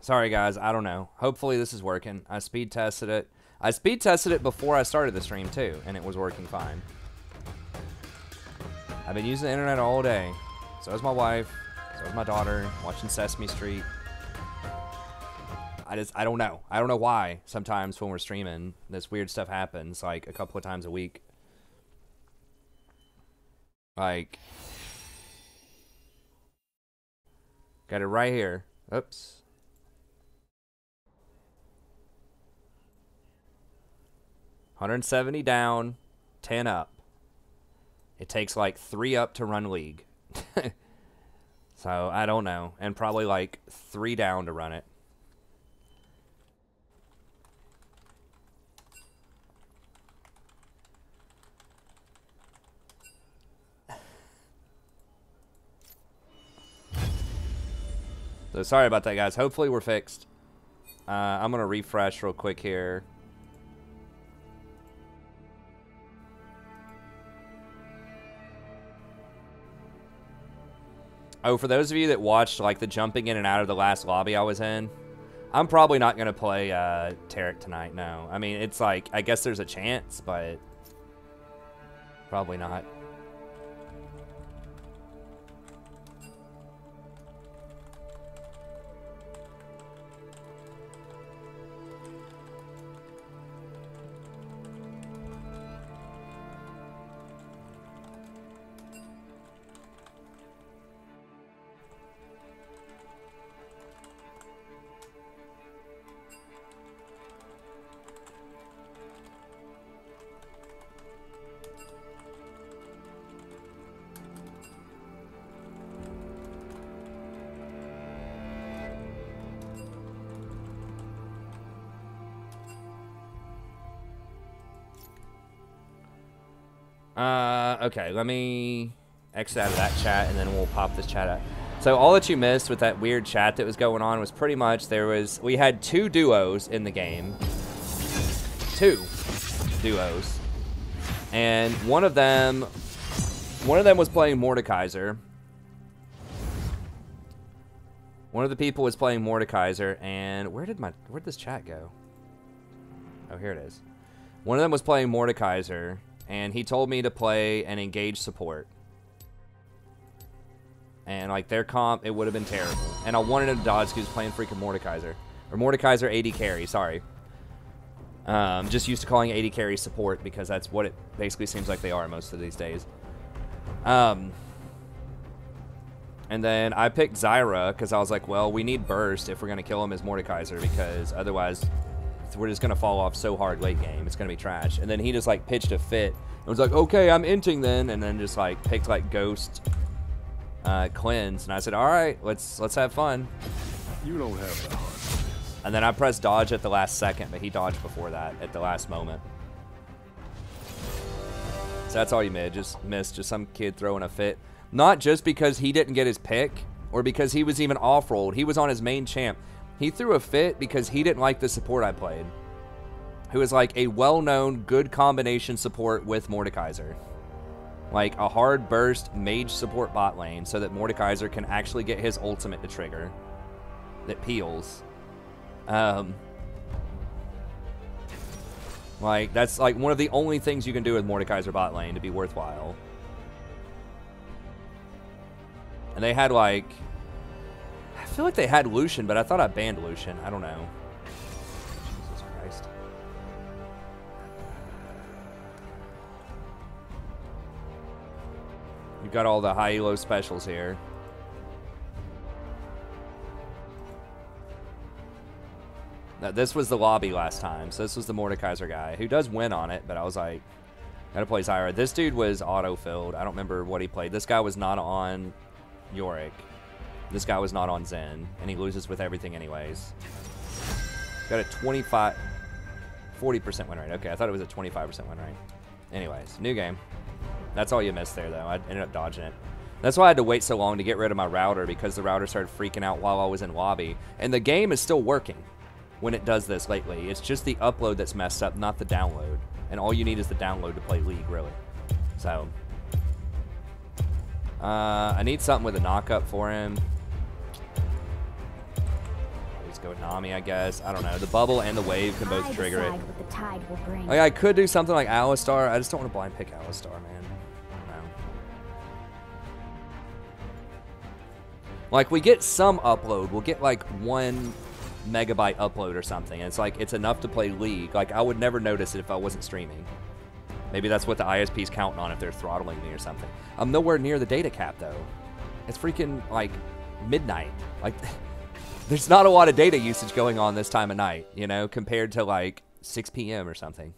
Sorry, guys. I don't know. Hopefully this is working. I speed tested it. I speed tested it before I started the stream, too, and it was working fine. I've been using the internet all day. So is my wife. So is my daughter. Watching Sesame Street. I don't know. I don't know why sometimes when we're streaming, this weird stuff happens, like, a couple of times a week. Like, got it right here. Oops. $170 down, 10 up. It takes like 3 up to run League. So, I don't know. And probably like 3 down to run it. So sorry about that, guys. Hopefully we're fixed. I'm going to refresh real quick here. Oh, for those of you that watched like the jumping in and out of the last lobby I was in, I'm probably not going to play Tarek tonight, no. I mean, it's like, I guess there's a chance, but probably not. Okay, let me exit out of that chat and then we'll pop this chat out. So all that you missed with that weird chat that was going on was pretty much we had 2 duos in the game. 2 duos. And one of them was playing Mordekaiser. One of the people was playing Mordekaiser, and where'd this chat go? Oh, here it is. One of them was playing Mordekaiser, and he told me to play an engaged support. And, like, their comp, it would have been terrible. And I wanted him to dodge because he was playing freaking Mordekaiser. Or Mordekaiser AD carry, sorry. Just used to calling AD carry support because that's what it basically seems like they are most of these days. And then I picked Zyra because I was like, well, we need burst if we're going to kill him as Mordekaiser because otherwise we're just going to fall off so hard late game. It's going to be trash. And then he just, like, pitched a fit. And was like, okay, I'm inting then. And then just, like, picked, like, Ghost Cleanse. And I said, all right, let's have fun. You don't have the heart. And then I pressed dodge at the last second, but he dodged before that at the last moment. So that's all you missed. Just some kid throwing a fit. Not just because he didn't get his pick or because he was even off-rolled. He was on his main champ. He threw a fit because he didn't like the support I played, who is like a well-known good combination support with Mordekaiser. Like a hard burst mage support bot lane so that Mordekaiser can actually get his ultimate to trigger that peels. Like that's like one of the only things you can do with Mordekaiser bot lane to be worthwhile. And they had like, I feel like they had Lucian, but I thought I banned Lucian. I don't know. Jesus Christ. You've got all the high elo specials here. Now, this was the lobby last time, so this was the Mordekaiser guy, who does win on it, but I was like, gotta play Zyra. This dude was auto-filled. I don't remember what he played. This guy was not on Yorick. This guy was not on Zen, and he loses with everything anyways. Got a 40% win rate. Okay, I thought it was a 25% win rate. Anyways, new game. That's all you missed there, though. I ended up dodging it. That's why I had to wait so long to get rid of my router, because the router started freaking out while I was in lobby. And the game is still working when it does this lately. It's just the upload that's messed up, not the download. And all you need is the download to play League, really. So, I need something with a knock-up for him. He's Go with Nami, I guess. I don't know. The bubble and the wave can both trigger it. What the tide will bring. Like, I could do something like Alistar. I just don't want to blind pick Alistar, man. I don't know. Like, we get some upload. We'll get like 1 megabyte upload or something. And it's like, it's enough to play League. Like, I would never notice it if I wasn't streaming. Maybe that's what the ISP's counting on if they're throttling me or something. I'm nowhere near the data cap, though. It's freaking, like, midnight. Like, there's not a lot of data usage going on this time of night, you know, compared to, like, 6 p.m. or something.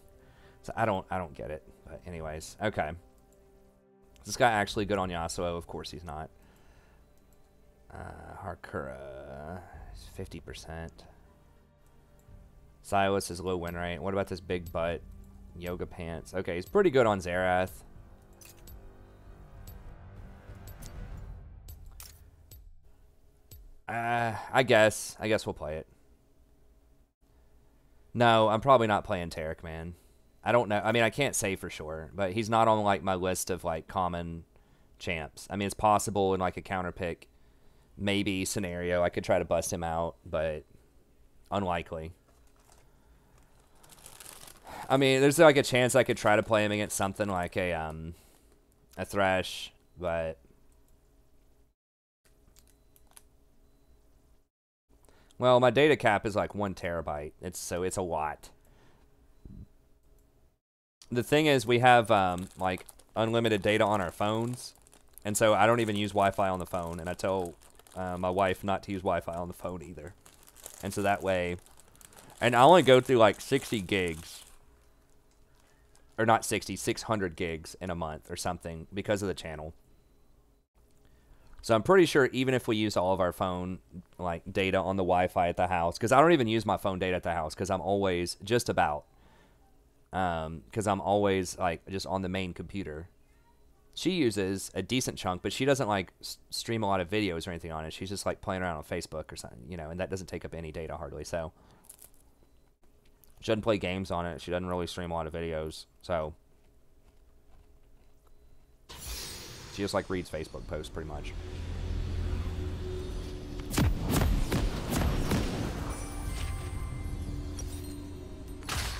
So I don't get it. But anyways, okay. Is this guy actually good on Yasuo? Of course he's not. Harkura is 50%. Silas is low win rate. What about this big butt? Yoga pants. Okay, he's pretty good on Xerath. I guess we'll play it. No, I'm probably not playing Taric, man. I don't know. I mean, I can't say for sure, but he's not on like my list of like common champs. I mean, it's possible in like a counter pick maybe scenario I could try to bust him out, but unlikely. I mean, there's like a chance I could try to play him against something like a Thresh, but well, my data cap is like 1 terabyte. It's a lot. The thing is, we have like unlimited data on our phones, and so I don't even use Wi-Fi on the phone, and I tell my wife not to use Wi-Fi on the phone either. And so that way, and I only go through like 60 gigs. Or not 60, 600 gigs in a month or something because of the channel. So I'm pretty sure even if we use all of our phone like data on the Wi-Fi at the house, because I don't even use my phone data at the house because I'm always just about, because I'm always like just on the main computer. She uses a decent chunk, but she doesn't like stream a lot of videos or anything on it. She's just like playing around on Facebook or something, you know, and that doesn't take up any data hardly. So she doesn't play games on it. She doesn't really stream a lot of videos. So she just like reads Facebook posts pretty much.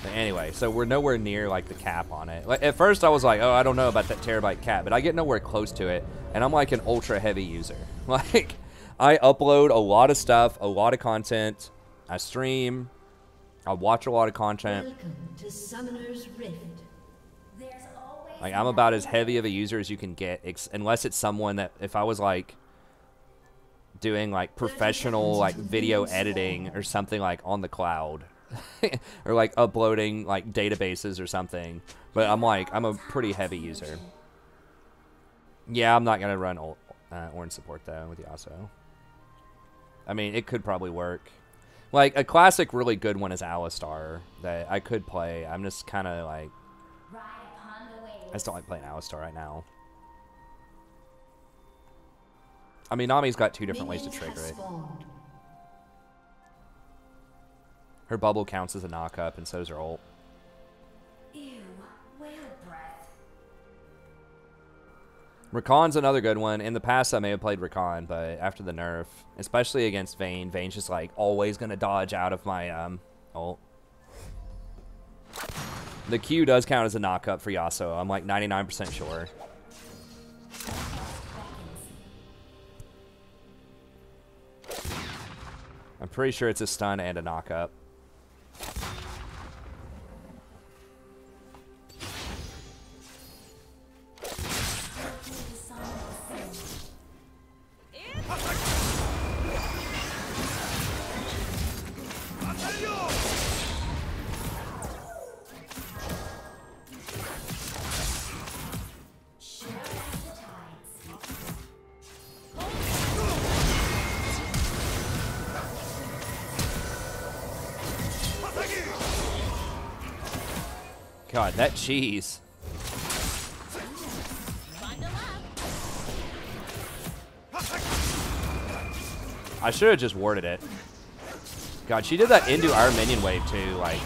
But anyway, so we're nowhere near like the cap on it. Like at first I was like, oh, I don't know about that terabyte cap, but I get nowhere close to it, and I'm like an ultra heavy user. Like I upload a lot of stuff, a lot of content. I stream. I watch a lot of content. Welcome to Summoner's Rift. Like I'm about as heavy of a user as you can get, unless it's someone that if I was like doing like professional like video editing or something like on the cloud or like uploading like databases or something. But I'm a pretty heavy user. Yeah, I'm not gonna run orange support though with Yasuo. I mean, it could probably work. Like, a classic really good one is Alistar that I could play. I'm just kind of like, I just don't like playing Alistar right now. I mean, Nami's got 2 different ways to trigger it. Her bubble counts as a knock-up, and so does her ult. Ew, whale breath. Rakan's another good one. In the past, I may have played Rakan, but after the nerf, especially against Vayne, Vayne's just like always going to dodge out of my ult. The Q does count as a knock-up for Yasuo. I'm like 99% sure. I'm pretty sure it's a stun and a knock-up. God, that cheese. I should have just warded it. God, she did that into our minion wave too, like.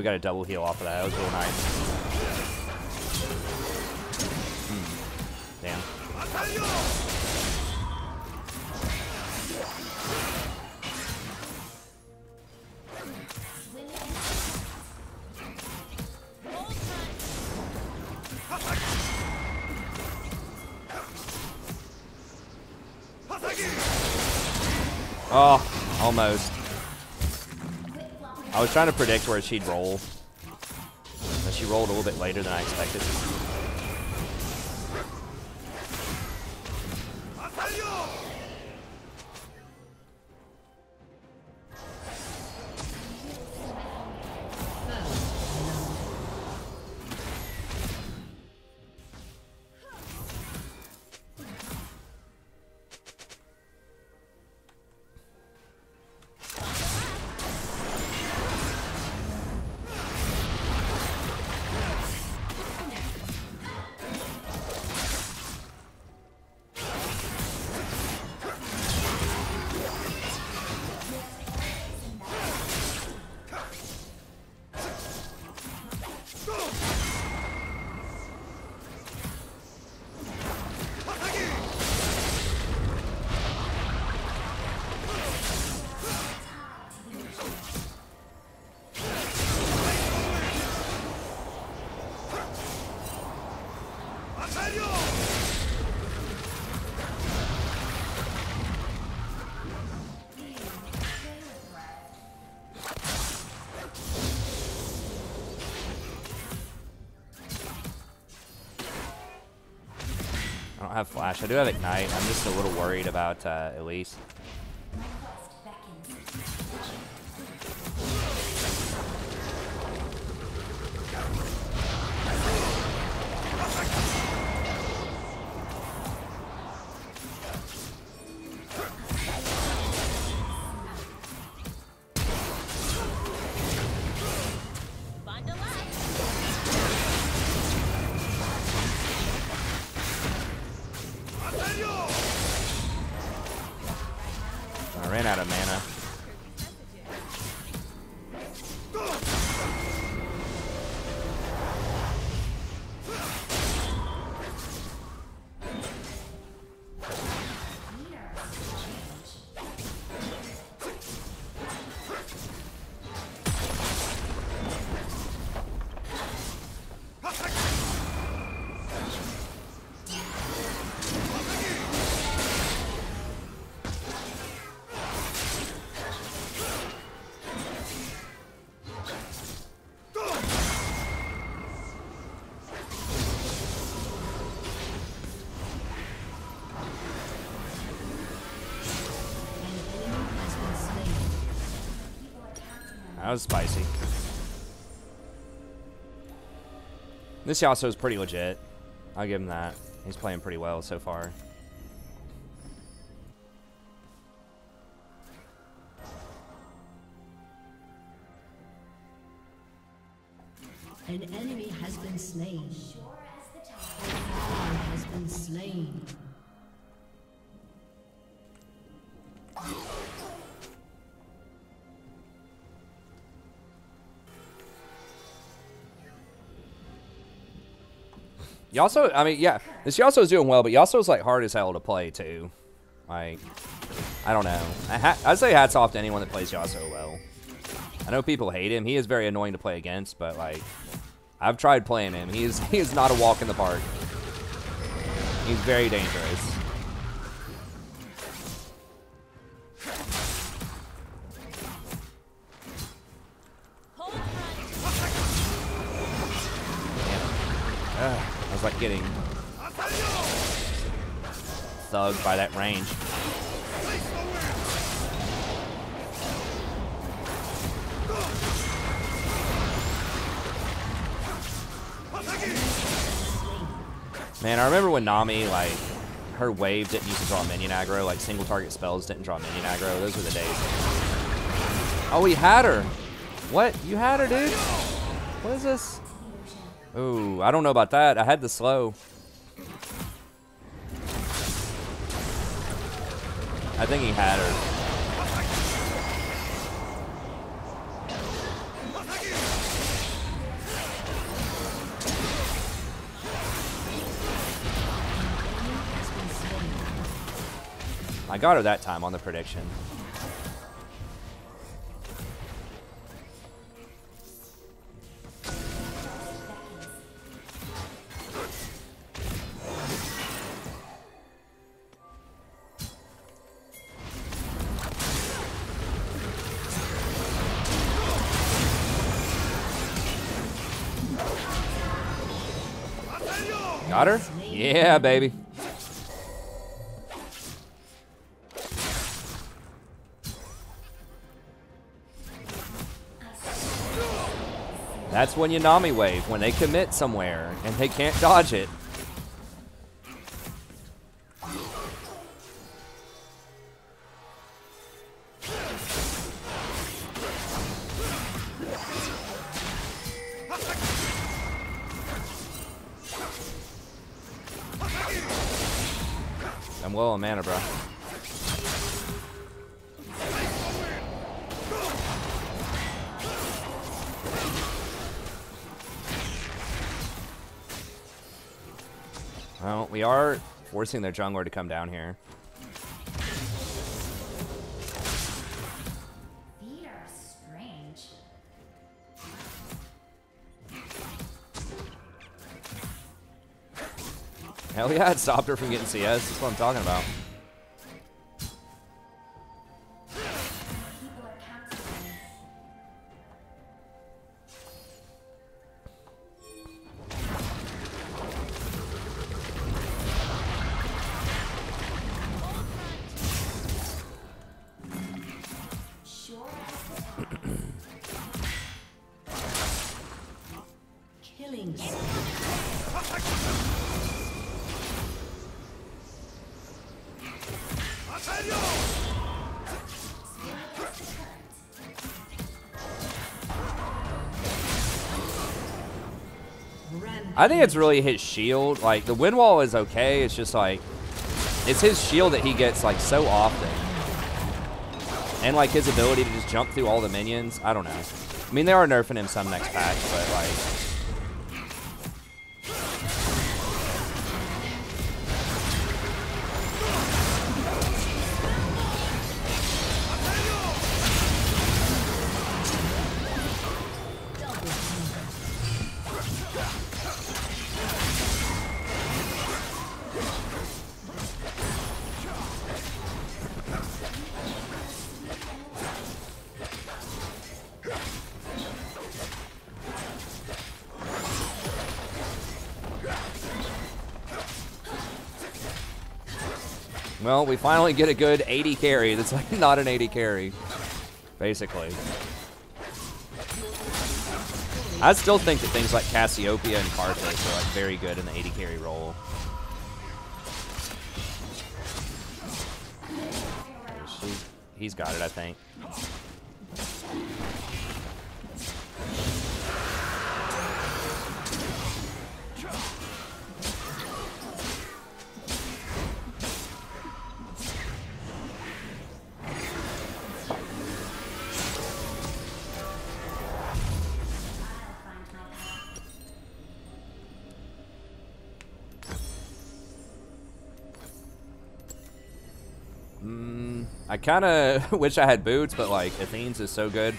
we got a double heal off of that. That was real nice. Damn. Oh, almost. I was trying to predict where she'd roll. But she rolled a little bit later than I expected. I don't have flash. I do have ignite. I'm just a little worried about Elise. I ran out of mana. That was spicy. This Yasuo is pretty legit. I'll give him that. He's playing pretty well so far. An enemy has been slain. An ally has been slain. Yasuo, I mean, yeah, this Yasuo's doing well, but Yasuo's like hard as hell to play too. Like, I don't know. I'd say hats off to anyone that plays Yasuo well. I know people hate him. He is very annoying to play against, but like, I've tried playing him. He is not a walk in the park. He's very dangerous. I was like getting thugged by that range. Man, I remember when Nami, like, her wave didn't use to draw minion aggro, like single target spells didn't draw minion aggro. Those were the days. Oh, he had her. What? You had her, dude? What is this? Ooh, I don't know about that. I had the slow. I think he had her. I got her that time on the prediction. Got her? Yeah, baby. That's when you Nami wave, when they commit somewhere and they can't dodge it. I'm low on mana, bro. Well, we are forcing their jungler to come down here. Feet are strange. Hell yeah, it stopped her from getting CS. That's what I'm talking about. People are counting. Sure as the Killing. I think it's really his shield. Like, the wind wall is okay. It's just like, it's his shield that he gets like so often. And like his ability to just jump through all the minions. I don't know. I mean, they are nerfing him some next patch, but like, well, we finally get a good 80 carry. That's like not an 80 carry, basically. I still think that things like Cassiopeia and Karthus are like very good in the 80 carry role. He's got it, I think. I kind of wish I had boots, but like Athene's is so good.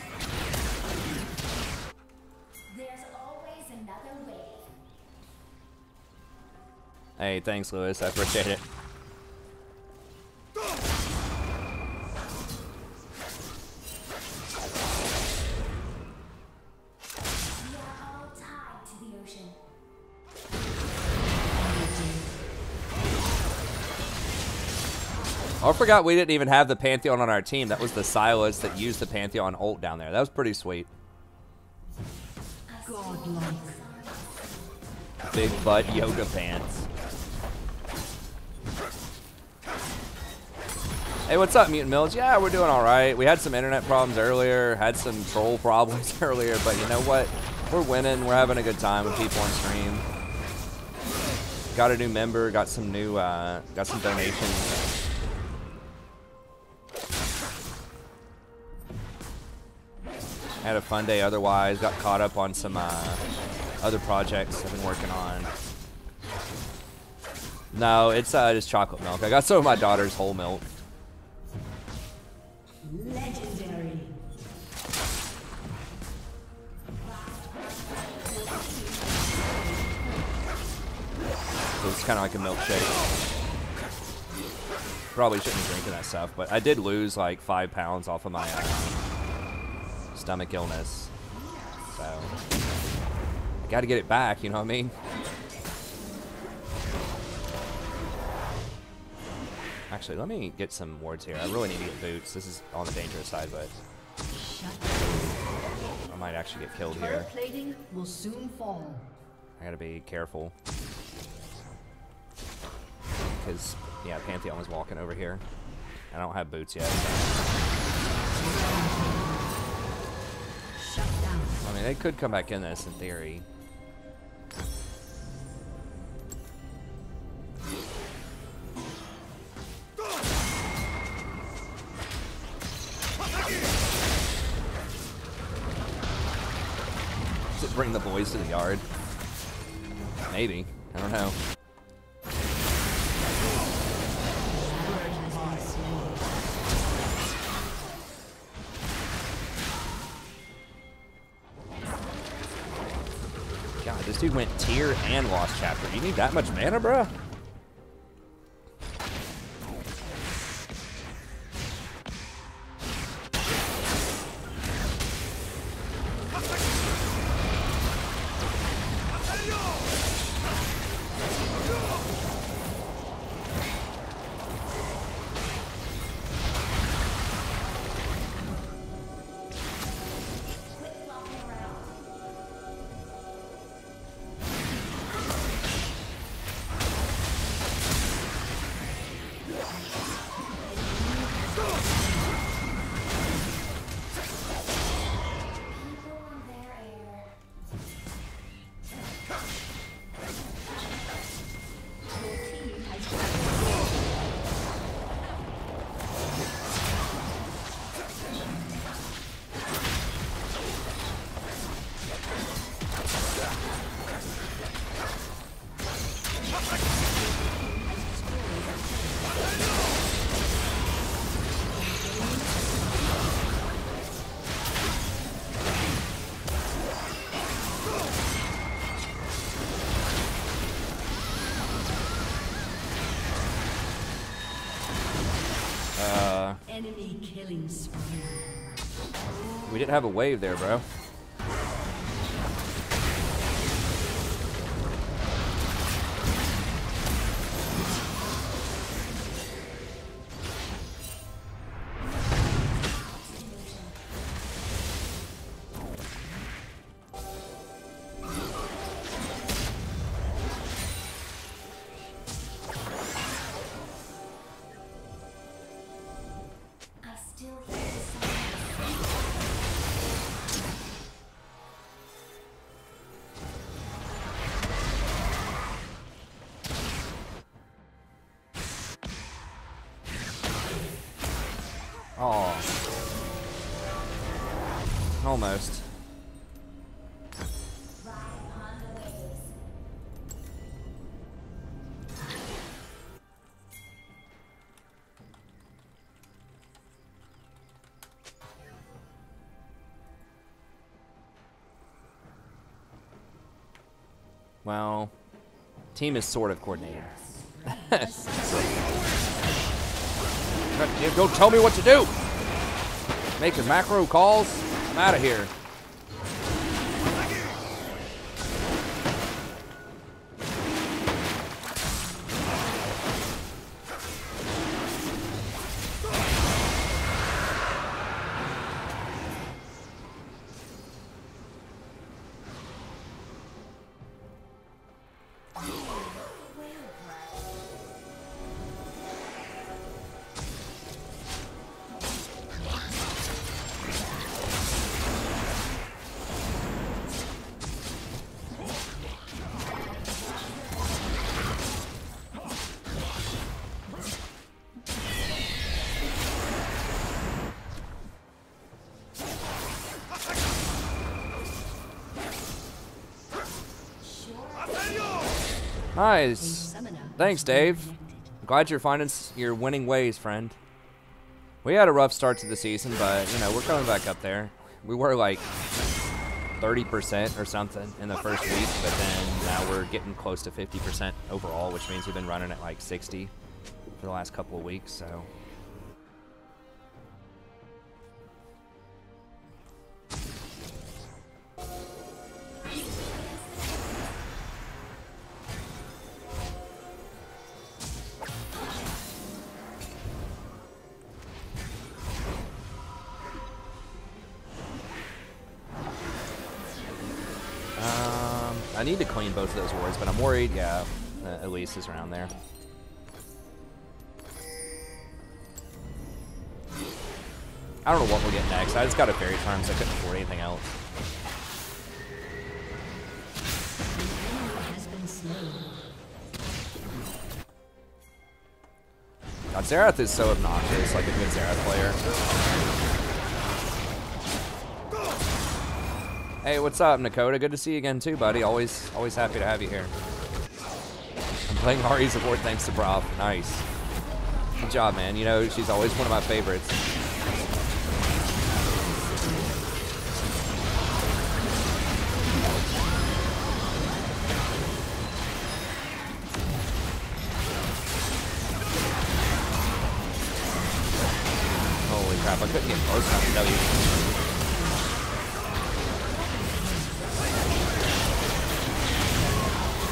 There's always another way. Hey, thanks, Lewis. I appreciate it. We are all tied to the ocean. I forgot we didn't even have the Pantheon on our team. That was the Silas that used the Pantheon ult down there. That was pretty sweet. Godlike. Big butt yoga pants. Hey, what's up, Mutant Mills? Yeah, we're doing all right. We had some internet problems earlier, had some troll problems earlier, but you know what? We're winning. We're having a good time with people on stream. Got a new member. Got some new. Got some donations. Had a fun day otherwise. Got caught up on some other projects I've been working on. No, it's just chocolate milk. I got some of my daughter's whole milk. kind of like a milkshake. Probably shouldn't be drinking that stuff, but I did lose like 5 pounds off of my stomach illness. So I got to get it back, you know what I mean? Actually, let me get some wards here. I really need to get boots. This is on the dangerous side, but I might actually get killed here. Plating will soon fall. I gotta be careful. Because, yeah, Pantheon was walking over here. I don't have boots yet. So. Shut down. I mean, they could come back in this in theory. Does it bring the boys to the yard? Maybe. I don't know. God, this dude went tier and lost chapter. You need that much mana, bruh? Enemy killing spree. We didn't have a wave there, bro. Oh. Almost. Well, team is sort of coordinated. Don't tell me what to do! Making macro calls? I'm out of here. Nice. Thanks, Dave. I'm glad you're finding your winning ways, friend. We had a rough start to the season, but, you know, we're coming back up there. We were, like, 30% or something in the first week, but then now we're getting close to 50% overall, which means we've been running at like 60 for the last couple of weeks, so. I need to clean both of those wards, but I'm worried, yeah, Elise is around there. I don't know what we'll get next. I just got a fairy charm, so I couldn't afford anything else. God, Xerath is so obnoxious, like a good Xerath player. Hey, what's up, Nakota? Good to see you again too, buddy. Always happy to have you here. I'm playing Ahri support thanks to Brav. Nice. Good job, man. You know, she's always one of my favorites. Holy crap, I couldn't get close enough to W.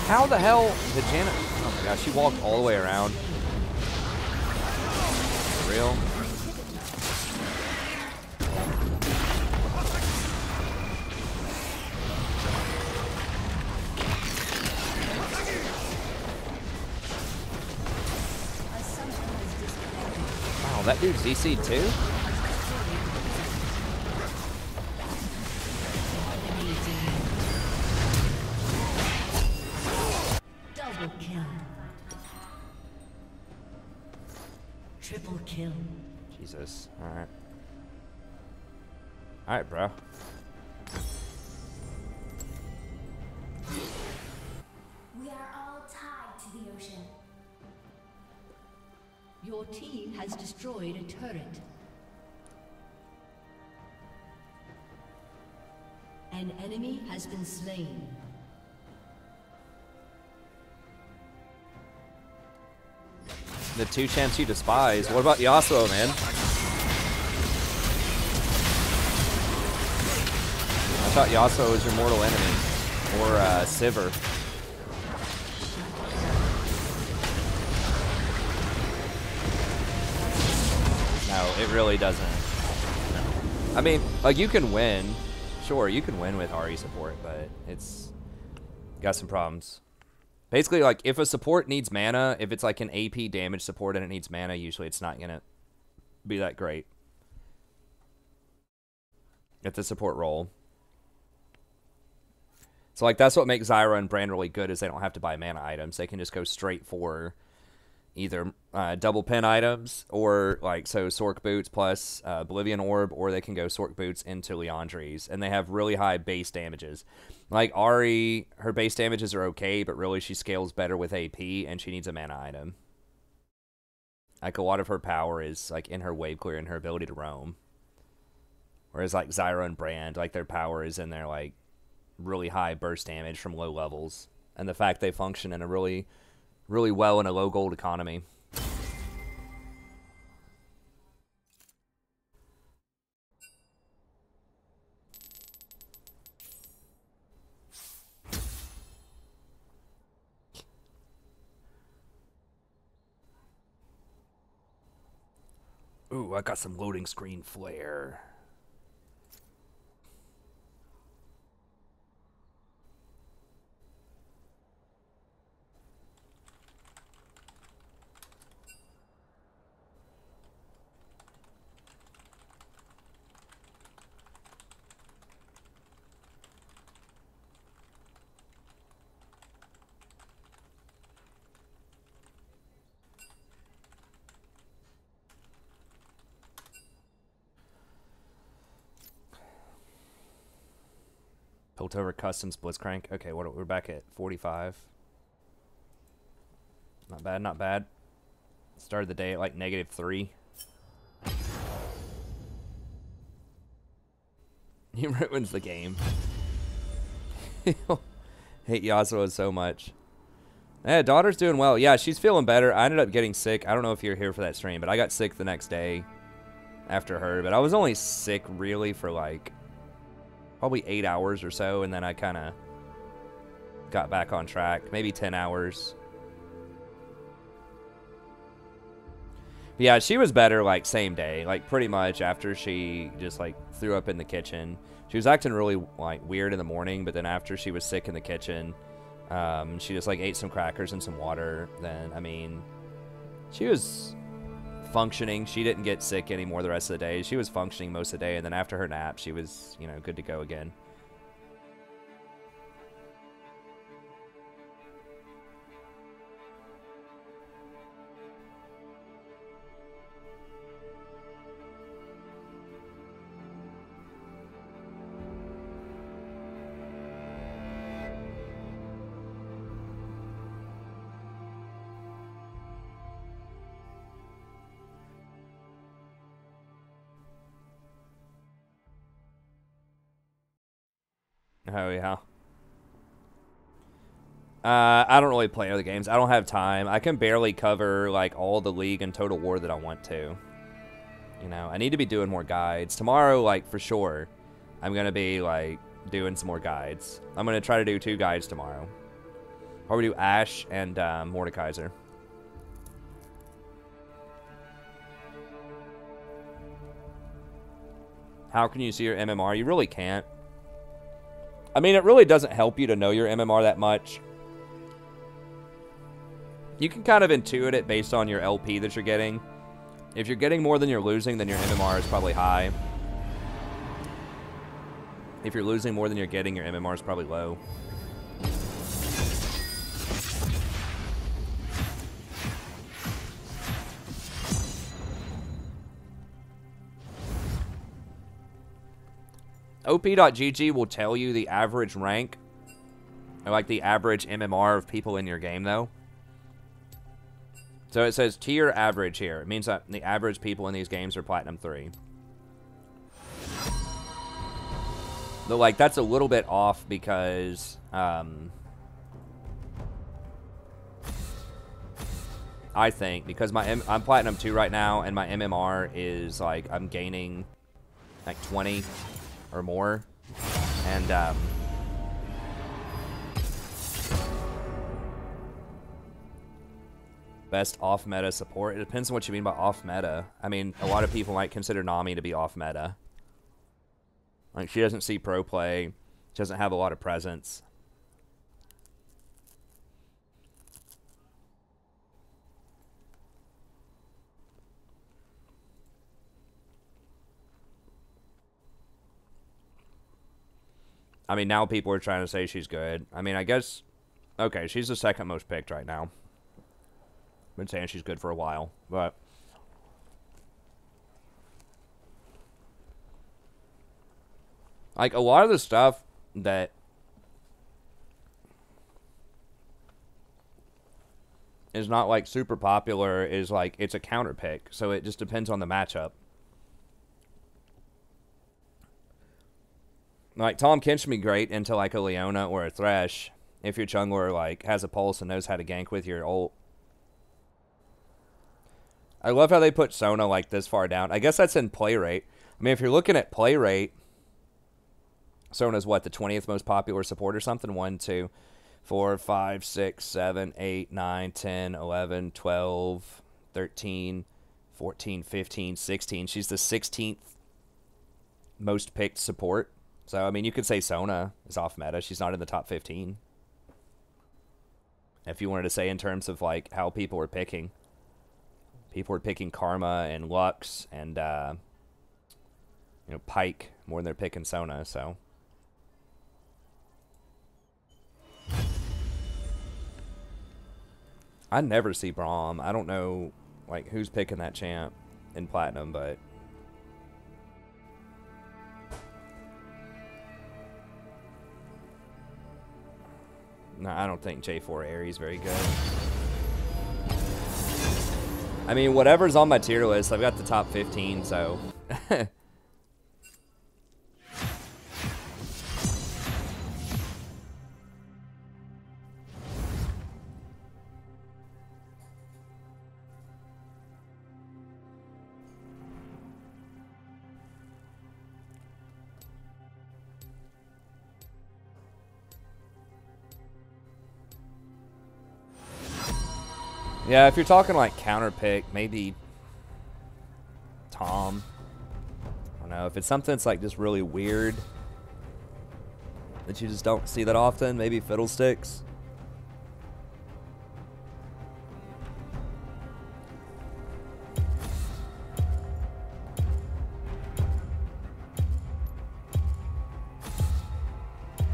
How the hell did Janet... Oh my gosh, she walked all the way around. For real? Wow, that dude's DC'd too? Triple kill. Jesus. Alright. Alright, bro. We are all tied to the ocean. Your team has destroyed a turret. An enemy has been slain. The 2 champs you despise. What about Yasuo, man? I thought Yasuo was your mortal enemy. Or, Sivir. No, it really doesn't. No. I mean, like, you can win. Sure, you can win with Ahri support, but it's got some problems. Basically, like, if a support needs mana, if it's like an AP damage support and it needs mana, usually it's not going to be that great. At the support role. So, like, that's what makes Zyra and Brand really good, is they don't have to buy mana items. They can just go straight for either double pin items, or, like, so Sork Boots plus Oblivion Orb, or they can go Sork Boots into Liandry's, and they have really high base damages. Like, Ahri, her base damages are okay, but really she scales better with AP, and she needs a mana item. Like, a lot of her power is, like, in her wave clear and her ability to roam. Whereas, like, Zyra and Brand, like, their power is in their, like, really high burst damage from low levels. And the fact they function in a really well in a low gold economy. Ooh, I got some loading screen flare. Piltover Customs Blitzcrank. Okay, we're back at 45. Not bad, not bad. Started the day at like -3. He ruins the game. Hate Yasuo so much. Yeah, daughter's doing well. Yeah, she's feeling better. I ended up getting sick. I don't know if you're here for that stream, but I got sick the next day after her. But I was only sick really for like probably 8 hours or so, and then I kind of got back on track. Maybe 10 hours. But yeah, she was better like same day, like pretty much after she just like threw up in the kitchen. She was acting really like weird in the morning, but then after she was sick in the kitchen, she just like ate some crackers and some water. Then, I mean, she was functioning. She didn't get sick anymore the rest of the day. She was functioning most of the day, and then after her nap, she was, you know, good to go again. Oh, yeah. I don't really play other games. I don't have time. I can barely cover, like, all the League and Total War that I want to. You know, I need to be doing more guides. Tomorrow, like, for sure, I'm going to be, like, doing some more guides. I'm going to try to do 2 guides tomorrow. Probably do Ashe and Mordekaiser. How can you see your MMR? You really can't. I mean, it really doesn't help you to know your MMR that much. You can kind of intuit it based on your LP that you're getting. If you're getting more than you're losing, then your MMR is probably high. If you're losing more than you're getting, your MMR is probably low. OP.GG will tell you the average rank, or like the average MMR of people in your game, though. So it says tier average here. It means that the average people in these games are Platinum 3. Though, like, that's a little bit off because, I think, because I'm Platinum 2 right now, and my MMR is, like, I'm gaining, like, 20 or more, and best off-meta support. It depends on what you mean by off-meta. I mean, a lot of people might consider Nami to be off-meta. Like, she doesn't see pro play, she doesn't have a lot of presence. I mean, now people are trying to say she's good. I mean, I guess... Okay, she's the second most picked right now. Been saying she's good for a while, but... Like, a lot of the stuff that... is not, like, super popular is, like, it's a counter pick. So it just depends on the matchup. Like, Tom Kench can be great into, like, a Leona or a Thresh if your jungler, like, has a pulse and knows how to gank with your ult. I love how they put Sona, like, this far down. I guess that's in play rate. I mean, if you're looking at play rate, Sona's, what, the 20th most popular support or something? 1, 2, 4, 5, 6, 7, 8, 9, 10, 11, 12, 13, 14, 15, 16. She's the 16th most picked support. So, I mean, you could say Sona is off meta. She's not in the top 15. If you wanted to say in terms of, like, how people were picking. People were picking Karma and Lux and, you know, Pike more than they're picking Sona, so. I never see Braum. I don't know, like, who's picking that champ in Platinum, but... No, I don't think J4 Aerie is very good. I mean, whatever's on my tier list, I've got the top 15, so... Yeah, if you're talking like counter pick, maybe Tom. I don't know. If it's something that's like just really weird that you just don't see that often, maybe Fiddlesticks.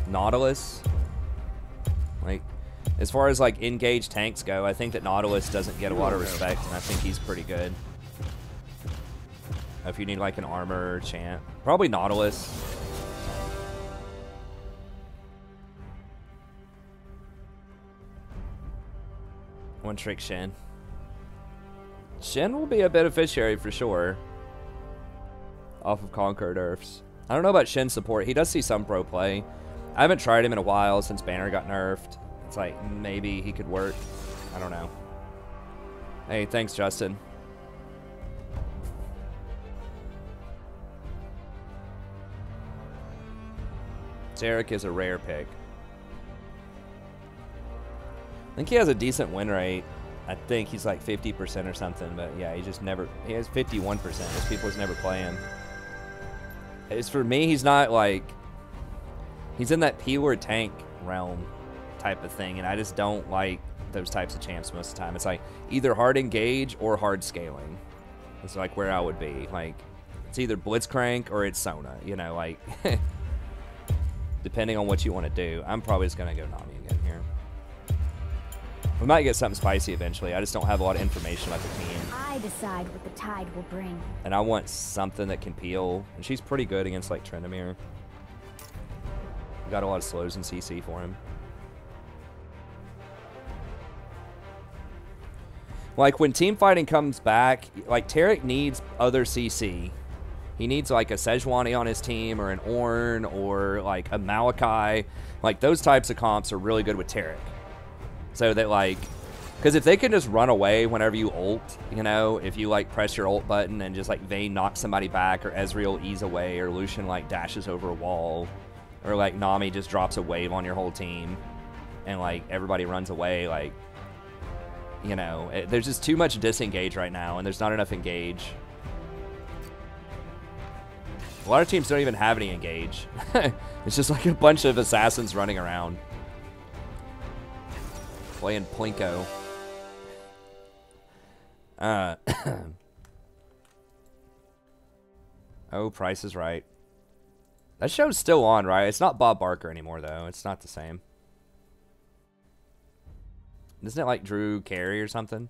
Nautilus. Like, as far as like engaged tanks go, I think that Nautilus doesn't get a lot of respect, and I think he's pretty good. If you need like an armor champ, probably Nautilus. One trick Shen. Shen will be a beneficiary for sure. Off of Conquer nerfs. I don't know about Shen support. He does see some pro play. I haven't tried him in a while since Banner got nerfed. It's like, maybe he could work. I don't know. Hey, thanks, Justin. Derek is a rare pick. I think he has a decent win rate. I think he's like 50% or something, but yeah, he just never, he has 51%. Those people just never play him. It's for me, he's not like, he's in that peeler tank realm type of thing, and I just don't like those types of champs most of the time. It's like either hard engage or hard scaling. It's like where I would be. Like, it's either Blitzcrank or it's Sona, you know, like, depending on what you want to do. I'm probably just going to go Nami again here. We might get something spicy eventually. I just don't have a lot of information about the team. I decide what the tide will bring. And I want something that can peel. And she's pretty good against, like, Tryndamere. Got a lot of slows in CC for him. Like, when team fighting comes back, like, Tarek needs other CC. He needs, like, a Sejuani on his team, or an Ornn, or, like, a Malachi. Like, those types of comps are really good with Tarek. So that, like, because if they can just run away whenever you ult, you know, if you, like, press your ult button and just, like, Vayne knocks somebody back, or Ezreal ease away, or Lucian, like, dashes over a wall, or, like, Nami just drops a wave on your whole team, and, like, everybody runs away, like, you know, there's just too much disengage right now, and there's not enough engage. A lot of teams don't even have any engage. It's just like a bunch of assassins running around. Playing Plinko. Oh, Price is Right. That show's still on, right? It's not Bob Barker anymore, though. It's not the same. Isn't it like Drew Carey or something?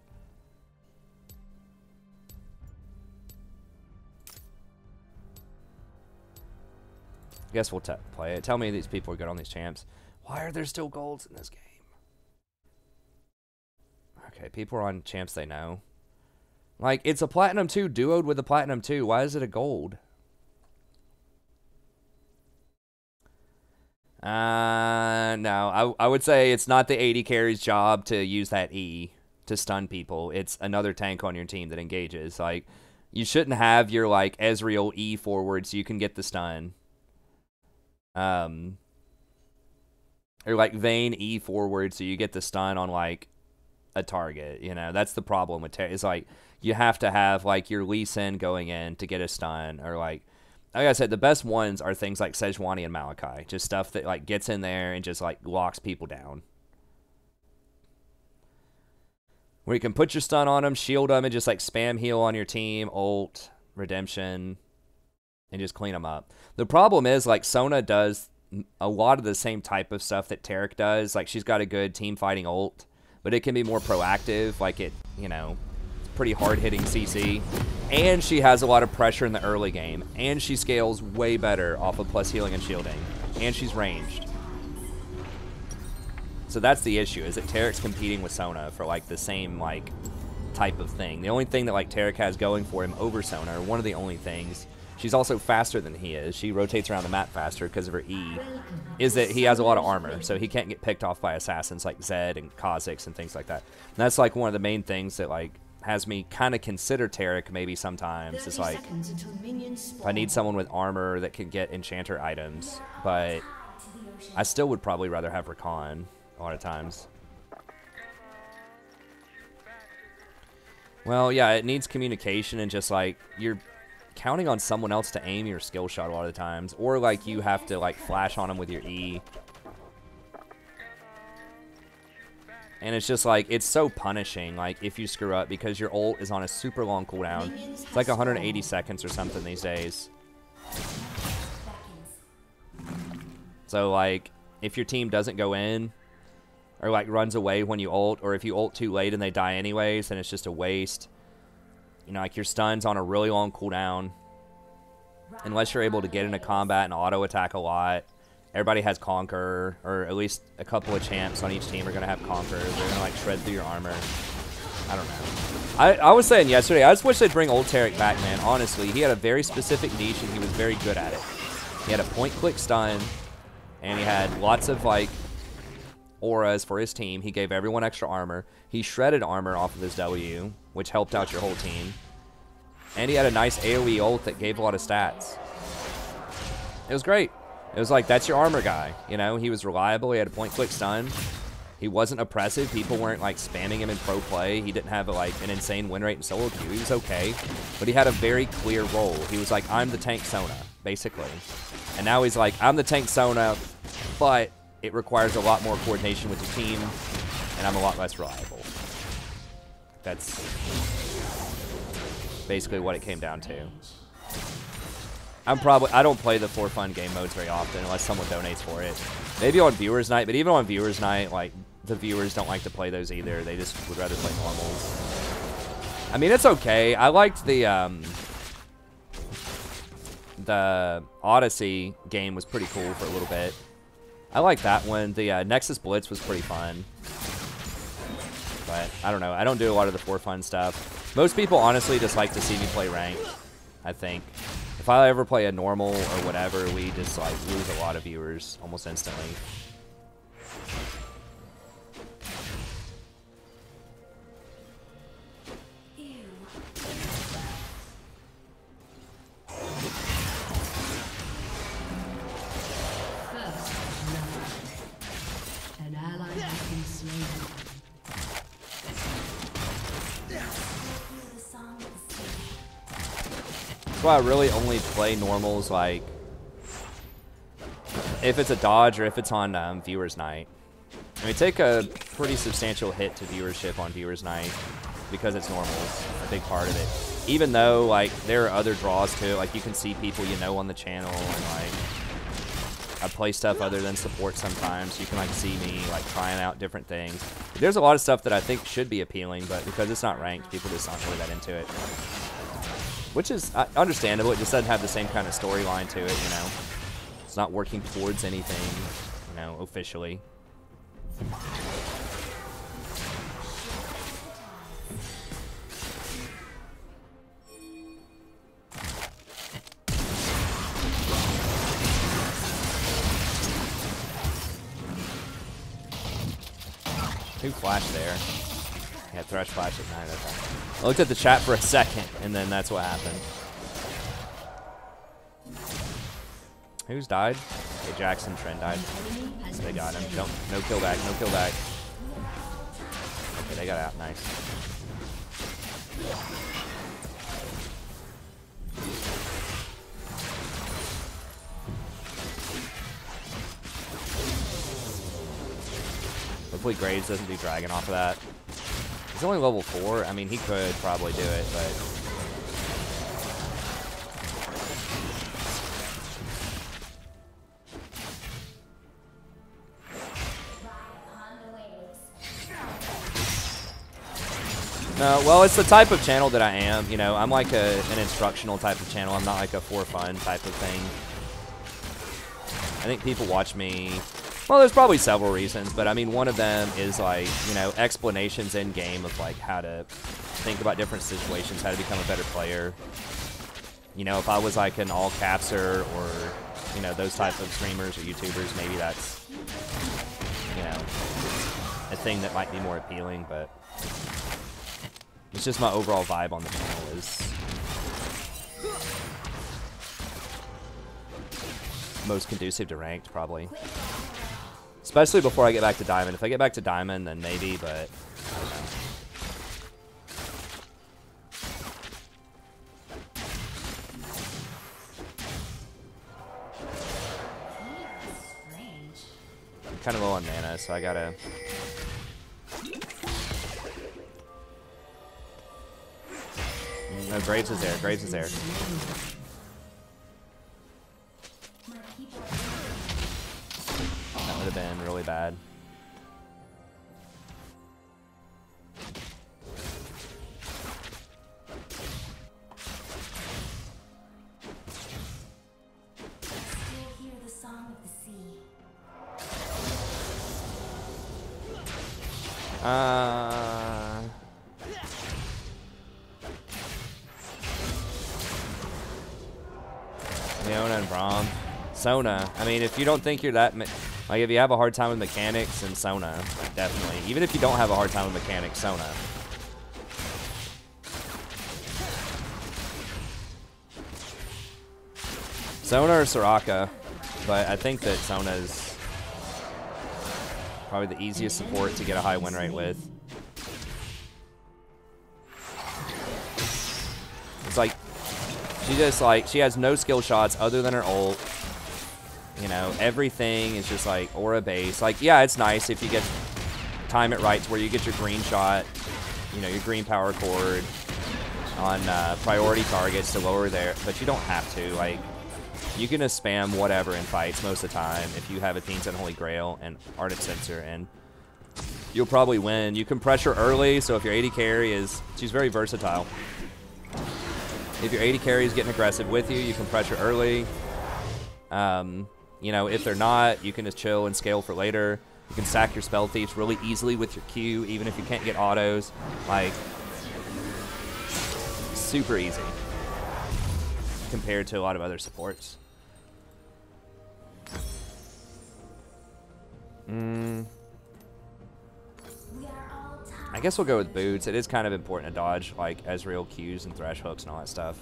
I guess we'll play it. Tell me these people are good on these champs. Why are there still golds in this game? Okay, people are on champs they know. Like, it's a Platinum 2 duoed with a Platinum 2. Why is it a gold? No, I would say it's not the 80 carry's job to use that E to stun people. It's another tank on your team that engages. Like, you shouldn't have your, like, Ezreal E forward so you can get the stun. Or, like, Vayne E forward so you get the stun on, like, a target. You know, that's the problem with Terry. It's like, you have to have, like, your Lee Sin going in to get a stun, or, like I said, the best ones are things like Sejuani and Malachi. Just stuff that, like, gets in there and just, like, locks people down. Where you can put your stun on them, shield them, and just, like, spam heal on your team, ult, redemption, and just clean them up. The problem is, like, Sona does a lot of the same type of stuff that Tarek does. Like, she's got a good team fighting ult, but it can be more proactive. Like, it, you know, it's pretty hard-hitting CC. And she has a lot of pressure in the early game. And she scales way better off of plus healing and shielding. And she's ranged. So that's the issue, is that Tarek's competing with Sona for, like, the same, like, type of thing. The only thing that, like, Tarek has going for him over Sona, or one of the only things, she's also faster than he is. She rotates around the map faster because of her E, is that he has a lot of armor, so he can't get picked off by assassins like Zed and Kha'Zix and things like that. And that's, like, one of the main things that, like, has me kind of consider Tarek maybe sometimes. It's like, I need someone with armor that can get enchanter items, but I still would probably rather have Rakan a lot of times. Well, yeah, it needs communication and just like you're counting on someone else to aim your skill shot a lot of the times, or like you have to like flash on them with your E. And it's just like, it's so punishing, like, if you screw up, because your ult is on a super long cooldown. It's like 180 seconds or something these days. So, like, if your team doesn't go in, or, like, runs away when you ult, or if you ult too late and they die anyways, then it's just a waste. You know, like, your stun's on a really long cooldown. Unless you're able to get into combat and auto-attack a lot. Everybody has Conqueror, or at least a couple of champs on each team are going to have Conqueror. They're going to, like, shred through your armor. I don't know. I was saying yesterday, I just wish they'd bring old Tarek back, man. Honestly, he had a very specific niche, and he was very good at it. He had a point-click stun, and he had lots of, like, auras for his team. He gave everyone extra armor. He shredded armor off of his W, which helped out your whole team. And he had a nice AoE ult that gave a lot of stats. It was great. It was like, that's your armor guy, you know? He was reliable. He had a point-click stun. He wasn't oppressive. People weren't, like, spamming him in pro play. He didn't have, like, an insane win rate in solo queue. He was okay. But he had a very clear role. He was like, I'm the tank Sona, basically. And now he's like, I'm the tank Sona, but it requires a lot more coordination with your team, and I'm a lot less reliable. That's basically what it came down to. I don't play the for fun game modes very often unless someone donates for it. Maybe on viewers night, but even on viewers night, like, the viewers don't like to play those either. They just would rather play normals. I mean, it's okay. I liked the Odyssey game was pretty cool for a little bit. I like that one. The Nexus Blitz was pretty fun. But I don't know. I don't do a lot of the for fun stuff. Most people honestly just like to see me play ranked, I think. If I ever play a normal or whatever, we just like lose a lot of viewers almost instantly. An ally has been slain. That's why I really only play normals, like, if it's a dodge or if it's on viewers night. I mean, take a pretty substantial hit to viewership on viewers night because it's normals, a big part of it. Even though, like, there are other draws to it, like, you can see people you know on the channel, and, like, I play stuff other than support sometimes. You can, like, see me, like, trying out different things. There's a lot of stuff that I think should be appealing, but because it's not ranked, people just aren't really that into it. Which is understandable. It just doesn't have the same kind of storyline to it, you know. It's not working towards anything, you know, officially. Who flashed there? Yeah, Thresh flashed at 9. Okay. I looked at the chat for a second, and then that's what happened. Who's died? Okay, Jackson Trent died. They got him. No kill back, no kill back. Okay, they got out. Nice. Hopefully Graves doesn't do Dragon off of that. He's only level 4. I mean, he could probably do it, but... No, well, it's the type of channel that I am. You know, I'm like an instructional type of channel. I'm not like a for fun type of thing. I think people watch me... Well, there's probably several reasons, but I mean, one of them is like, you know, explanations in game of like how to think about different situations, how to become a better player. You know, if I was like an all-capser or, you know, those type of streamers or YouTubers, maybe that's, you know, a thing that might be more appealing, but it's just my overall vibe on the channel is most conducive to ranked, probably. Especially before I get back to Diamond. If I get back to Diamond, then maybe, but I don't know. kind of low on mana, so I gotta... No, Graves is there. Graves is there. That would have been really bad. Leona and Braum. Sona. I mean, if you don't think you're that... Like, if you have a hard time with mechanics, then Sona. Definitely. Even if you don't have a hard time with mechanics, Sona. Sona or Soraka. But I think that Sona is probably the easiest support to get a high win rate with. It's like, she just like, she has no skill shots other than her ult. You know, everything is just like aura base. Like, yeah, it's nice if you get, time it right to where you get your green shot, you know, your green power chord on priority targets to lower there, but you don't have to. Like, you can just spam whatever in fights most of the time if you have a Athene's Unholy Grail and Ardent Sensor, and you'll probably win. You can pressure early, so if your AD carry is, she's very versatile. If your AD carry is getting aggressive with you, you can pressure early. You know, if they're not, you can just chill and scale for later. You can sack your Spell Thieves really easily with your Q, even if you can't get autos. Like, super easy compared to a lot of other supports. I guess we'll go with boots. It is kind of important to dodge like Ezreal Qs and Thresh hooks and all that stuff.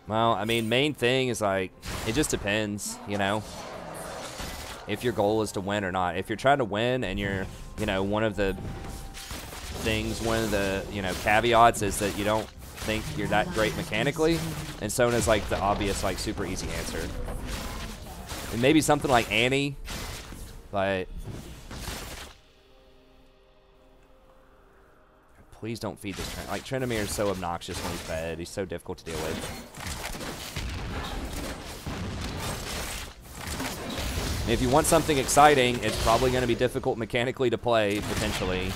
Well, I mean, main thing is like, it just depends, you know, if your goal is to win or not. If you're trying to win and you're, you know, one of the things, one of the, you know, caveats is that you don't think you're that great mechanically, and Sona's like the obvious, like, super easy answer. And maybe something like Annie, but please don't feed this Trent. Like, Trendamere is so obnoxious when he's fed. He's so difficult to deal with. And if you want something exciting, it's probably going to be difficult mechanically to play, potentially.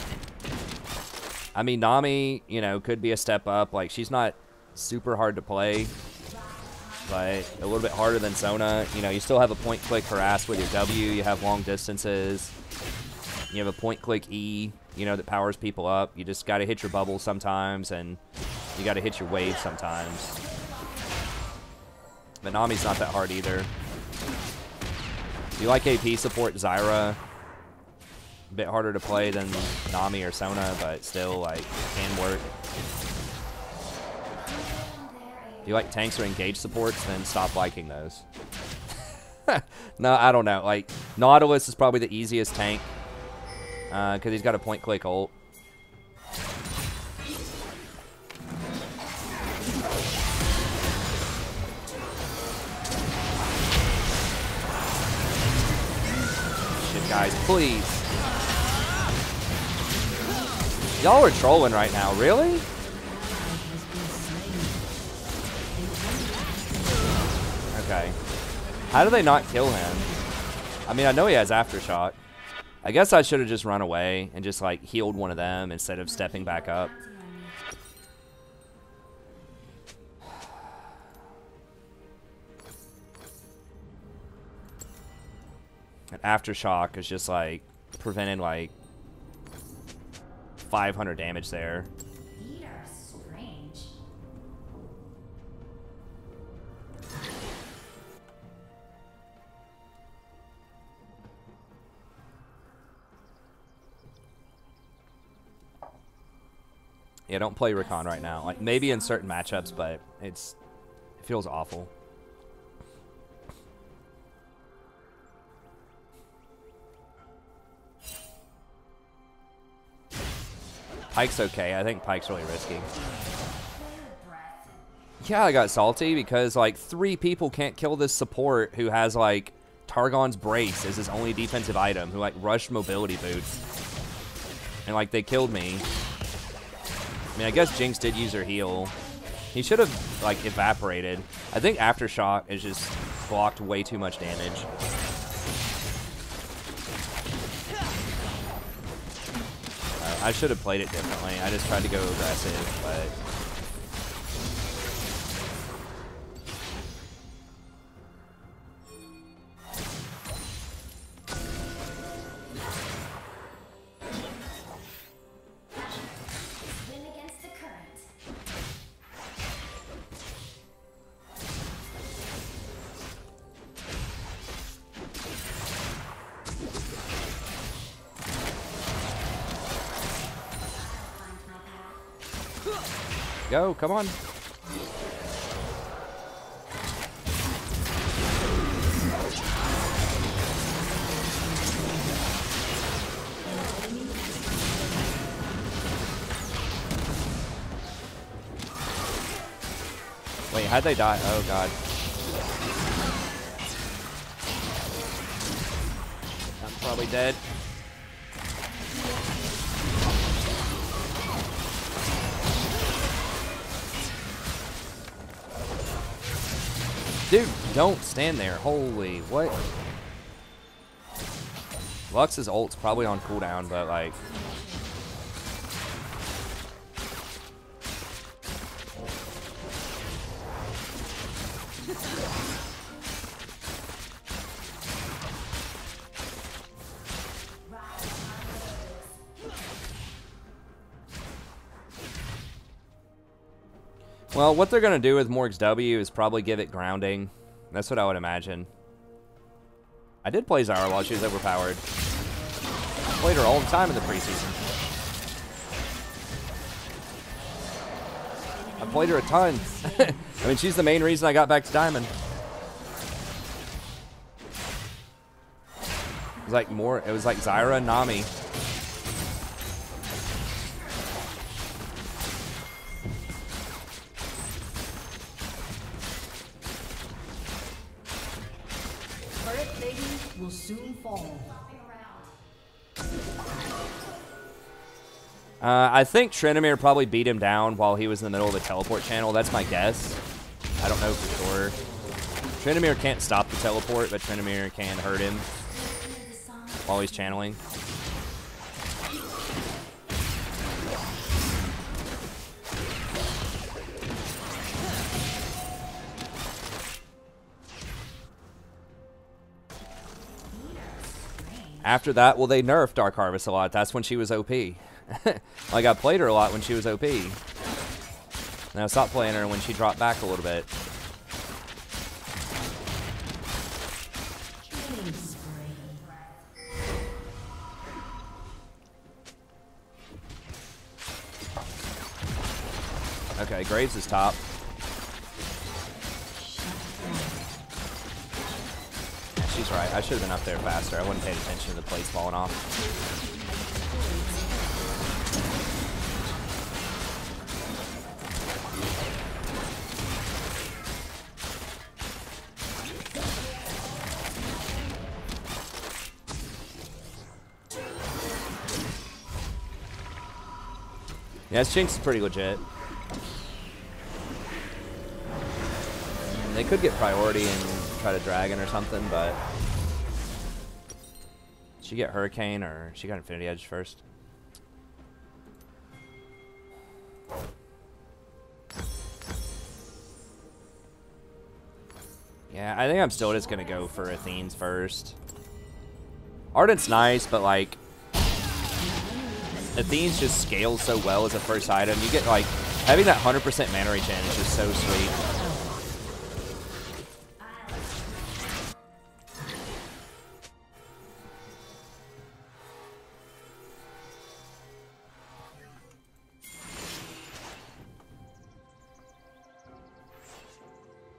I mean, Nami, you know, could be a step up. Like, she's not super hard to play, but a little bit harder than Sona. You know, you still have a point-click harass with your W. You have long distances. You have a point-click E, you know, that powers people up. You just got to hit your bubble sometimes, and you got to hit your wave sometimes. But Nami's not that hard either. If you like AP support, Zyra. A bit harder to play than Nami or Sona, but still, like, can work. If you like tanks or engage supports, then stop liking those. No, I don't know. Like, Nautilus is probably the easiest tank, because he's got a point-click ult. Shit, guys, please. Y'all are trolling right now, really? Okay. How do they not kill him? I mean, I know he has Aftershock. I guess I should have just run away and just, like, healed one of them instead of stepping back up. An Aftershock is just, like, preventing, like, 500 damage there. Feet are strange. Yeah, don't play Rakan right now. Like, maybe in certain matchups, but it feels awful. Pyke's okay. I think Pyke's really risky. Yeah, I got salty because like 3 people can't kill this support who has like Targon's Brace as his only defensive item, who like rushed mobility boots. And like they killed me. I mean, I guess Jinx did use her heal. He should have like evaporated. I think Aftershock is just blocked way too much damage. I should have played it differently. I just tried to go aggressive, but Swim against the current. go, come on. Wait, how'd they die? Oh god. I'm probably dead. Dude, don't stand there. Holy, what? Lux's ult's probably on cooldown, but like... Well, what they're going to do with Morg's W is probably give it grounding. That's what I would imagine. I did play Zyra while she was overpowered. I played her all the time in the preseason. I played her a ton. I mean, she's the main reason I got back to Diamond. It was like Zyra and Nami. Will soon fall. I think Tryndamere probably beat him down while he was in the middle of the teleport channel. That's my guess. I don't know for sure. Tryndamere can't stop the teleport, but Tryndamere can hurt him while he's channeling. After that, well, they nerfed Dark Harvest a lot. That's when she was OP. Like, I played her a lot when she was OP. And I stopped playing her when she dropped back a little bit. Okay, Graves is top. She's right. I should have been up there faster. I wouldn't pay attention to the plates falling off. Yeah, this Jinx is pretty legit. They could get priority and try to Dragon or something, but... Did she get Hurricane or she got Infinity Edge first? Yeah, I think I'm still just gonna go for Athene's first. Ardent's nice, but like... Athene's just scales so well as a first item. You get like... Having that 100% mana regen is just so sweet.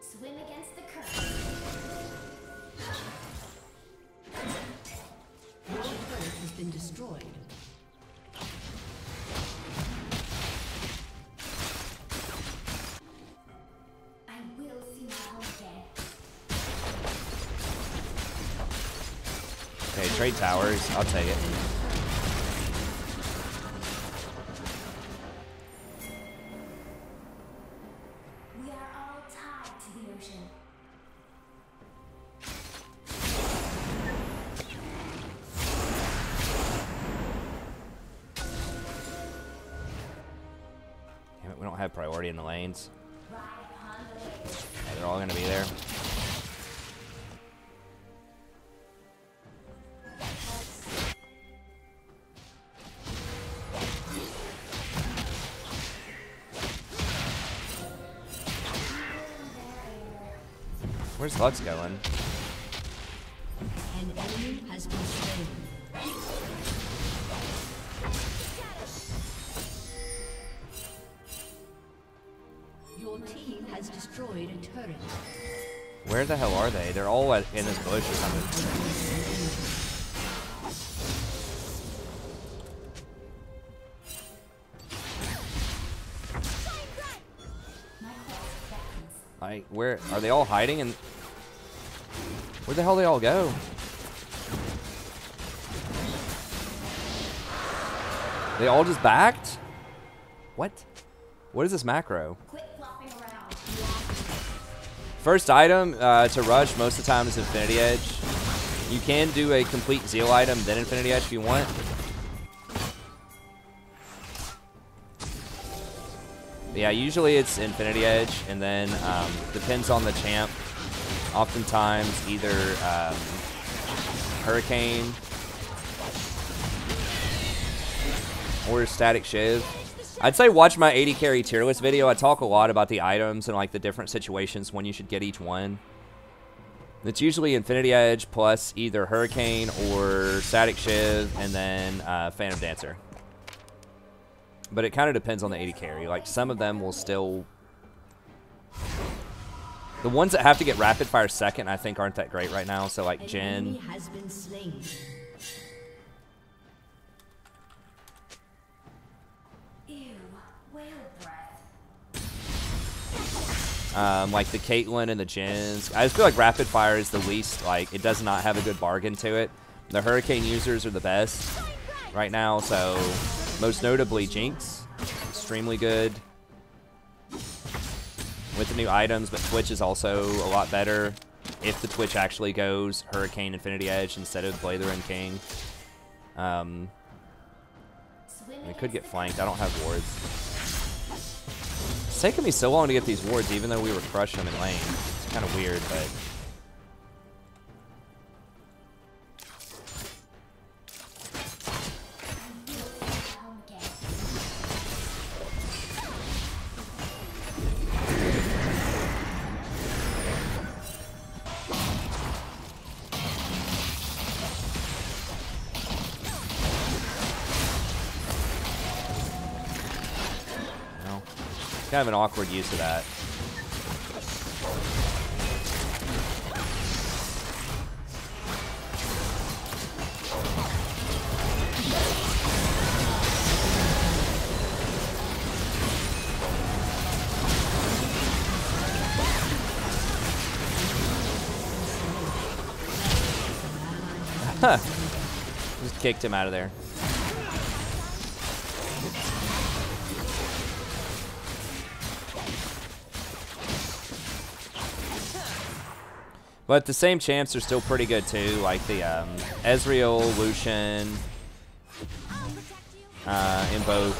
Swim against the current. Your turret has been destroyed. trade towers. I'll take it. We are all tied to the ocean. Damn it, we don't have priority in the lanes. Ride upon the waves. Yeah, they're all gonna be there. Where's Lux going? An enemy has been slain. Your team has destroyed a turret. Where the hell are they? They're all in this bush or something. Like, where are they all hiding? And where the hell they all go? They all just backed? What? What is this macro? Quit flopping around. First item to rush most of the time is Infinity Edge. You can do a complete Zeal item, then Infinity Edge if you want. But yeah, usually it's Infinity Edge, and then depends on the champ. Oftentimes either Hurricane or Static Shiv. I'd say watch my 80 carry tier list video. I talk a lot about the items and like the different situations when you should get each one. It's usually Infinity Edge plus either Hurricane or Static Shiv, and then Phantom Dancer. But it kind of depends on the 80 carry. Like some of them will still... The ones that have to get rapid fire second, I think, aren't that great right now. So like Jhin. Has been slain. Ew, whale breath. Like the Caitlyn and the Jins. I just feel like rapid fire is the least, like, it does not have a good bargain to it. The Hurricane users are the best right now, so most notably Jinx, extremely good with the new items, but Twitch is also a lot better if the Twitch actually goes Hurricane Infinity Edge instead of Blather and King. It could get flanked. I don't have wards. It's taken me so long to get these wards, even though we were crushing them in lane. It's kind of weird, but... Kind of an awkward use of that. Just kicked him out of there. But the same champs are still pretty good too, like the Ezreal, Lucian, in both,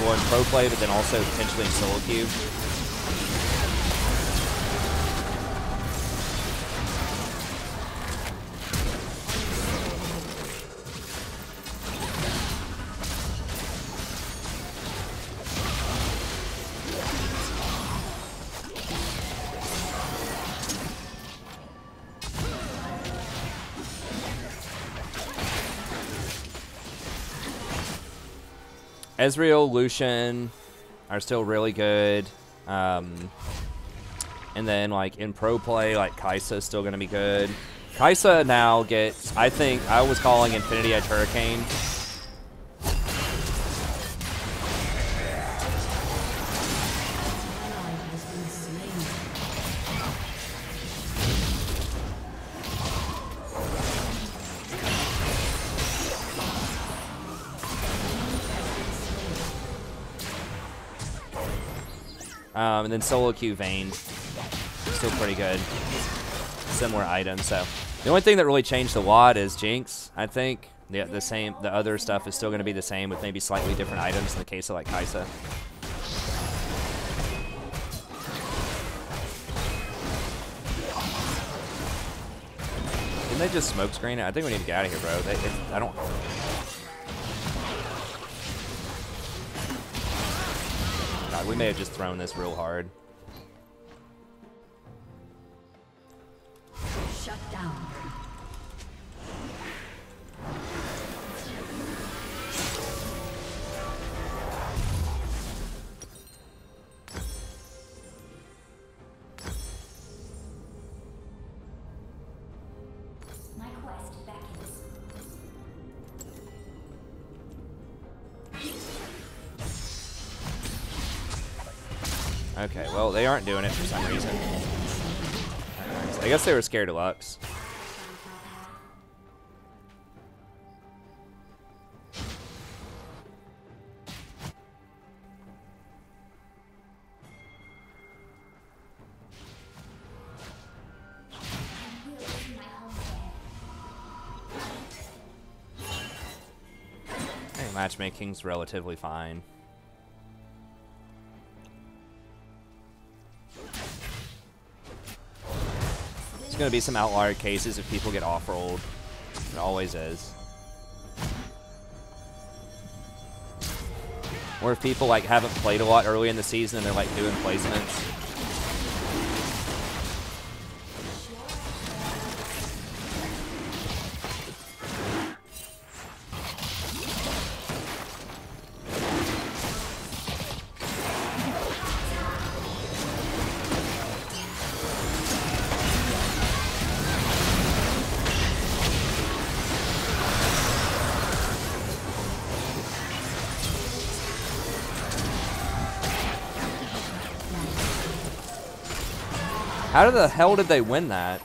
well, in pro play, but then also potentially in solo queue. Ezreal, Lucian are still really good. And then, like, in pro play, like, Kai'Sa is still going to be good. Kai'Sa now gets, I think, I was calling Infinity Edge Hurricane. And then solo queue Vayne, still pretty good. Similar items. So the only thing that really changed a lot is Jinx. I think the other stuff is still going to be the same with maybe slightly different items in the case of like Kai'Sa. Didn't they just smoke screen it? I think we need to get out of here, bro. I don't. God, we may have just thrown this real hard. Shut down. My quest beckons. Okay, well, they aren't doing it for some reason. I guess they were scared of Lux. Hey, matchmaking's relatively fine. There's going to be some outlier cases if people get off-rolled. It always is. Or if people like haven't played a lot early in the season and they're like doing placements. How the hell did they win that?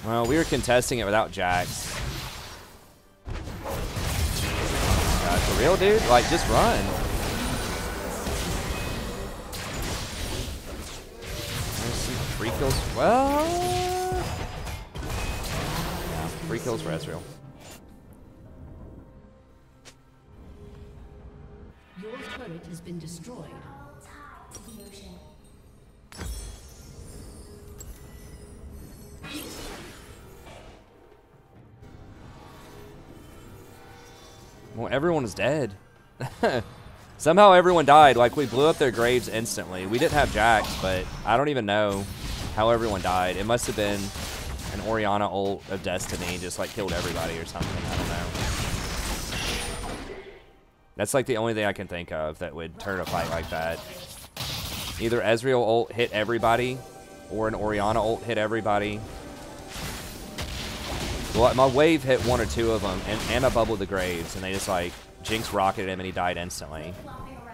Well, we were contesting it without Jax. God, for real, dude? Like, just run. There's some free kills. Well... 3 kills for Ezreal. Your turret has been destroyed. All tied to the ocean. Well, everyone is dead. Somehow everyone died. Like, we blew up their graves instantly. We didn't have Jax, but I don't even know how everyone died. It must have been an Orianna ult of Destiny just like killed everybody or something. I don't know. That's like the only thing I can think of that would turn a fight like that. Either Ezreal ult hit everybody or an Orianna ult hit everybody. Well, my wave hit 1 or 2 of them and I bubbled the graves and they just like Jinx rocketed him and he died instantly. Flopping around.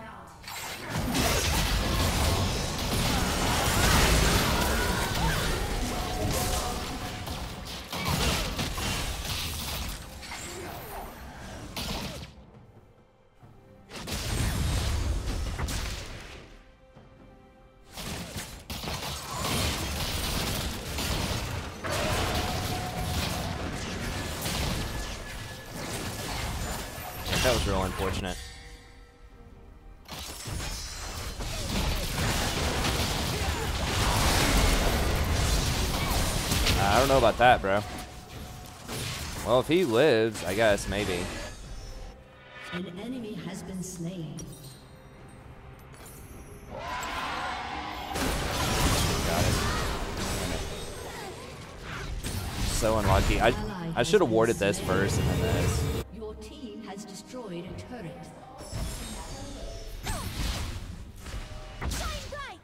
That was real unfortunate. I don't know about that, bro. Well, if he lives, I guess, maybe. An enemy has been slain. Got it. So unlucky. I should have warded this first and then this. Your team has destroyed a turret. Shine bright.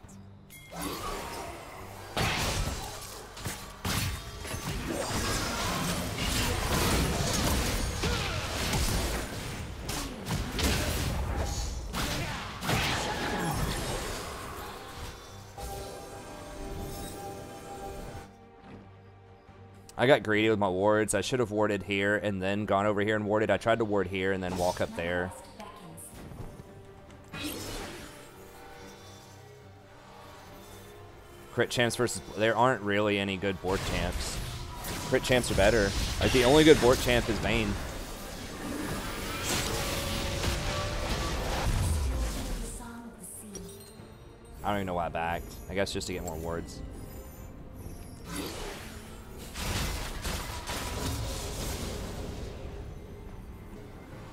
I got greedy with my wards. I should have warded here and then gone over here and warded. I tried to ward here and then walk up there. Crit champs versus... There aren't really any good board champs. Crit champs are better. Like, the only good board champ is Vayne. I don't even know why I backed. I guess just to get more wards.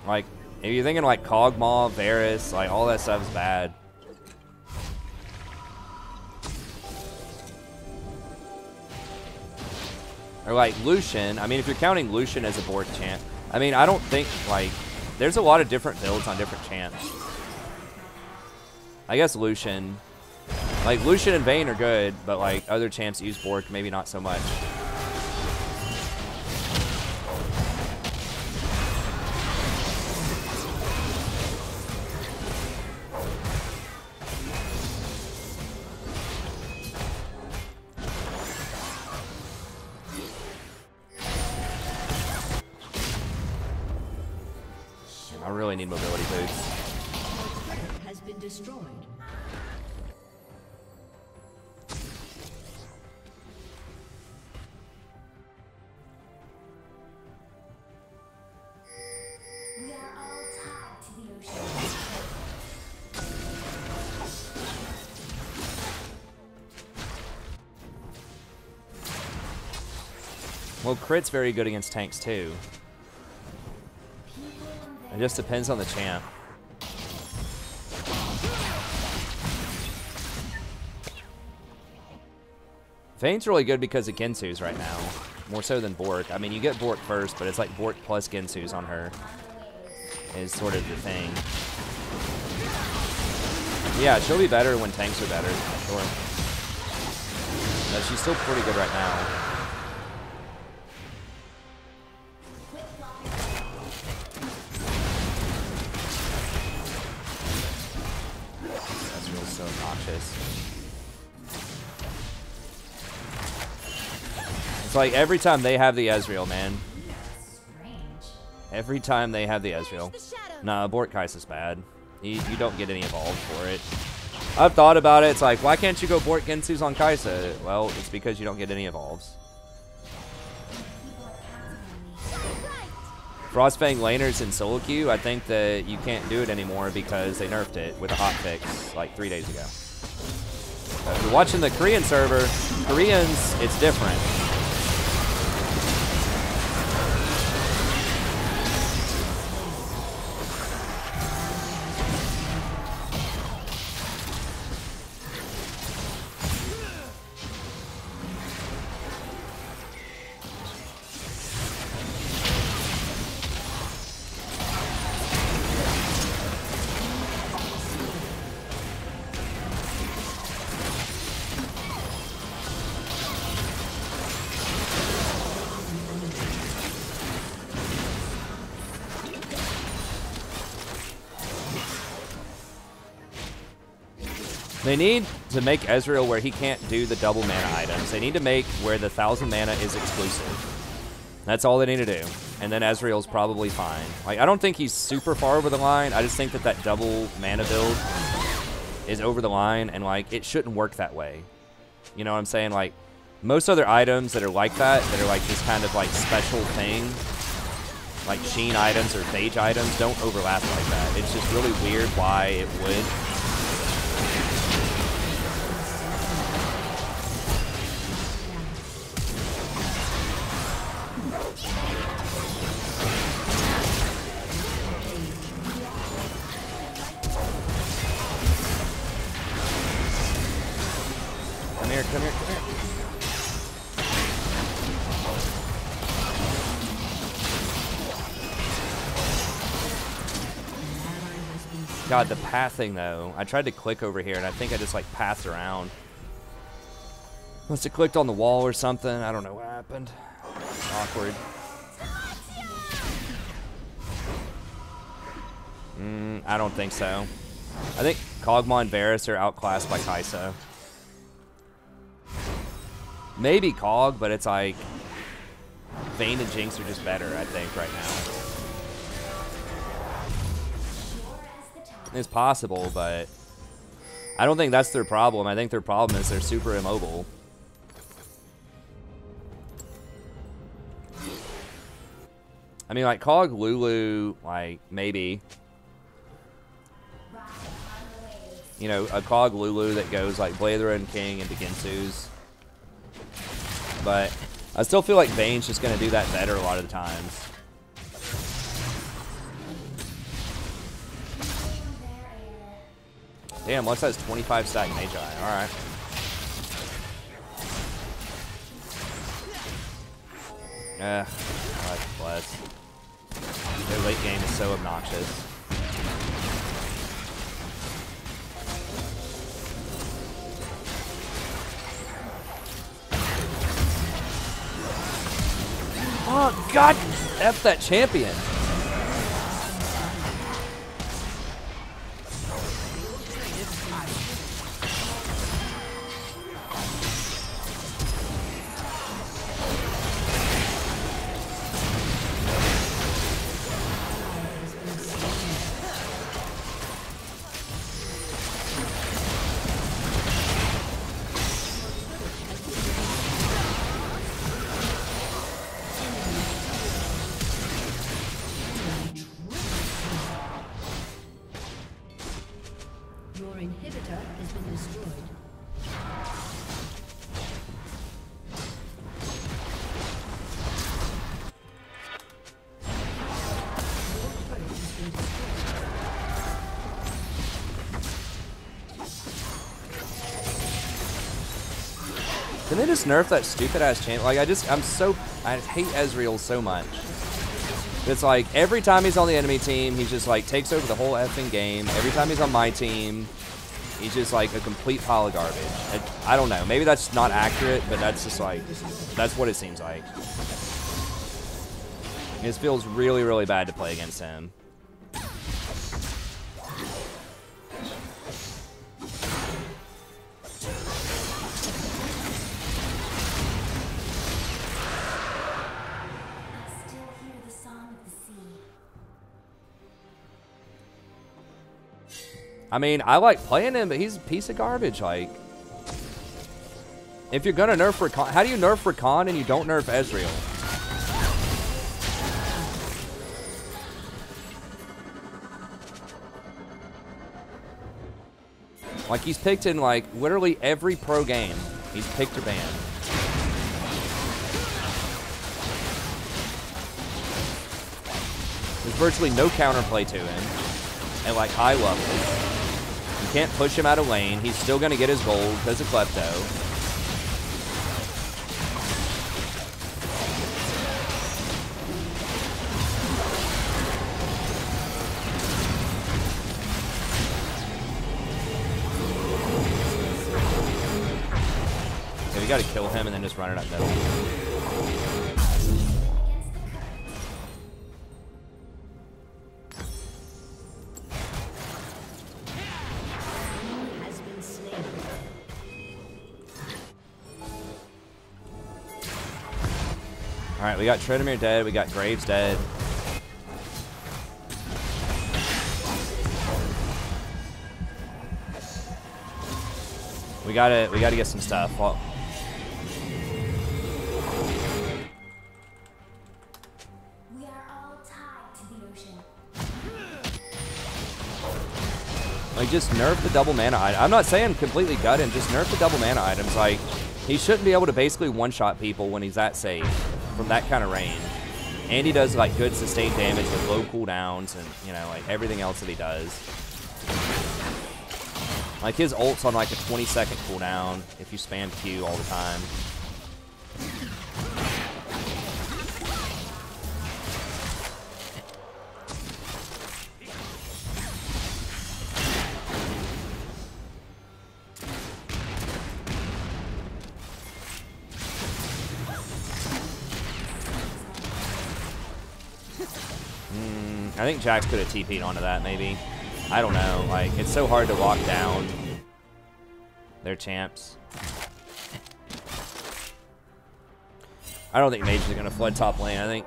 Like, if you're thinking like Kog'Maw, Varus, like all that stuff is bad. Or like Lucian. I mean, if you're counting Lucian as a board champ, I mean, I don't think like there's a lot of different builds on different champs. I guess Lucian, like Lucian and Vayne are good, but like other champs use Bork, maybe not so much. I really need mobility boots. Has been destroyed. We are all tied to the ocean. Well, crit's very good against tanks too. It just depends on the champ. Vayne's really good because of Gensu's right now. More so than Bork. I mean, you get Bork first, but it's like Bork plus Gensu's on her is sort of the thing. Yeah, she'll be better when tanks are better, for sure. But she's still pretty good right now. So obnoxious. It's like every time they have the Ezreal, man. Every time they have the Ezreal. Nah, Bork Kai'Sa's bad. You don't get any evolved for it. I've thought about it. It's like, why can't you go Bork Gensu's on Kai'Sa? Well, it's because you don't get any evolves. Frostfang laners in solo queue, I think that you can't do it anymore because they nerfed it with a hotfix like 3 days ago. So if you're watching the Korean server, Koreans, it's different. They need to make Ezreal where he can't do the double mana items. They need to make where the 1000 mana is exclusive. That's all they need to do. And then Ezreal's probably fine. Like, I don't think he's super far over the line. I just think that that double mana build is over the line, and like, it shouldn't work that way. You know what I'm saying? Like, most other items that are like that are like this kind of like special thing, like Sheen items or Phage items, don't overlap like that. It's just really weird why it would. Come here, come here, come here. God, the pathing though. I tried to click over here and I think I just like pathed around. Must have clicked on the wall or something. I don't know what happened. Awkward. I don't think so. I think Kog'Maw and Varus are outclassed by Kai'Sa. Maybe Cog, but it's like, Vayne and Jinx are just better, I think, right now. It's possible, but I don't think that's their problem. I think their problem is they're super immobile. I mean, like, Cog Lulu, like, maybe. You know, a Cog Lulu that goes, like, Blazer and King into Ginsu's. But I still feel like Vayne's just going to do that better a lot of the times. Damn, Lux has 25 stack Magi. Alright. I like Bless. Their late game is so obnoxious. Oh, God! F that champion! Can they just nerf that stupid ass champ? Like, I hate Ezreal so much. It's like, every time he's on the enemy team, he just, like, takes over the whole effing game. Every time he's on my team, he's just, like, a complete pile of garbage. I don't know. Maybe that's not accurate, but that's just, like, that's what it seems like. It feels really, really bad to play against him. I mean, I like playing him, but he's a piece of garbage. Like, if you're gonna nerf Rakan, how do you nerf Rakan and you don't nerf Ezreal? Like, he's picked in, like, literally every pro game. He's picked or banned. There's virtually no counterplay to him at, like, high levels. You can't push him out of lane. He's still going to get his gold because of Klepto. Okay, we got to kill him and then just run it up middle. Alright, we got Tryndamere dead, we got Graves dead. We gotta get some stuff. Well, we are all tied to the ocean. like, just nerf the double mana item. I'm not saying completely gut him, just nerf the double mana items. Like, he shouldn't be able to basically one-shot people when he's that safe from that kind of range. And he does, like, good sustained damage with low cooldowns and, you know, like, everything else that he does. Like, his ult's on, like, a 20-second cooldown if you spam Q all the time. I think Jax could have TP'd onto that, maybe. I don't know. Like, it's so hard to lock down their champs. I don't think mages are going to flood top lane. I think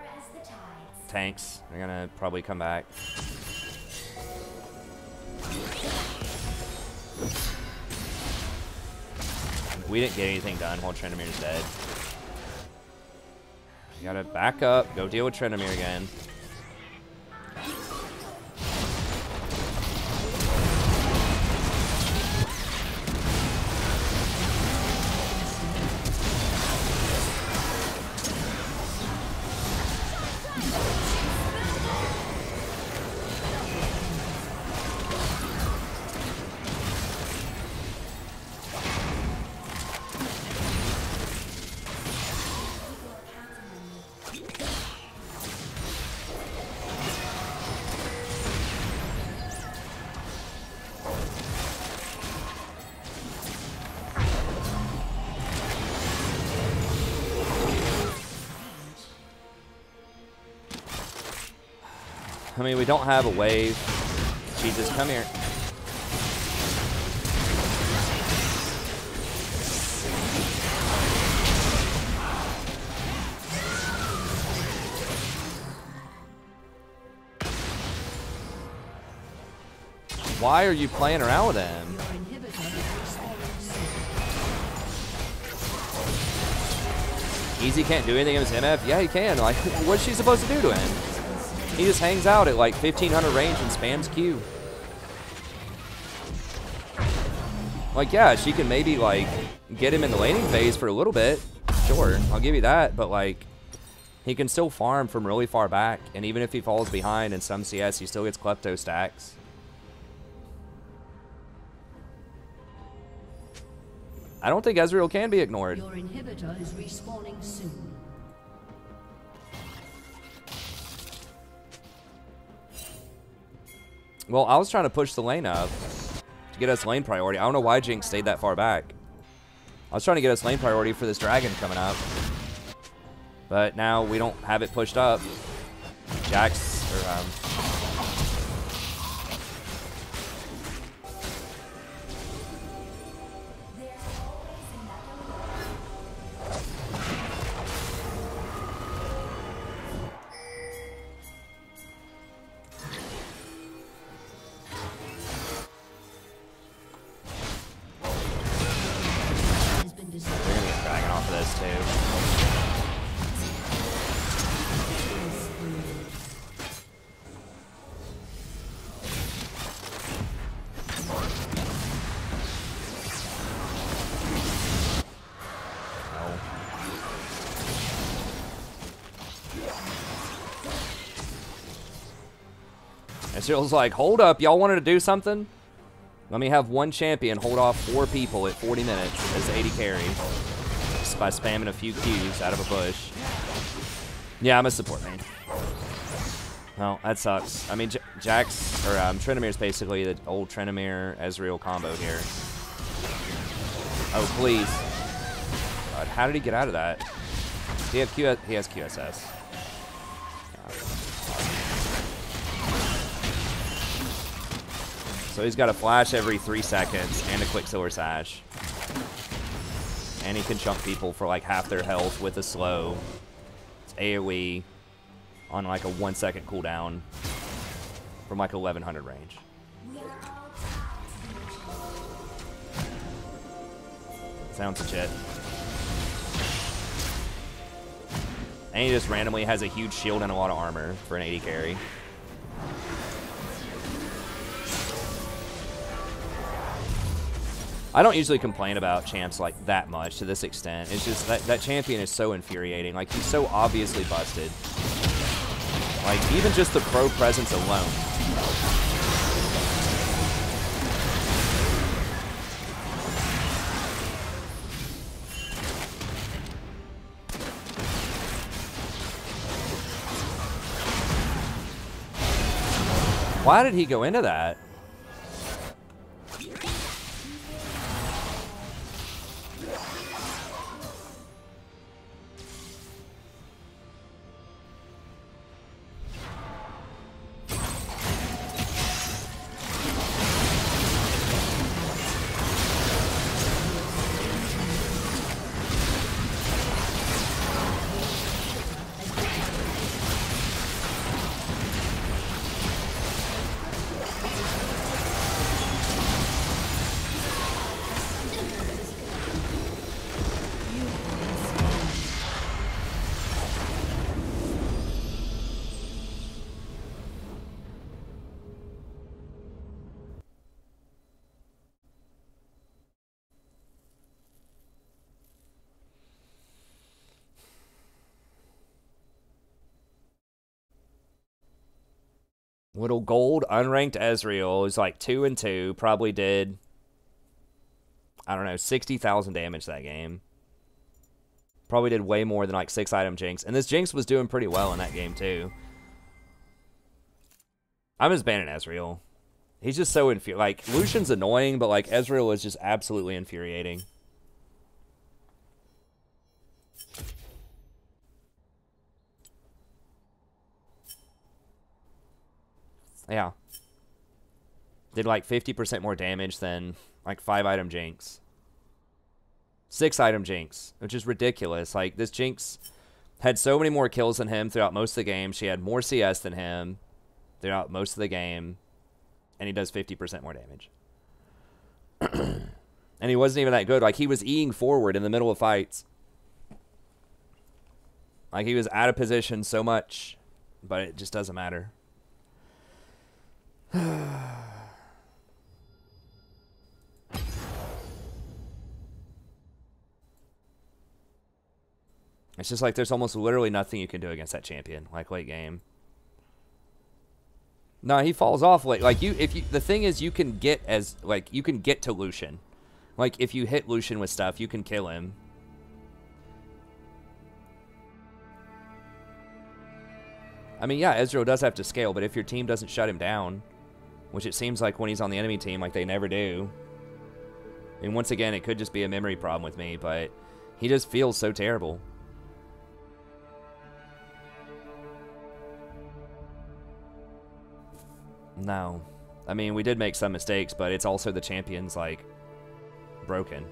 tanks are going to probably come back. We didn't get anything done while Trendemir's dead. You gotta back up, go deal with Trendemir again. I mean, we don't have a wave. Jesus, come here. Why are you playing around with him? Easy can't do anything against MF? Yeah, he can. Like, what's she supposed to do to him? He just hangs out at like 1500 range and spams Q. Like, yeah, she can maybe like get him in the laning phase for a little bit. Sure, I'll give you that. But like, he can still farm from really far back. And even if he falls behind in some CS, he still gets Klepto stacks. I don't think Ezreal can be ignored. Your inhibitor is respawning soon. Well, I was trying to push the lane up to get us lane priority. I don't know why Jinx stayed that far back. I was trying to get us lane priority for this dragon coming up. But now we don't have it pushed up. Jax, or, Ezreal's like, hold up, y'all wanted to do something? Let me have one champion hold off 4 people at 40 minutes as AD carry. Just by spamming a few Qs out of a bush. Yeah, I'm a support main. Well, that sucks. I mean, Jax, or Trendemir's basically the old Trendemir Ezreal combo here. Oh, please. God, how did he get out of that? He has QSS. So he's got a flash every 3 seconds and a Quicksilver Sash. And he can chunk people for like half their health with a slow. It's AoE on like a 1 second cooldown from like 1100 range. Sounds legit. And he just randomly has a huge shield and a lot of armor for an AD carry. I don't usually complain about champs like that much to this extent. It's just that champion is so infuriating. Like, he's so obviously busted. Like, even just the pro presence alone. Why did he go into that? Little gold unranked Ezreal is like 2-2. Probably did, I don't know, 60,000 damage that game. Probably did way more than like 6-item Jinx. And this Jinx was doing pretty well in that game too. I'm just banning Ezreal. He's just so like, Lucian's annoying, but like Ezreal is just absolutely infuriating. Yeah. Did like 50% more damage than like 5-item Jinx. 6-item Jinx, which is ridiculous. Like, this Jinx had so many more kills than him throughout most of the game. She had more CS than him throughout most of the game. And he does 50% more damage. And he wasn't even that good. Like, he was E'ing forward in the middle of fights. Like, he was out of position so much. But it just doesn't matter. It's just like there's almost literally nothing you can do against that champion, like late game. No, he falls off late. Like the thing is, you can get to Lucian. Like if you hit Lucian with stuff, you can kill him. I mean, yeah, Ezreal does have to scale, but if your team doesn't shut him down, which it seems like when he's on the enemy team, like they never do. And once again, it could just be a memory problem with me, but he just feels so terrible. No. I mean, we did make some mistakes, but it's also the champion's, like, broken.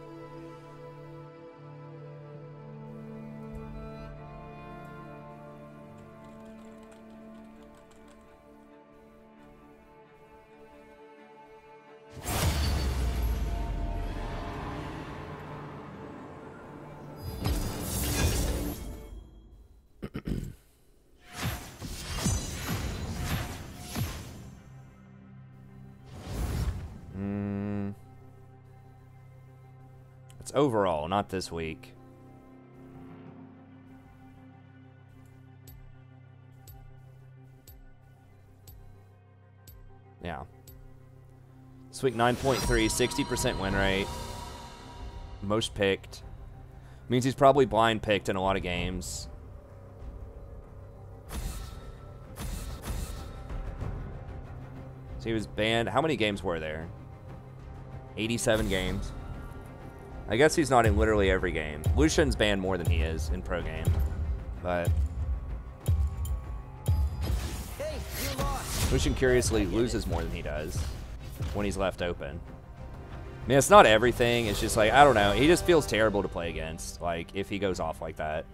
It's overall, not this week. Yeah. This week 9.3, 60% win rate. Most picked. Means he's probably blind picked in a lot of games. So he was banned. How many games were there? 87 games. I guess he's not in literally every game. Lucian's banned more than he is in pro game. But Hey, you lost. Lucian curiously loses more than he does when he's left open. I mean, it's not everything. It's just like, I don't know. He just feels terrible to play against, like, if he goes off like that.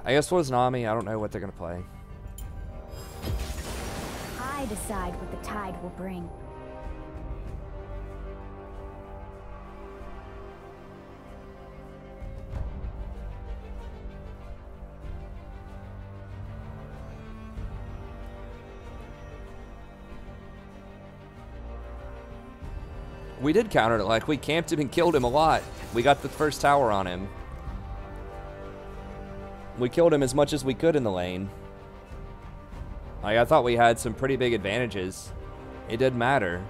I guess was Nami. I don't know what they're going to play. I decide what the tide will bring. We did counter it. Like, we camped him and killed him a lot. We got the first tower on him. We killed him as much as we could in the lane. Like, I thought we had some pretty big advantages. It didn't matter.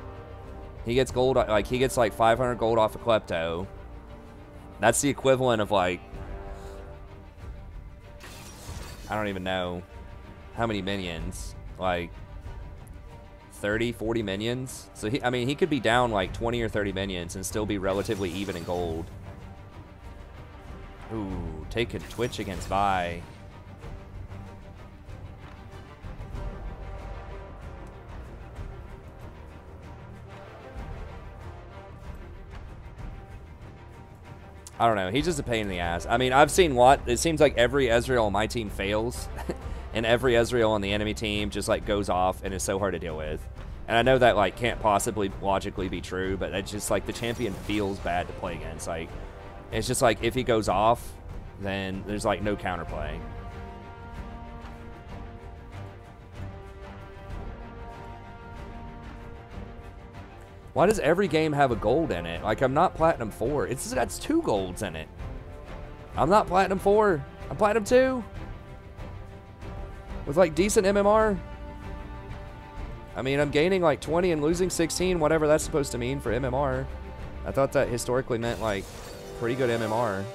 He gets gold, like, he gets like 500 gold off a Klepto. That's the equivalent of, like, I don't even know how many minions. Like, 30, 40 minions. So, I mean, he could be down like 20 or 30 minions and still be relatively even in gold. Ooh, taking Twitch against Vi. I don't know. He's just a pain in the ass. I mean, I've seen it seems like every Ezreal on my team fails. And every Ezreal on the enemy team just, like, goes off and is so hard to deal with. And I know that, like, can't possibly logically be true, but it's just, like, the champion feels bad to play against. Like, it's just, like, if he goes off, then there's, like, no counterplay. Why does every game have a gold in it? Like, I'm not Platinum 4. It's got 2 golds in it. I'm not Platinum 4. I'm Platinum 2. With, like, decent MMR. I mean, I'm gaining, like, 20 and losing 16, whatever that's supposed to mean for MMR. I thought that historically meant, like, pretty good MMR.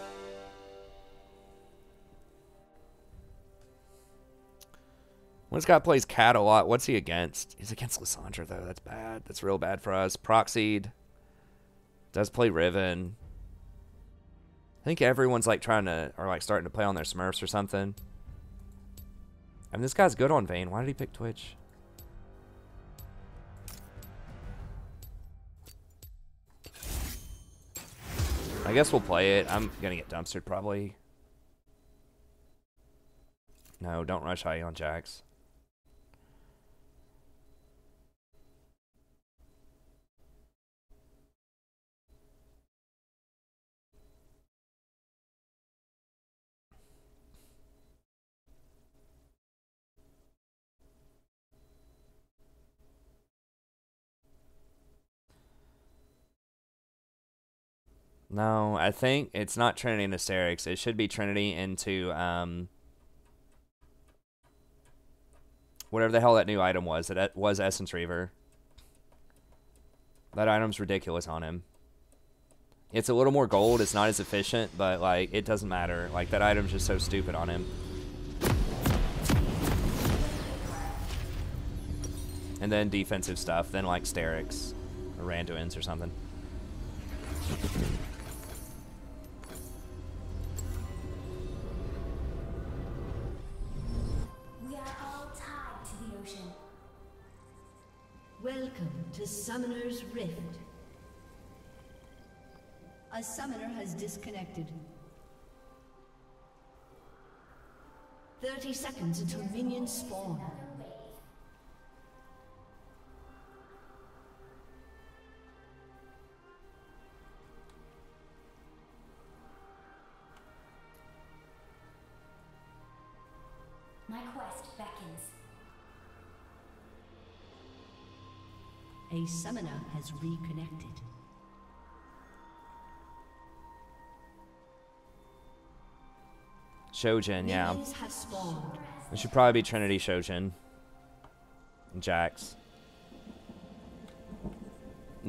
When this guy plays Cat a lot, what's he against? He's against Lissandra, though. That's bad. That's real bad for us. Proxied. Does play Riven. I think everyone's, like, trying to... Or, like, starting to play on their Smurfs or something. I mean, this guy's good on Vayne. Why did he pick Twitch? I guess we'll play it. I'm gonna get dumpstered, probably. No, don't rush IE on Jax. No, I think it's not Trinity into Sterix. It should be Trinity into, whatever the hell that new item was. It was Essence Reaver. That item's ridiculous on him. It's a little more gold. It's not as efficient, but, like, it doesn't matter. Like, that item's just so stupid on him. And then defensive stuff. Then, like, Sterix. Or Randuin's or something. Welcome to Summoner's Rift. A summoner has disconnected. 30 seconds until minions spawn. My quest beckons. A summoner has reconnected. Shojin, yeah. Minions have spawned. It should probably be Trinity, Shojin, and Jax.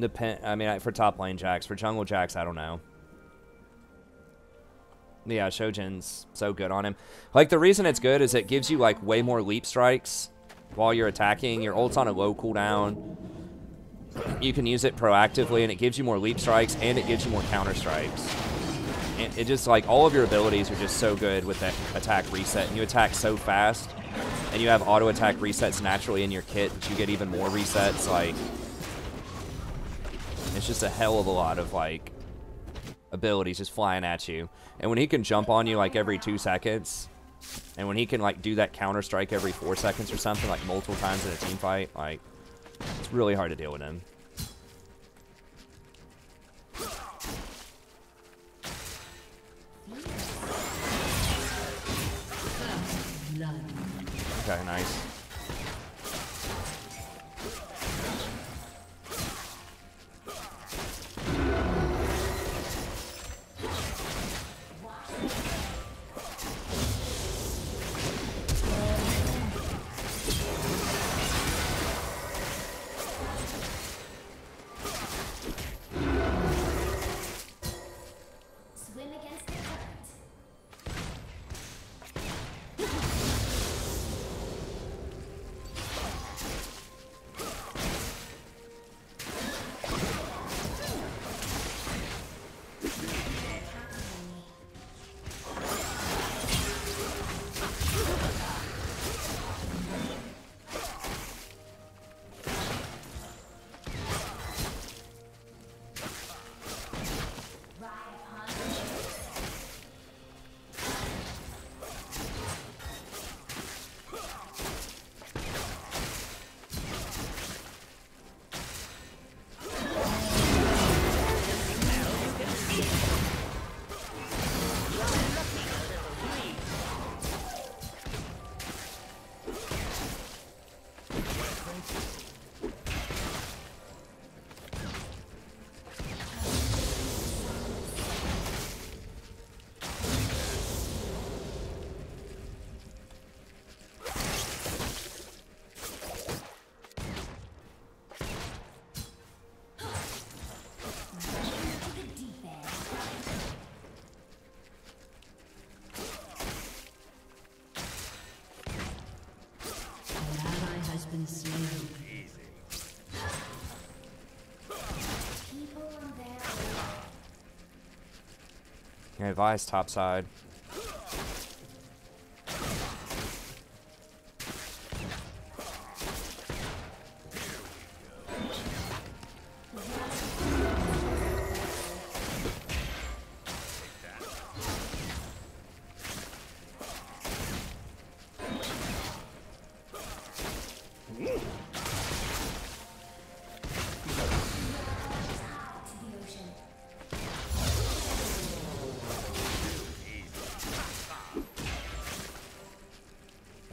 I mean, for top lane Jax. For jungle Jax, I don't know. Yeah, Shojin's so good on him. Like, the reason it's good is it gives you, like, way more leap strikes while you're attacking. Your ult's on a low cooldown. You can use it proactively, and it gives you more leap strikes, and it gives you more counter strikes. And it just, like, all of your abilities are just so good with that attack reset. And you attack so fast, and you have auto attack resets naturally in your kit, but you get even more resets. Like, it's just a hell of a lot of, like, abilities just flying at you. And when he can jump on you, like, every 2 seconds, and when he can, like, do that counter strike every 4 seconds or something, like, multiple times in a team fight, like, it's really hard to deal with him. Okay, nice. Okay, Vice top side.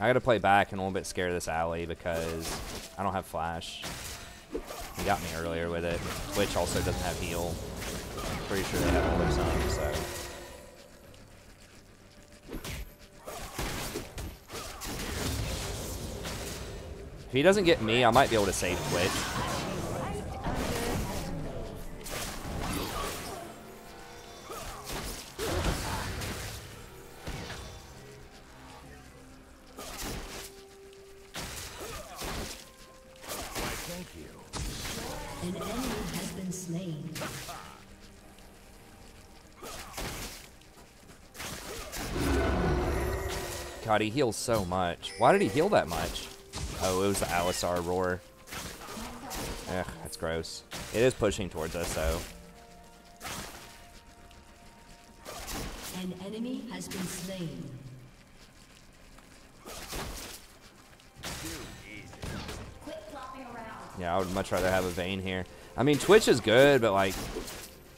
I gotta play back and a little bit scared of this alley because I don't have flash. He got me earlier with it. Twitch also doesn't have heal. Pretty sure they have all their some, so. If he doesn't get me, I might be able to save Twitch. An enemy has been slain. God, he heals so much. Why did he heal that much? Oh, it was the Alistar roar. Ugh, that's gross. It is pushing towards us, though. An enemy has been slain. Yeah, I would much rather have a Vayne here. I mean, Twitch is good, but, like,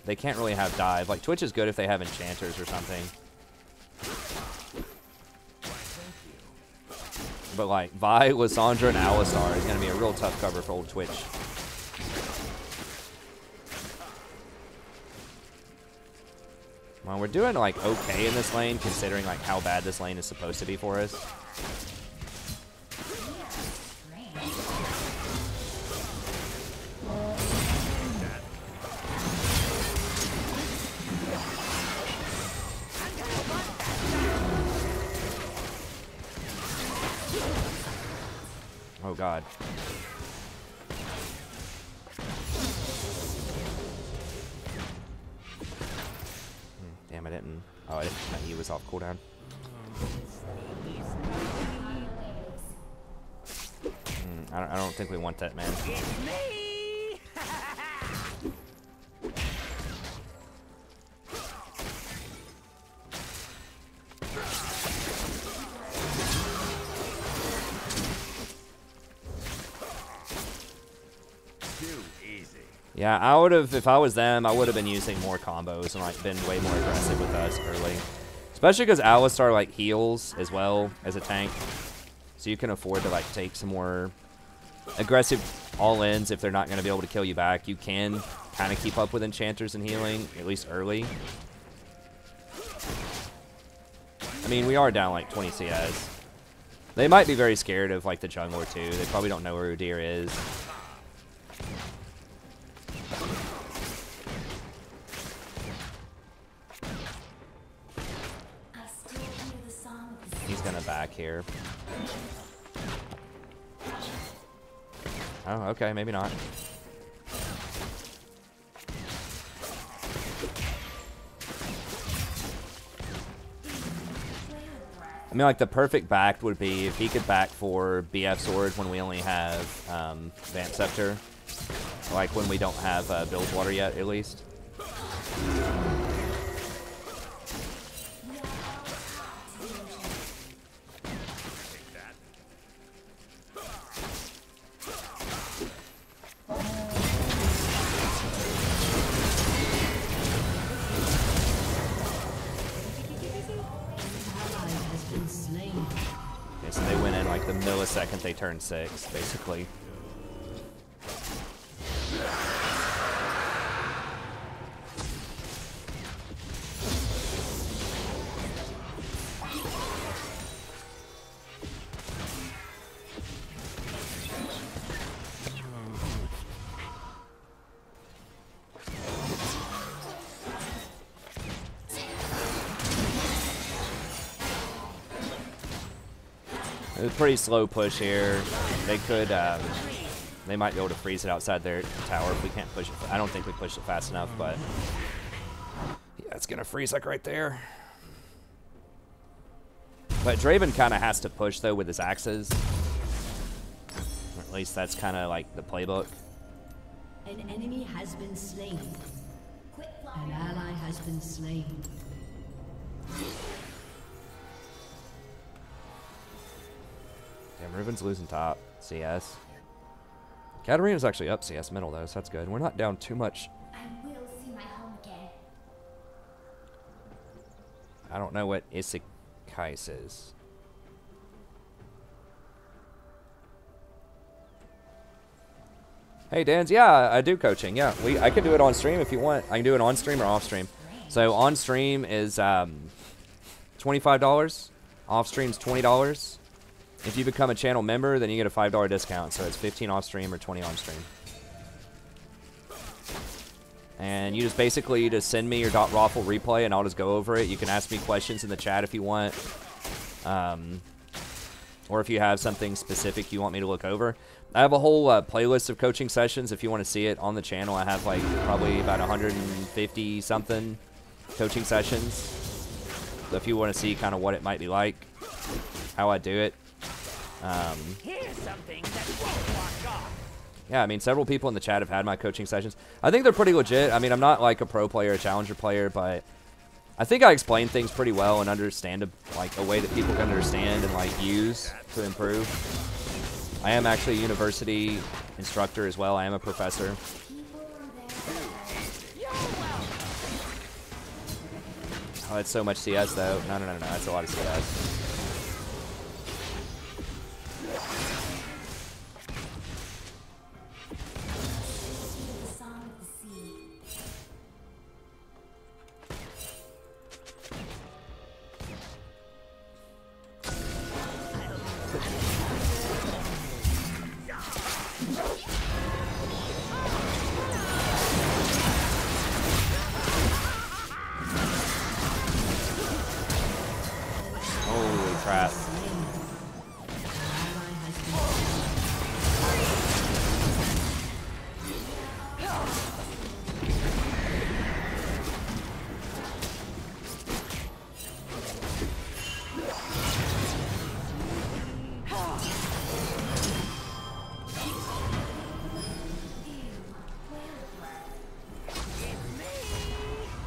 they can't really have dive. Like, Twitch is good if they have enchanters or something. But, like, Vi, Lissandra, and Alistar is going to be a real tough cover for old Twitch. Well, we're doing, like, okay in this lane, considering, like, how bad this lane is supposed to be for us. Oh, God. Damn, I didn't. Oh, I didn't. He was off cooldown. I don't think we want that, man. Yeah, I would have, if I was them, I would have been using more combos and, like, been way more aggressive with us early. Especially because Alistar, like, heals as well as a tank. So you can afford to, like, take some more aggressive all-ins if they're not going to be able to kill you back. You can kind of keep up with enchanters and healing, at least early. I mean, we are down, like, 20 CS. They might be very scared of, like, the jungler, too. They probably don't know where Udyr is. He's gonna back here. Oh, okay, maybe not. I mean, like, the perfect back would be if he could back for BF Sword when we only have Vamp Scepter. Like, when we don't have Bilgewater yet, at least. So they went in like the millisecond they turned 6, basically. It was a pretty slow push here. They could, they might be able to freeze it outside their tower if we can't push it. I don't think we pushed it fast enough, but That's gonna freeze like right there. But Draven kind of has to push though with his axes. Or at least that's kind of like the playbook. An enemy has been slain. An ally has been slain. Damn, Riven's losing top. CS. Katarina's actually up CS middle though, so that's good. We're not down too much. I will see my home again. I don't know what Etiquette is. Hey, Dan's, yeah, I do coaching. Yeah, I can do it on stream if you want. I can do it on stream or off stream. So on stream is $25. Off stream's $20. If you become a channel member, then you get a $5 discount. So it's 15 off stream or 20 on stream. And you just basically just send me your .raffle replay, and I'll just go over it. You can ask me questions in the chat if you want, or if you have something specific you want me to look over. I have a whole playlist of coaching sessions. If you want to see it on the channel, I have like probably about 150 something coaching sessions. So if you want to see kind of what it might be like, how I do it. Here's something that won't wash off. Yeah, I mean, several people in the chat have had my coaching sessions. I think they're pretty legit. I mean, I'm not like a pro player, a challenger player, but I think I explain things pretty well and understand like a way that people can understand and like use to improve. I am actually a university instructor as well. I am a professor. Oh, it's so much CS though. No, that's a lot of CS. Holy crap.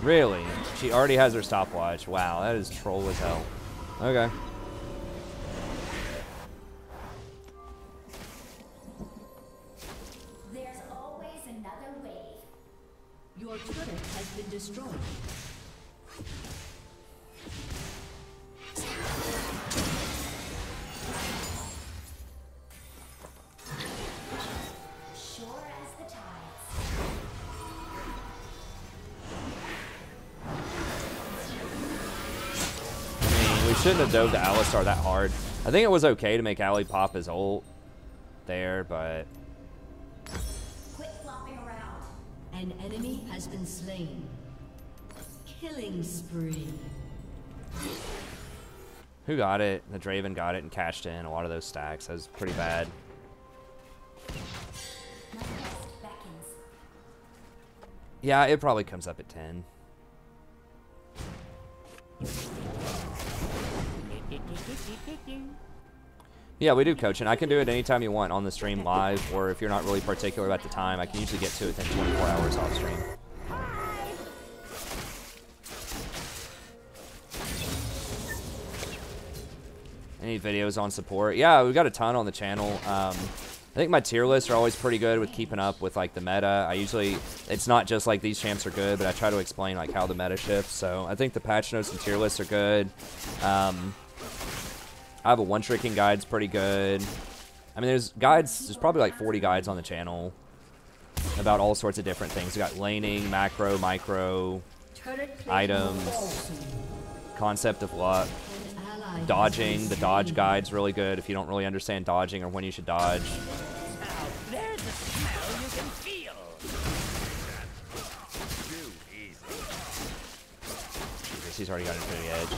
Really? She already has her stopwatch. Wow, that is troll as hell. Okay. There's always another wave. Your turret has been destroyed. Sure as the tides. We shouldn't have dove to Alistar that hard. I think it was okay to make Ali pop his ult there, but Quit flopping around. An enemy has been slain. Killing spree. who got it? The Draven got it and cashed in a lot of those stacks. That was pretty bad. My best beckons. Yeah, it probably comes up at 10. Yeah, we do coaching. I can do it anytime you want on the stream live, or if you're not really particular about the time, I can usually get to it within 24 hours off stream. Any videos on support? Yeah, we've got a ton on the channel. I think my tier lists are always pretty good with keeping up with like the meta. I usually, it's not just like these champs are good, but I try to explain like how the meta shifts. So I think the patch notes and tier lists are good. I have a one-tricking guide's pretty good. I mean, there's probably like 40 guides on the channel about all sorts of different things. We got laning, macro, micro, items, concept of luck, dodging. The dodge guide's really good if you don't really understand dodging or when you should dodge. Now, there's a smell you can feel. Too easy. He's already got into the edge.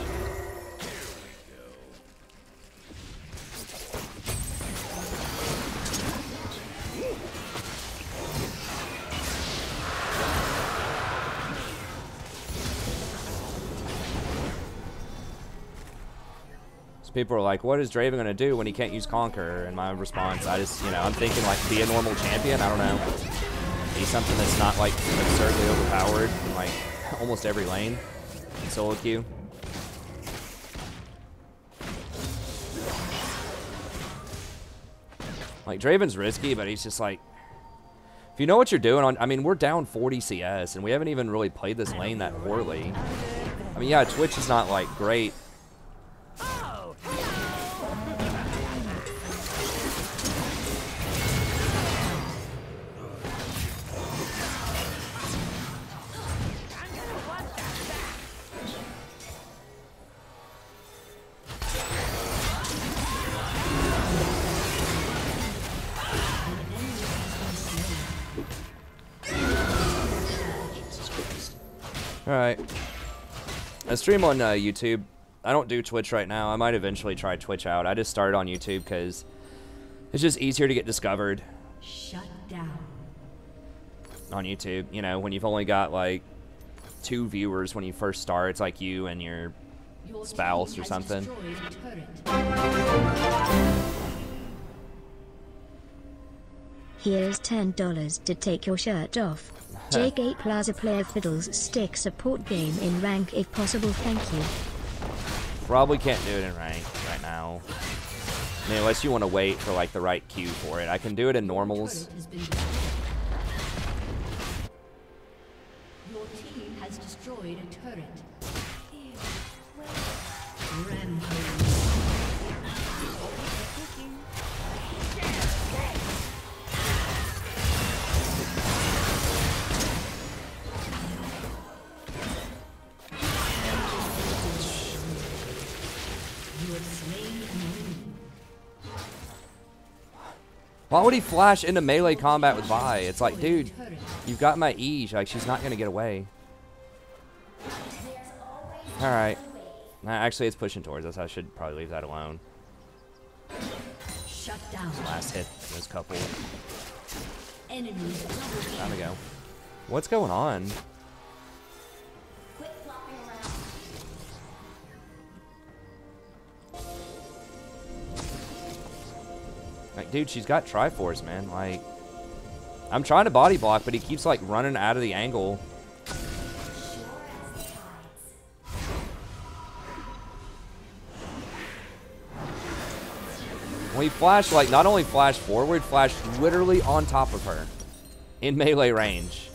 So people are like, what is Draven going to do when he can't use Conqueror? And my response, I just, you know, I'm thinking like be a normal champion. I don't know. Be something that's not like absurdly overpowered in like almost every lane in solo queue. Like Draven's risky, but he's just like, if you know what you're doing on, I mean, we're down 40 CS and we haven't even really played this lane that poorly. I mean, yeah, Twitch is not like great. Alright. I stream on YouTube. I don't do Twitch right now. I might eventually try Twitch out. I just started on YouTube because it's just easier to get discovered. Shut down. On YouTube. You know, when you've only got like 2 viewers when you first start, it's like you and your spouse or something. Here's $10 to take your shirt off. Jake 8 Plaza player Fiddlestick support game in rank if possible, thank you. Probably can't do it in rank right now. I mean, unless you want to wait for like the right queue for it. I can do it in normals. Your team has destroyed a turret. Rampage. Why would he flash into melee combat with Vi? It's like, dude, you've got my Ege. Like, she's not going to get away. Alright. Actually, it's pushing towards us. I should probably leave that alone. Shut down. Last hit, those couple. Enemy. Time to go. What's going on? Quit flopping around. Like, dude, she's got Triforce, man. Like, I'm trying to body block, but he keeps, like, running out of the angle. When he flashed, like, not only flashed forward, flashed literally on top of her. In melee range.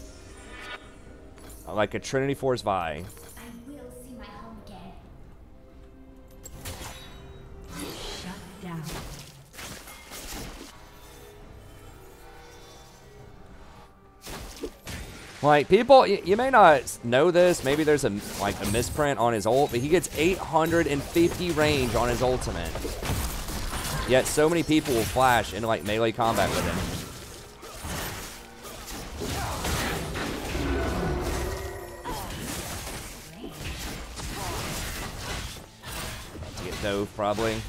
Like a Trinity Force Vi. I will see my home again. Shut down. Like, people, you may not know this. Maybe there's a misprint on his ult, but he gets 850 range on his ultimate. Yet so many people will flash into like melee combat with him. About to get dove probably.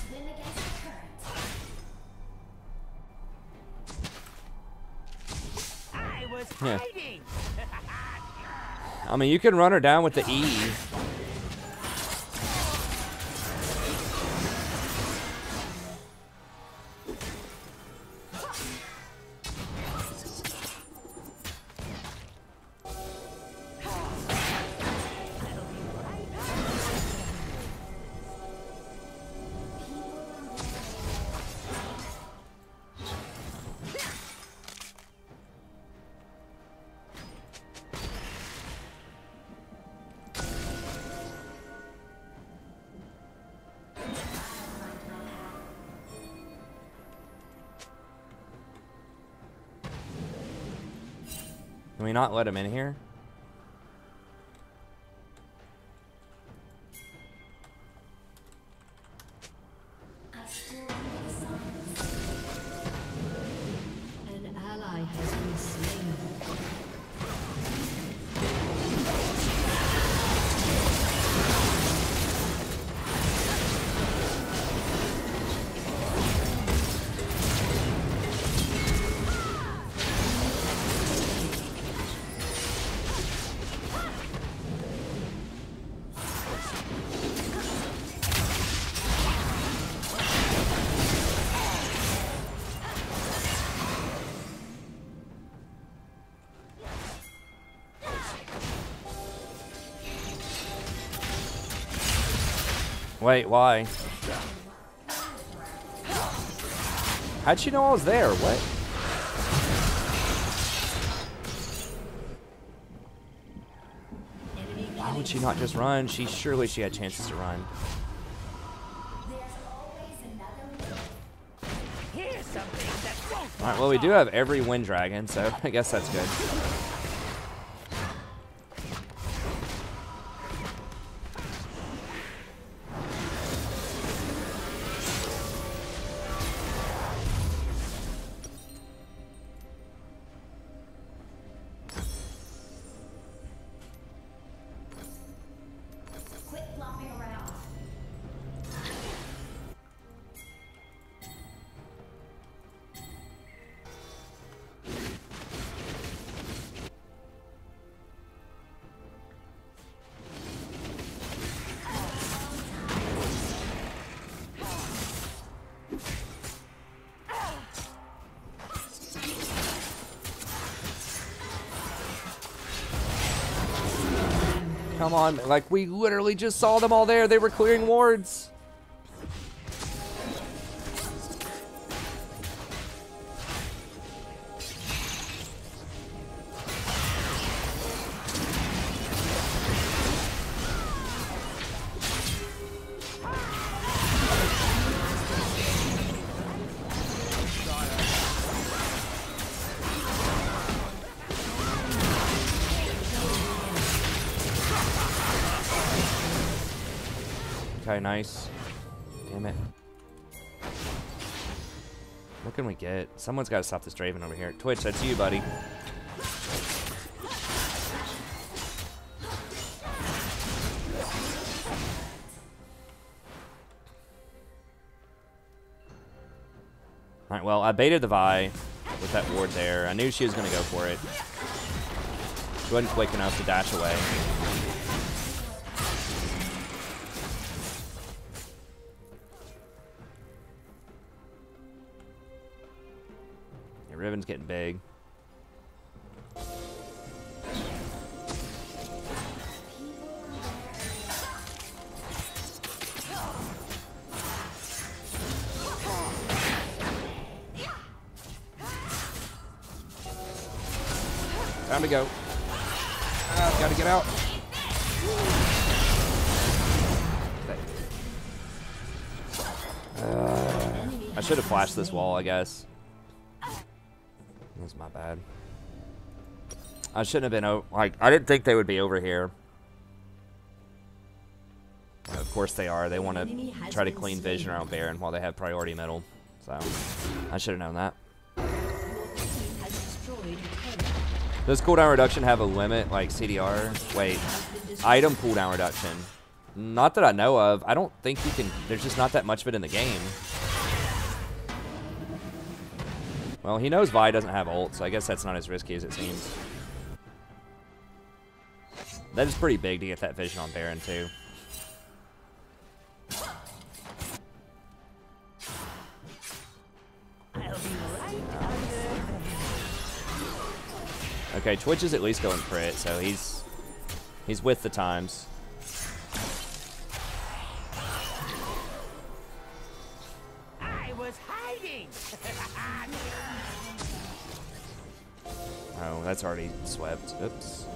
Swim against the current. I was Yeah. hiding. I mean, you can run her down with the E. Can we not let him in here? I still need signs. An ally has been slain. Wait, why? How'd she know I was there? What? Why would she not just run? Surely she had chances to run. Here's something that won't Alright, well we do have every wind dragon, so I guess that's good. Quit flopping around. Come on, like we literally just saw them all there. They were clearing wards. Okay, nice. Damn it. What can we get? Someone's got to stop this Draven over here. Twitch, that's you, buddy. Alright, well, I baited the Vi with that ward there. I knew she was going to go for it. She wasn't quick enough to dash away. Riven's getting big. Time to go. Gotta get out. I should have flashed this wall, I guess. That's my bad. I shouldn't have been like, I didn't think they would be over here. Of course they are. They want to try to clean vision around Baron while they have priority middle. So I should have known that. Does cooldown reduction have a limit, like CDR? Wait, item cooldown reduction. Not that I know of. I don't think you can. There's just not that much of it in the game. Well, he knows Vi doesn't have ult, so I guess that's not as risky as it seems. That is pretty big to get that vision on Baron, too. Okay, Twitch is at least going crit, so he's with the times. I was hiding. Oh, that's already swept. Oops.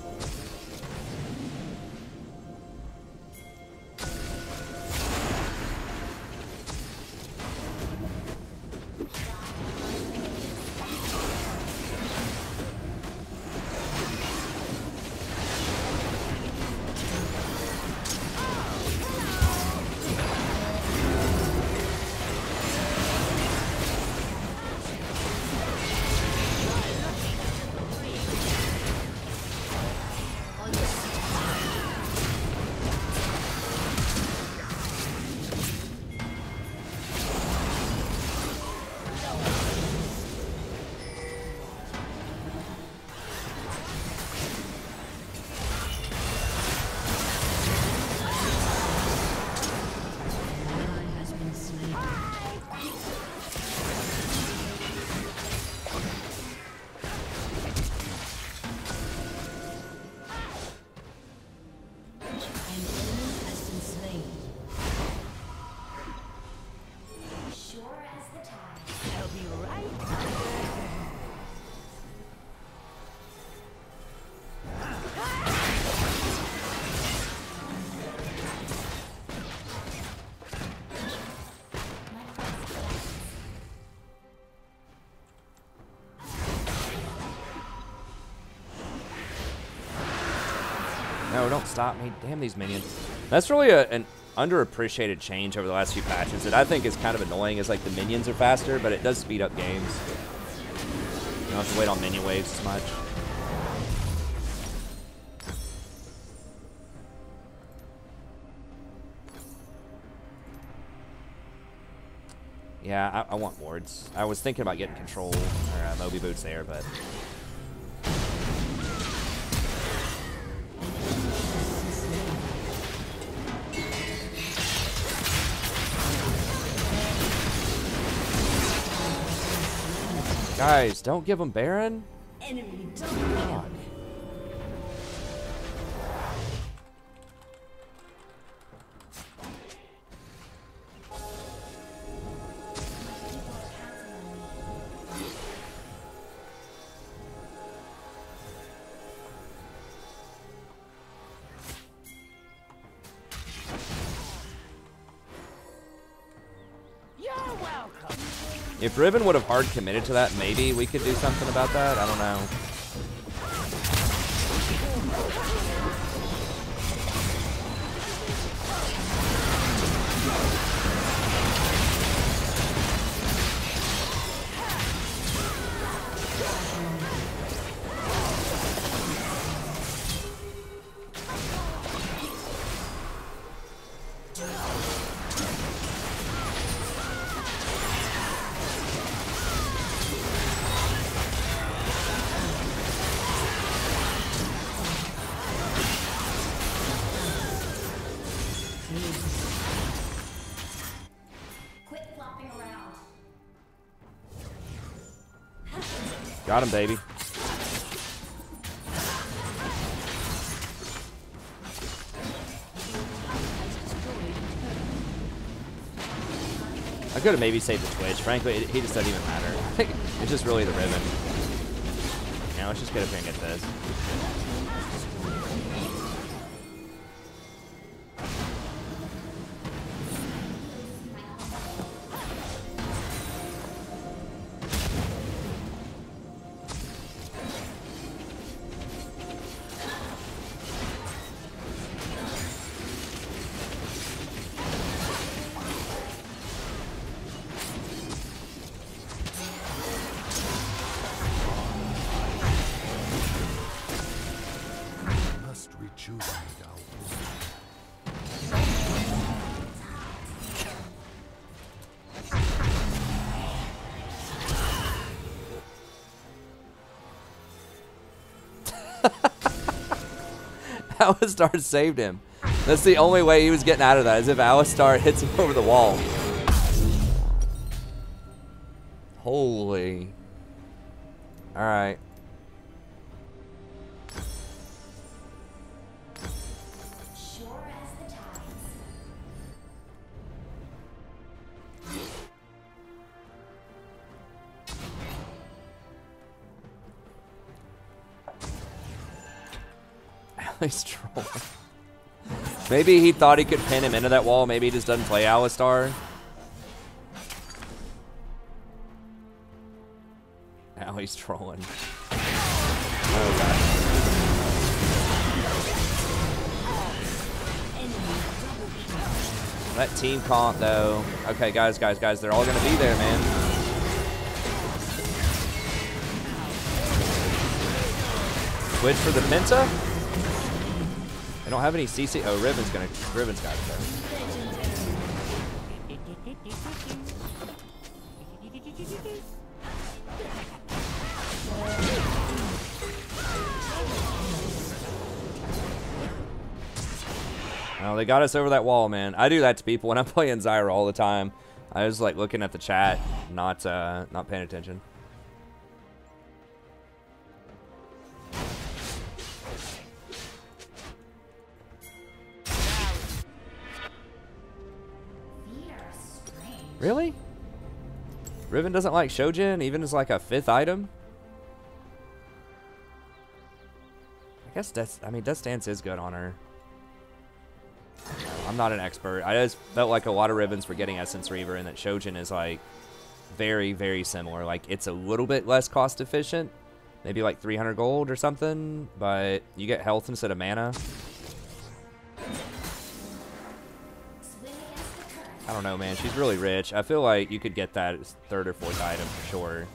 No, don't stop me. Damn these minions. That's really an underappreciated change over the last few patches that I think is kind of annoying is like the minions are faster, but it does speed up games. You don't have to wait on minion waves as much. Yeah, I want wards. I was thinking about getting control or Moby Boots there, but... Guys, don't give him Baron. Enemy double kill. If Riven would have hard committed to that, maybe we could do something about that. I don't know. Got him, baby. I could have maybe saved the Twitch. Frankly, he just doesn't even matter. I think it's just really the Riven. Now let's just get up here and get this. Alistar saved him. That's the only way he was getting out of that, is if Alistar hits him over the wall. Holy. Alright. Sure as the tides. He's trolling. Maybe he thought he could pin him into that wall. Maybe he just doesn't play Alistar. Now he's trolling. Oh, God. That team comp, though. Okay, guys, they're all going to be there, man. Switch for the Penta? They don't have any CC. Oh, Riven's got it though. Oh, they got us over that wall, man. I do that to people when I'm playing Zyra all the time. I was like looking at the chat, not paying attention. Really? Riven doesn't like Shojin, even as like a 5th item? I guess Death Dance is good on her. I'm not an expert. I just felt like a lot of Rivens were getting Essence Reaver and that Shojin is like very, very similar. Like it's a little bit less cost efficient. Maybe like 300 gold or something, but you get health instead of mana. I don't know, man. She's really rich. I feel like you could get that as third or fourth item for sure.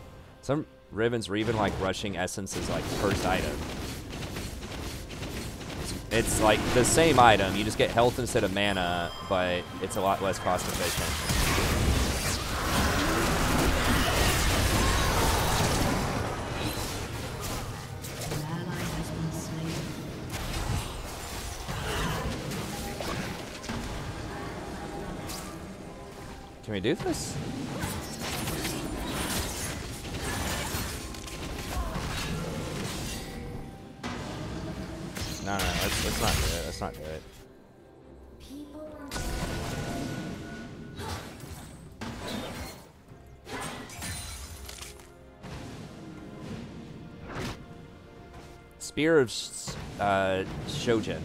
Some Rivens were even like rushing essence as like first item. It's like the same item. You just get health instead of mana, but it's a lot less cost efficient. Can we do this? No, let's not do it. Let's not do it. Spear of Shojin.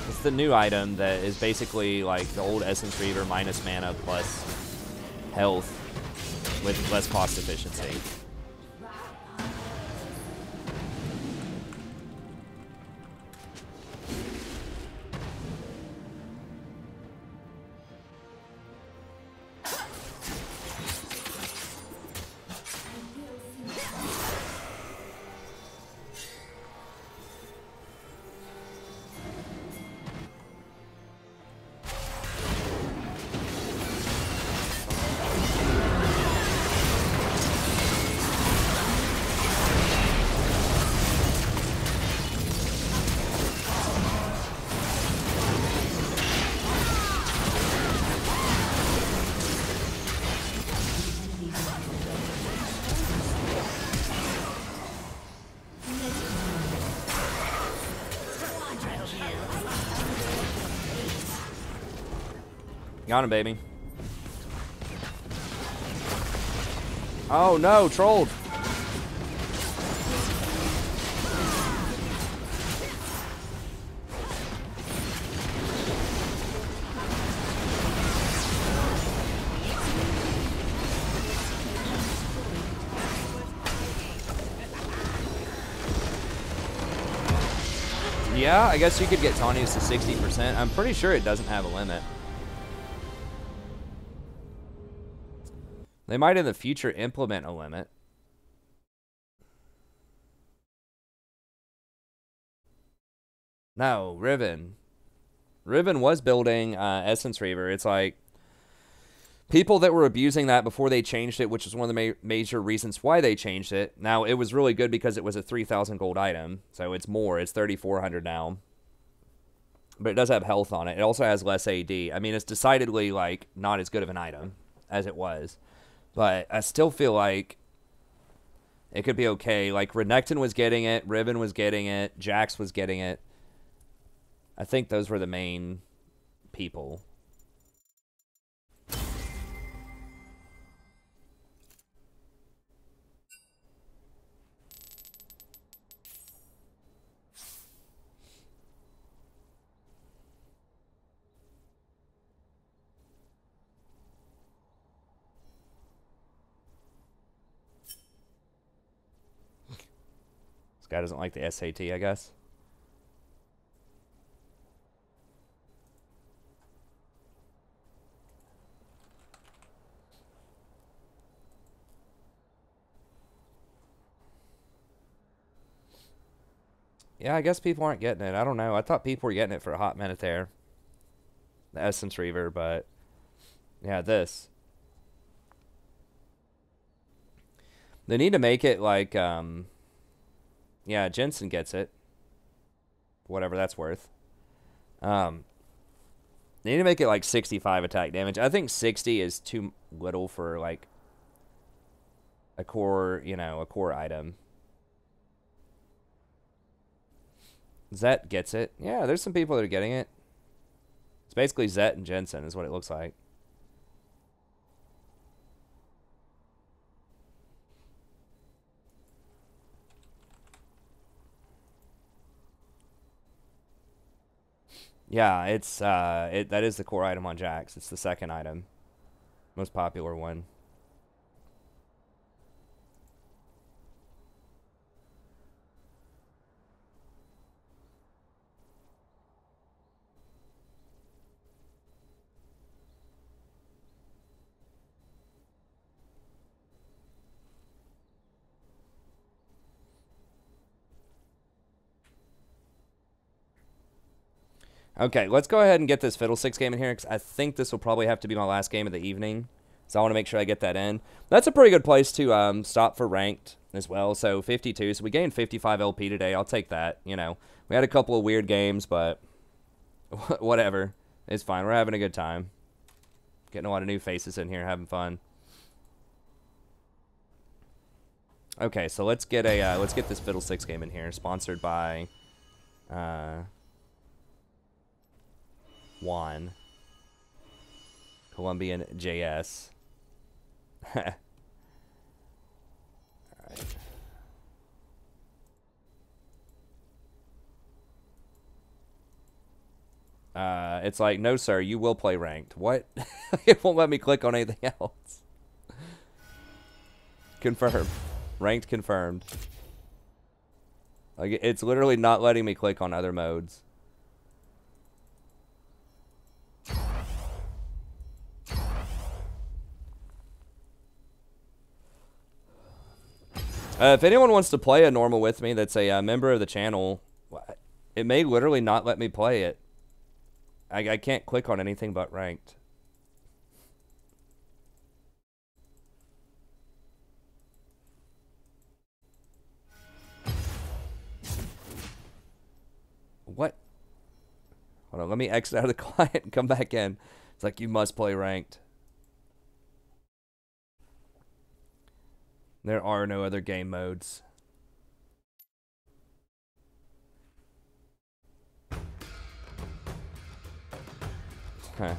It's the new item that is basically like the old Essence Reaver minus mana plus health with less cost efficiency. Got him, baby. Oh no, trolled. Yeah, I guess you could get Tanya's to 60%. I'm pretty sure it doesn't have a limit. They might in the future implement a limit. No, Riven. Riven was building Essence Reaver. It's like people that were abusing that before they changed it, which is one of the major reasons why they changed it. Now, it was really good because it was a 3,000 gold item, so it's more. It's 3,400 now. But it does have health on it. It also has less AD. I mean, it's decidedly like not as good of an item as it was. But I still feel like it could be okay. Like, Renekton was getting it. Riven was getting it. Jax was getting it. I think those were the main people. This guy doesn't like the SAT, I guess. Yeah, I guess people aren't getting it. I don't know. I thought people were getting it for a hot minute there. The Essence Reaver, but yeah, this. They need to make it like, yeah, Jensen gets it. Whatever that's worth. They need to make it like 65 attack damage. I think 60 is too little for like a core, you know, a core item. Zet gets it. Yeah, there's some people that are getting it. It's basically Zet and Jensen is what it looks like. Yeah, it's that is the core item on Jax. It's the second item. Most popular one. Okay, let's go ahead and get this Fiddlesticks game in here, because I think this will probably have to be my last game of the evening. So I want to make sure I get that in. That's a pretty good place to stop for ranked as well. So 52. So we gained 55 LP today. I'll take that. You know, we had a couple of weird games, but whatever. It's fine. We're having a good time. Getting a lot of new faces in here, having fun. Okay, so let's get this Fiddlesticks game in here, sponsored by Juan, Colombian JS. Alright. It's like, no sir, you will play ranked. What? It won't let me click on anything else. Confirm. Ranked confirmed. Like, it's literally not letting me click on other modes. If anyone wants to play a normal with me that's a member of the channel, it may literally not let me play it. I can't click on anything but ranked. What? Hold on, let me exit out of the client and come back in. It's like, you must play ranked. There are no other game modes. Huh.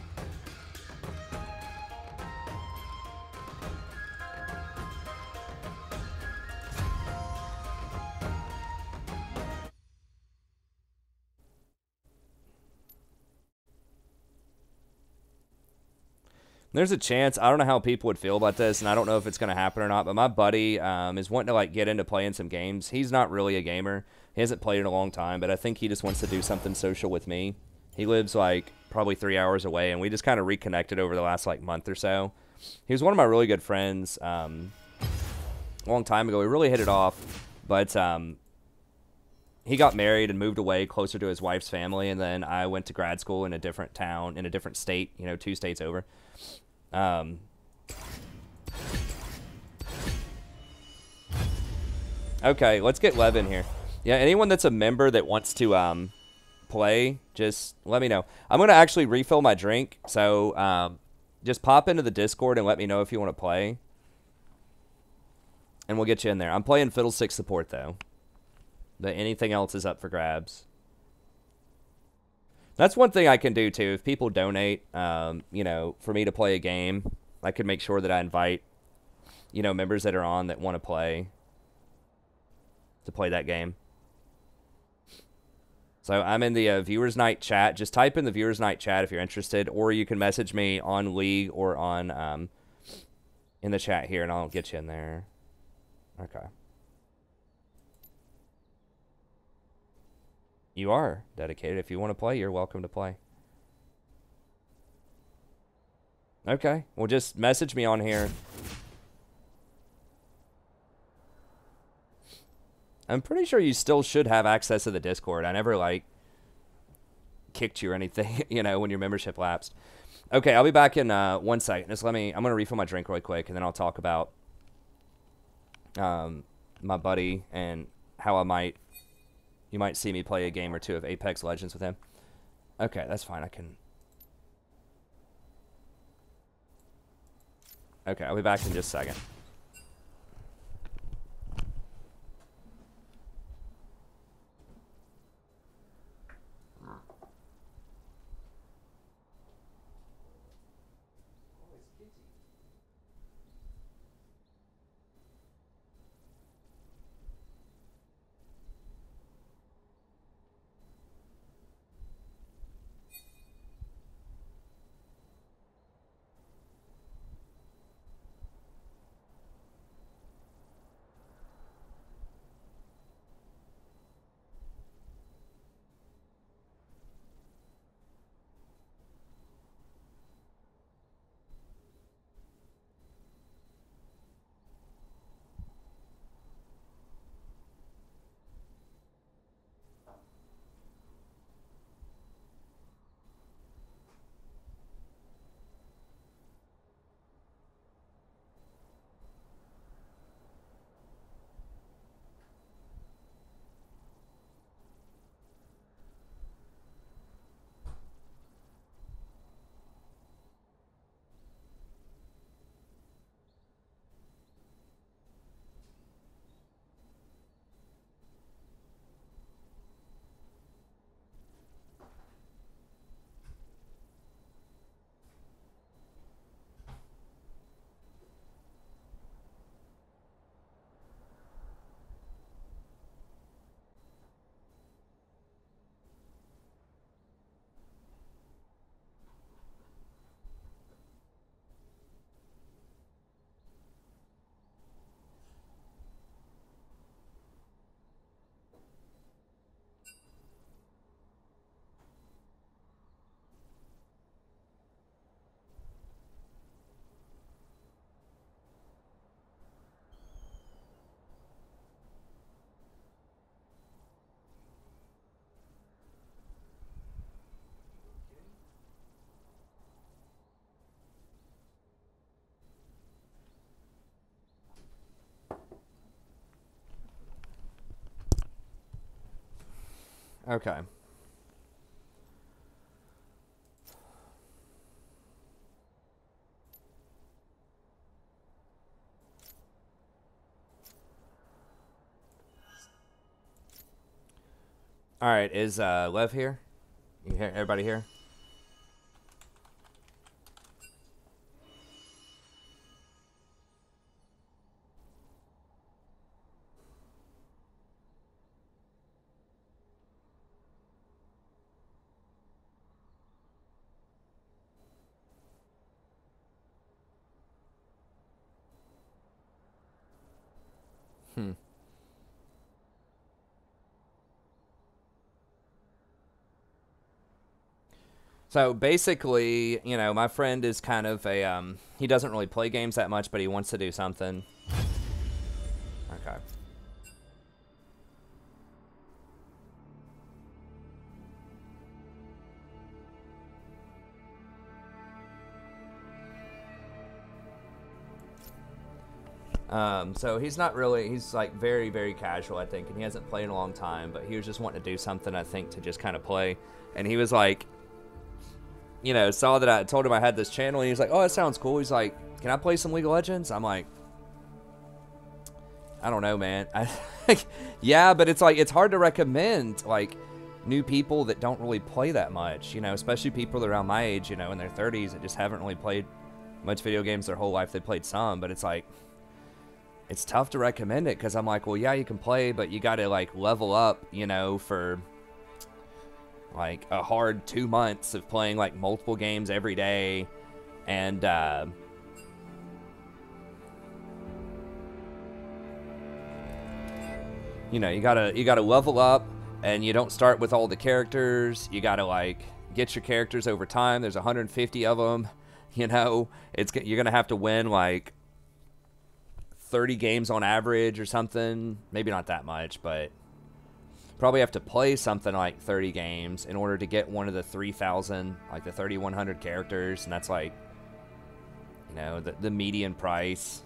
There's a chance. I don't know how people would feel about this, and I don't know if it's going to happen or not, but my buddy is wanting to like get into playing some games. He's not really a gamer. He hasn't played in a long time, but I think he just wants to do something social with me. He lives like probably 3 hours away, and we just kind of reconnected over the last like month or so. He was one of my really good friends a long time ago. We really hit it off, but he got married and moved away closer to his wife's family, and then I went to grad school in a different town, in a different state, you know, 2 states over. Okay, let's get Lev in here. Yeah, anyone that's a member that wants to play, just let me know. I'm going to actually refill my drink, so just pop into the Discord and let me know if you want to play. And we'll get you in there. I'm playing Fiddlesticks support, though. But anything else is up for grabs. That's one thing I can do, too. If people donate, you know, for me to play a game, I could make sure that I invite, you know, members that are on that want to play that game. So I'm in the Viewers Night chat. Just type in the Viewers Night chat if you're interested, or you can message me on League or on in the chat here, and I'll get you in there. Okay. You are dedicated. If you want to play, you're welcome to play. Okay. Well, just message me on here. I'm pretty sure you still should have access to the Discord. I never, like, kicked you or anything, you know, when your membership lapsed. Okay, I'll be back in 1 second. Just let me... I'm going to refill my drink really quick, and then I'll talk about my buddy and how I might... You might see me play a game or two of Apex Legends with him. Okay, that's fine. I can... Okay, I'll be back in just a second. Okay. All right, is Lev here? You hear everybody here? So basically, you know, my friend is kind of a, he doesn't really play games that much, but he wants to do something. Okay. So he's not really, he's like very, very casual, I think, and he hasn't played in a long time, but he was just wanting to do something, I think, to just kind of play. And he was like, you know, saw that I told him I had this channel, and he was like, oh, that sounds cool. He's like, can I play some League of Legends? I'm like, I don't know, man. Yeah, but it's like, it's hard to recommend, like, new people that don't really play that much, you know, especially people that are around my age, you know, in their 30s that just haven't really played much video games their whole life. They played some, but it's like, it's tough to recommend it because I'm like, well, yeah, you can play, but you got to, like, level up, you know, for like a hard 2 months of playing like multiple games every day. And you know, you gotta level up, and you don't start with all the characters. You gotta like get your characters over time. There's 150 of them, you know. You're gonna have to win like 30 games on average or something. Maybe not that much, but probably have to play something like 30 games in order to get one of the 3,000, like the 3,100 characters, and that's like, you know, the median price.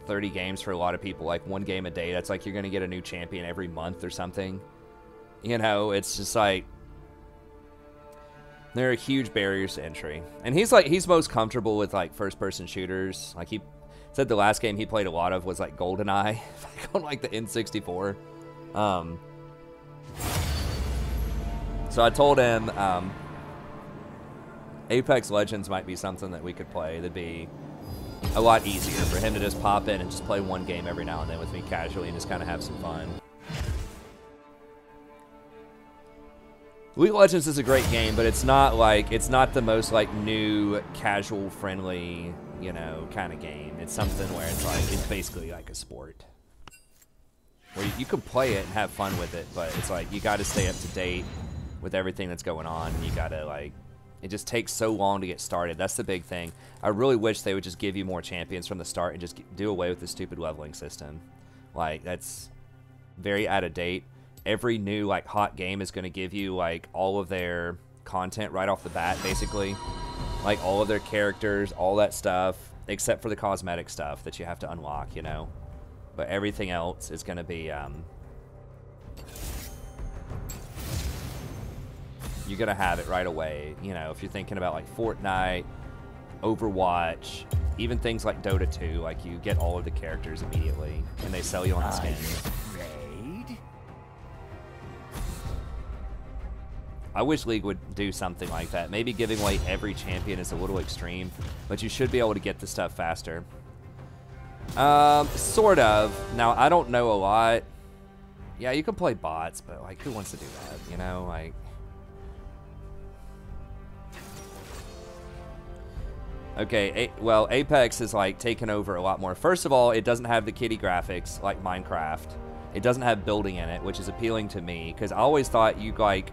30 games for a lot of people, like 1 game a day. That's like you're gonna get a new champion every month or something. You know, it's just like, there are huge barriers to entry. And he's most comfortable with like first-person shooters. Like he said the last game he played a lot of was like GoldenEye, on like the N64. So I told him Apex Legends might be something that we could play. That'd be a lot easier for him to just pop in and just play 1 game every now and then with me casually and just kind of have some fun. League of Legends is a great game, but it's not the most like new, casual, friendly, you know, kind of game. It's something where it's like, it's basically like a sport. Where you can play it and have fun with it, but it's like you got to stay up to date with everything that's going on. And you got to like, it just takes so long to get started. That's the big thing. I really wish they would just give you more champions from the start and just do away with the stupid leveling system. Like, that's very out of date. Every new like hot game is going to give you like all of their content right off the bat, basically. Like all of their characters, all that stuff, except for the cosmetic stuff that you have to unlock, you know. But everything else is going to be, you're going to have it right away. You know, if you're thinking about like Fortnite, Overwatch, even things like Dota 2, like you get all of the characters immediately and they sell you on the skins. I wish League would do something like that. Maybe giving away every champion is a little extreme, but you should be able to get the stuff faster. Sort of. Now, I don't know a lot. Yeah, you can play bots, but, like, who wants to do that, you know? Like, okay, well, Apex is, like, taken over a lot more. First of all, it doesn't have the kitty graphics like Minecraft. It doesn't have building in it, which is appealing to me, because I always thought you, like,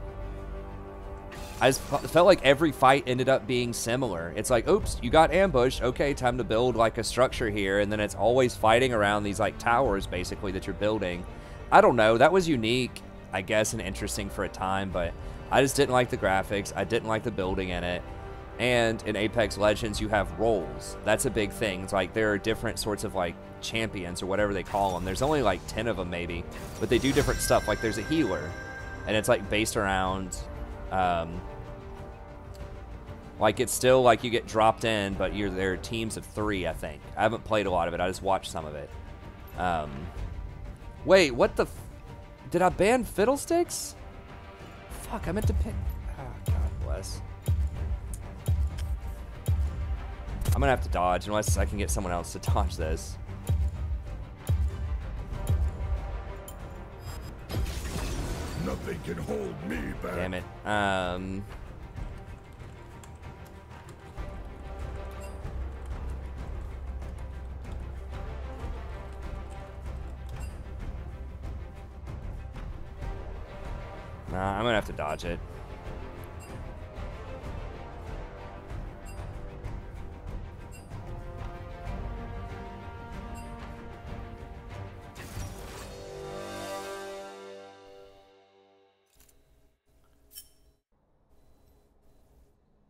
I just felt like every fight ended up being similar. It's like, oops, you got ambushed. Okay, time to build like a structure here. And then it's always fighting around these like towers, basically, that you're building. I don't know. That was unique, I guess, and interesting for a time. But I just didn't like the graphics. I didn't like the building in it. And in Apex Legends, you have roles. That's a big thing. It's like there are different sorts of like champions or whatever they call them. There's only like 10 of them maybe. But they do different stuff. Like there's a healer. and it's like based around, like it's still like you get dropped in, but there are teams of 3, I think. I haven't played a lot of it. I just watched some of it. Wait, what the? Did I ban Fiddlesticks? Fuck, I meant to pick. Oh, God bless. I'm gonna have to dodge unless I can get someone else to dodge this. Nothing can hold me back. Damn it. Nah, I'm gonna have to dodge it.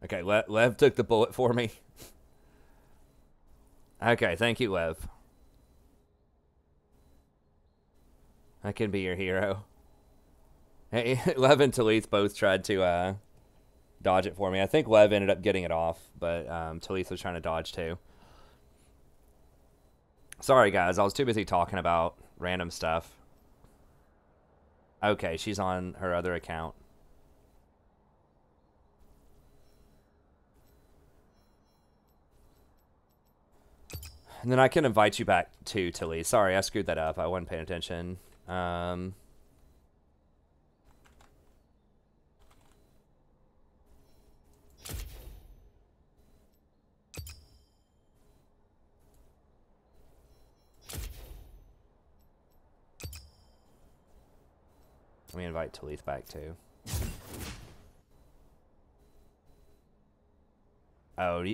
Okay, Lev took the bullet for me. Okay, thank you, Lev. I can be your hero. Hey, Lev and Talith both tried to dodge it for me. I think Lev ended up getting it off, but Talith was trying to dodge too. Sorry, guys. I was too busy talking about random stuff. Okay, she's on her other account. And then I can invite you back to Talith. Sorry, I screwed that up. I wasn't paying attention. Let me invite Talith back too. Oh,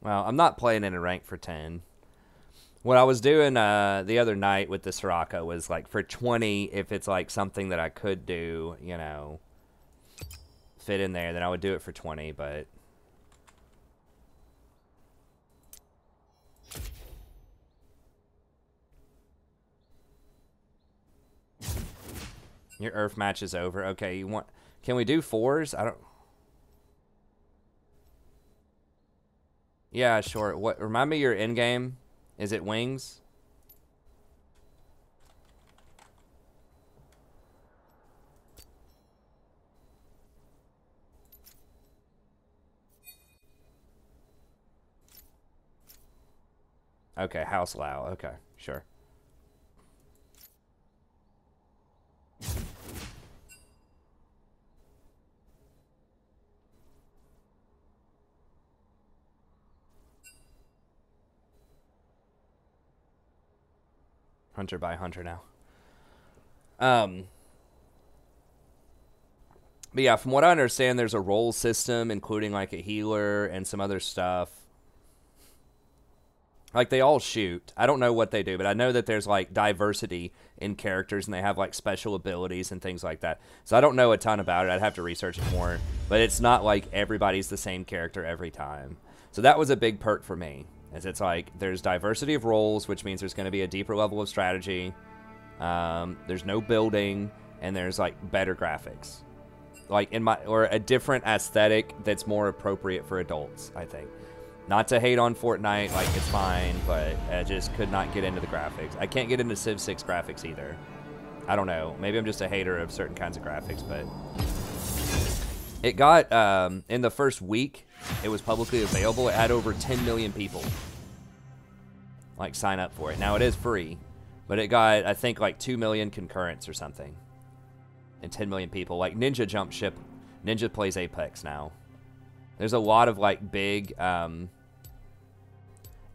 well, I'm not playing in a rank for 10. What I was doing the other night with the Soraka was like for 20, if it's like something that I could do, you know, fit in there, then I would do it for 20, but... Your Earth match is over. Okay, you want... Can we do 4s? I don't... Yeah, sure. What? Remind me your end game. Is it wings? Okay, House Lao. Okay, sure. Hunter by Hunter now. But yeah, from what I understand, there's a role system, including like a healer and some other stuff. Like, they all shoot. I don't know what they do, but I know that there's, like, diversity in characters, and they have, like, special abilities and things like that. So I don't know a ton about it. I'd have to research it more. But it's not like everybody's the same character every time. So that was a big perk for me, is it's like, there's diversity of roles, which means there's going to be a deeper level of strategy. There's no building, and there's, like, better graphics. Like, or a different aesthetic that's more appropriate for adults, I think. Not to hate on Fortnite, like, it's fine, but I just could not get into the graphics. I can't get into Civ 6 graphics either. I don't know. Maybe I'm just a hater of certain kinds of graphics, but... It got, in the first week, it was publicly available. It had over 10 million people, like, sign up for it. Now, it is free, but it got, I think, like, 2 million concurrents or something. And 10 million people. Like, Ninja jumped ship. Ninja plays Apex now. There's a lot of, like, big,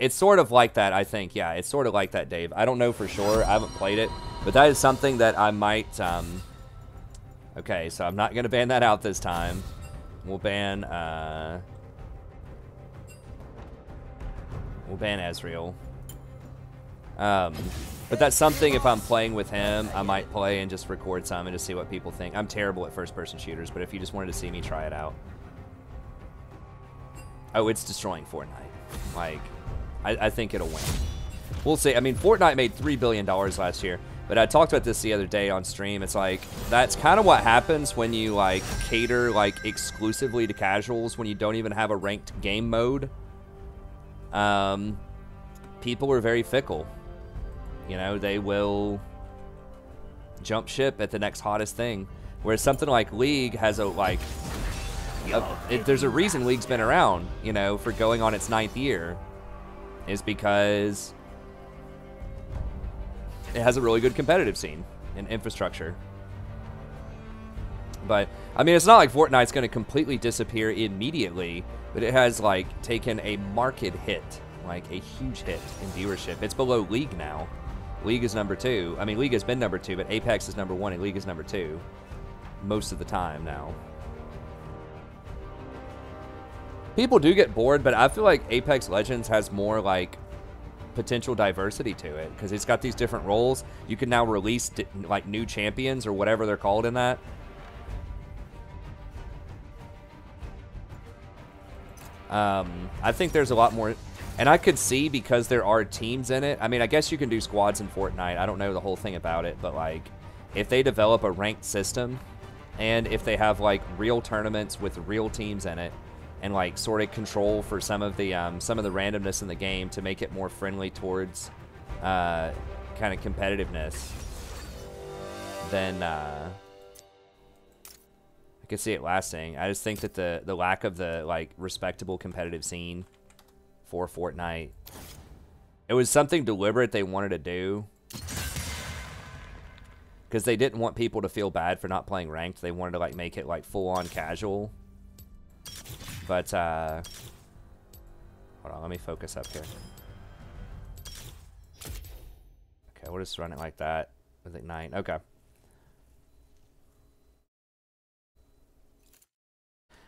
it's sort of like that, I think. Yeah, it's sort of like that, Dave. I don't know for sure. I haven't played it. But that is something that I might... Okay, so I'm not going to ban that out this time. We'll ban... We'll ban Ezreal. But that's something, if I'm playing with him, I might play and just record some and just see what people think. I'm terrible at first-person shooters, but if you just wanted to see me try it out. Oh, it's destroying Fortnite. Like, I think it'll win. We'll see. I mean, Fortnite made $3 billion last year, but I talked about this the other day on stream. It's like, that's kind of what happens when you, like, cater, like, exclusively to casuals, when you don't even have a ranked game mode. People are very fickle. You know, they will jump ship at the next hottest thing. Whereas something like League has a, like, there's a reason League's been around, you know, for going on its 9th year. Is because it has a really good competitive scene and infrastructure. But, I mean, it's not like Fortnite's going to completely disappear immediately, but it has, like, taken a marked hit, like a huge hit in viewership. It's below League now. League is number 2. I mean, League has been number 2, but Apex is number 1 and League is number 2 most of the time now. People do get bored, but I feel like Apex Legends has more, like, potential diversity to it, because it's got these different roles. You can now release, like, new champions or whatever they're called in that. I think there's a lot more, and I could see, because there are teams in it. I mean, I guess you can do squads in Fortnite. I don't know the whole thing about it, but, like, if they develop a ranked system, and if they have, like, real tournaments with real teams in it, and, like, sort of control for some of the randomness in the game to make it more friendly towards kind of competitiveness, then I could see it lasting. I just think that the lack of the, like, respectable competitive scene for Fortnite, it was something deliberate they wanted to do, because they didn't want people to feel bad for not playing ranked. They wanted to, like, make it, like, full-on casual. But, hold on, let me focus up here. Okay, we'll just run it like that with Ignite. Okay.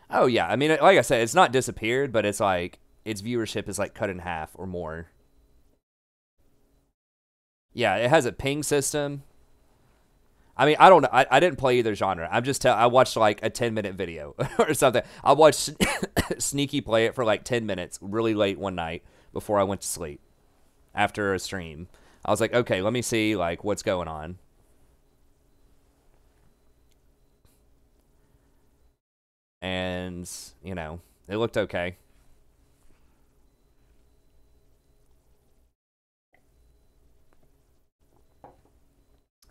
Oh, yeah, I mean, like I said, it's not disappeared, but it's like, its viewership is, like, cut in half or more. Yeah, it has a ping system. I mean, I don't know. I didn't play either genre. I watched, like, a 10-minute video or something. I watched Sneaky play it for, like, 10 minutes really late one night before I went to sleep after a stream. I was like, okay, let me see, like, what's going on. And, you know, it looked okay.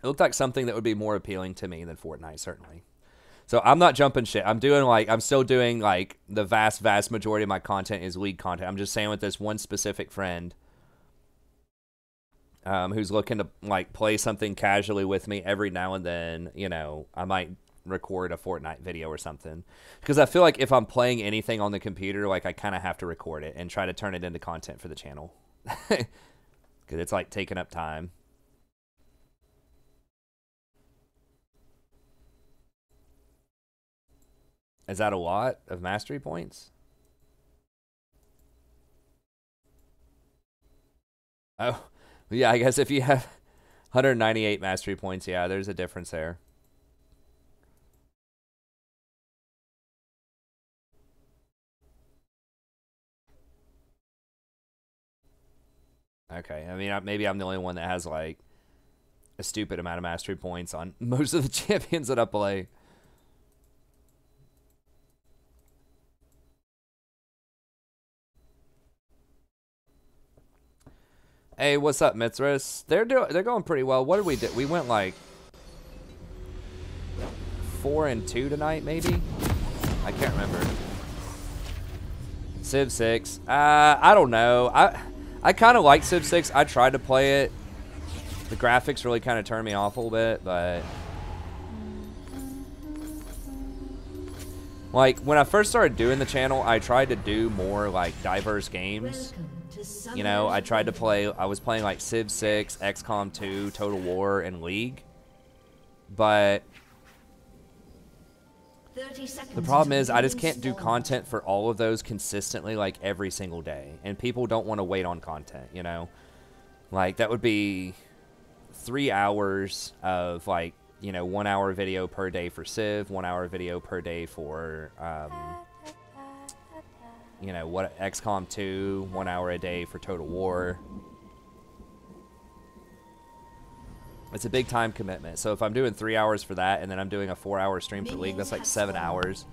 It looked like something that would be more appealing to me than Fortnite, certainly. So I'm not jumping shit. I'm still doing, like, the vast majority of my content is League content. I'm just saying with this one specific friend who's looking to, like, play something casually with me every now and then, you know, I might record a Fortnite video or something. Because I feel like if I'm playing anything on the computer, like, I kind of have to record it and try to turn it into content for the channel. Because it's, like, taking up time. Is that a lot of mastery points? Oh, yeah, I guess if you have 198 mastery points, yeah, there's a difference there. Okay, I mean, maybe I'm the only one that has, like, a stupid amount of mastery points on most of the champions that I play. Hey, what's up, Mithras? They're going pretty well. What did we do? We went like 4-2 tonight, maybe? I can't remember. Civ 6. I don't know. I kind of like Civ 6. I tried to play it. The graphics really kind of turned me off a little bit, but like when I first started doing the channel, I tried to do more like diverse games. You know, I tried to play, I was playing like Civ 6, XCOM 2, Total War, and League. But the problem is I just can't do content for all of those consistently like every single day. And people don't want to wait on content, you know. Like, that would be 3 hours of, like, you know, 1 hour video per day for Civ, 1 hour video per day for, you know, what XCOM 2, 1 hour a day for Total War. It's a big time commitment. So if I'm doing 3 hours for that, and then I'm doing a 4-hour stream for League, that's like 7 hours.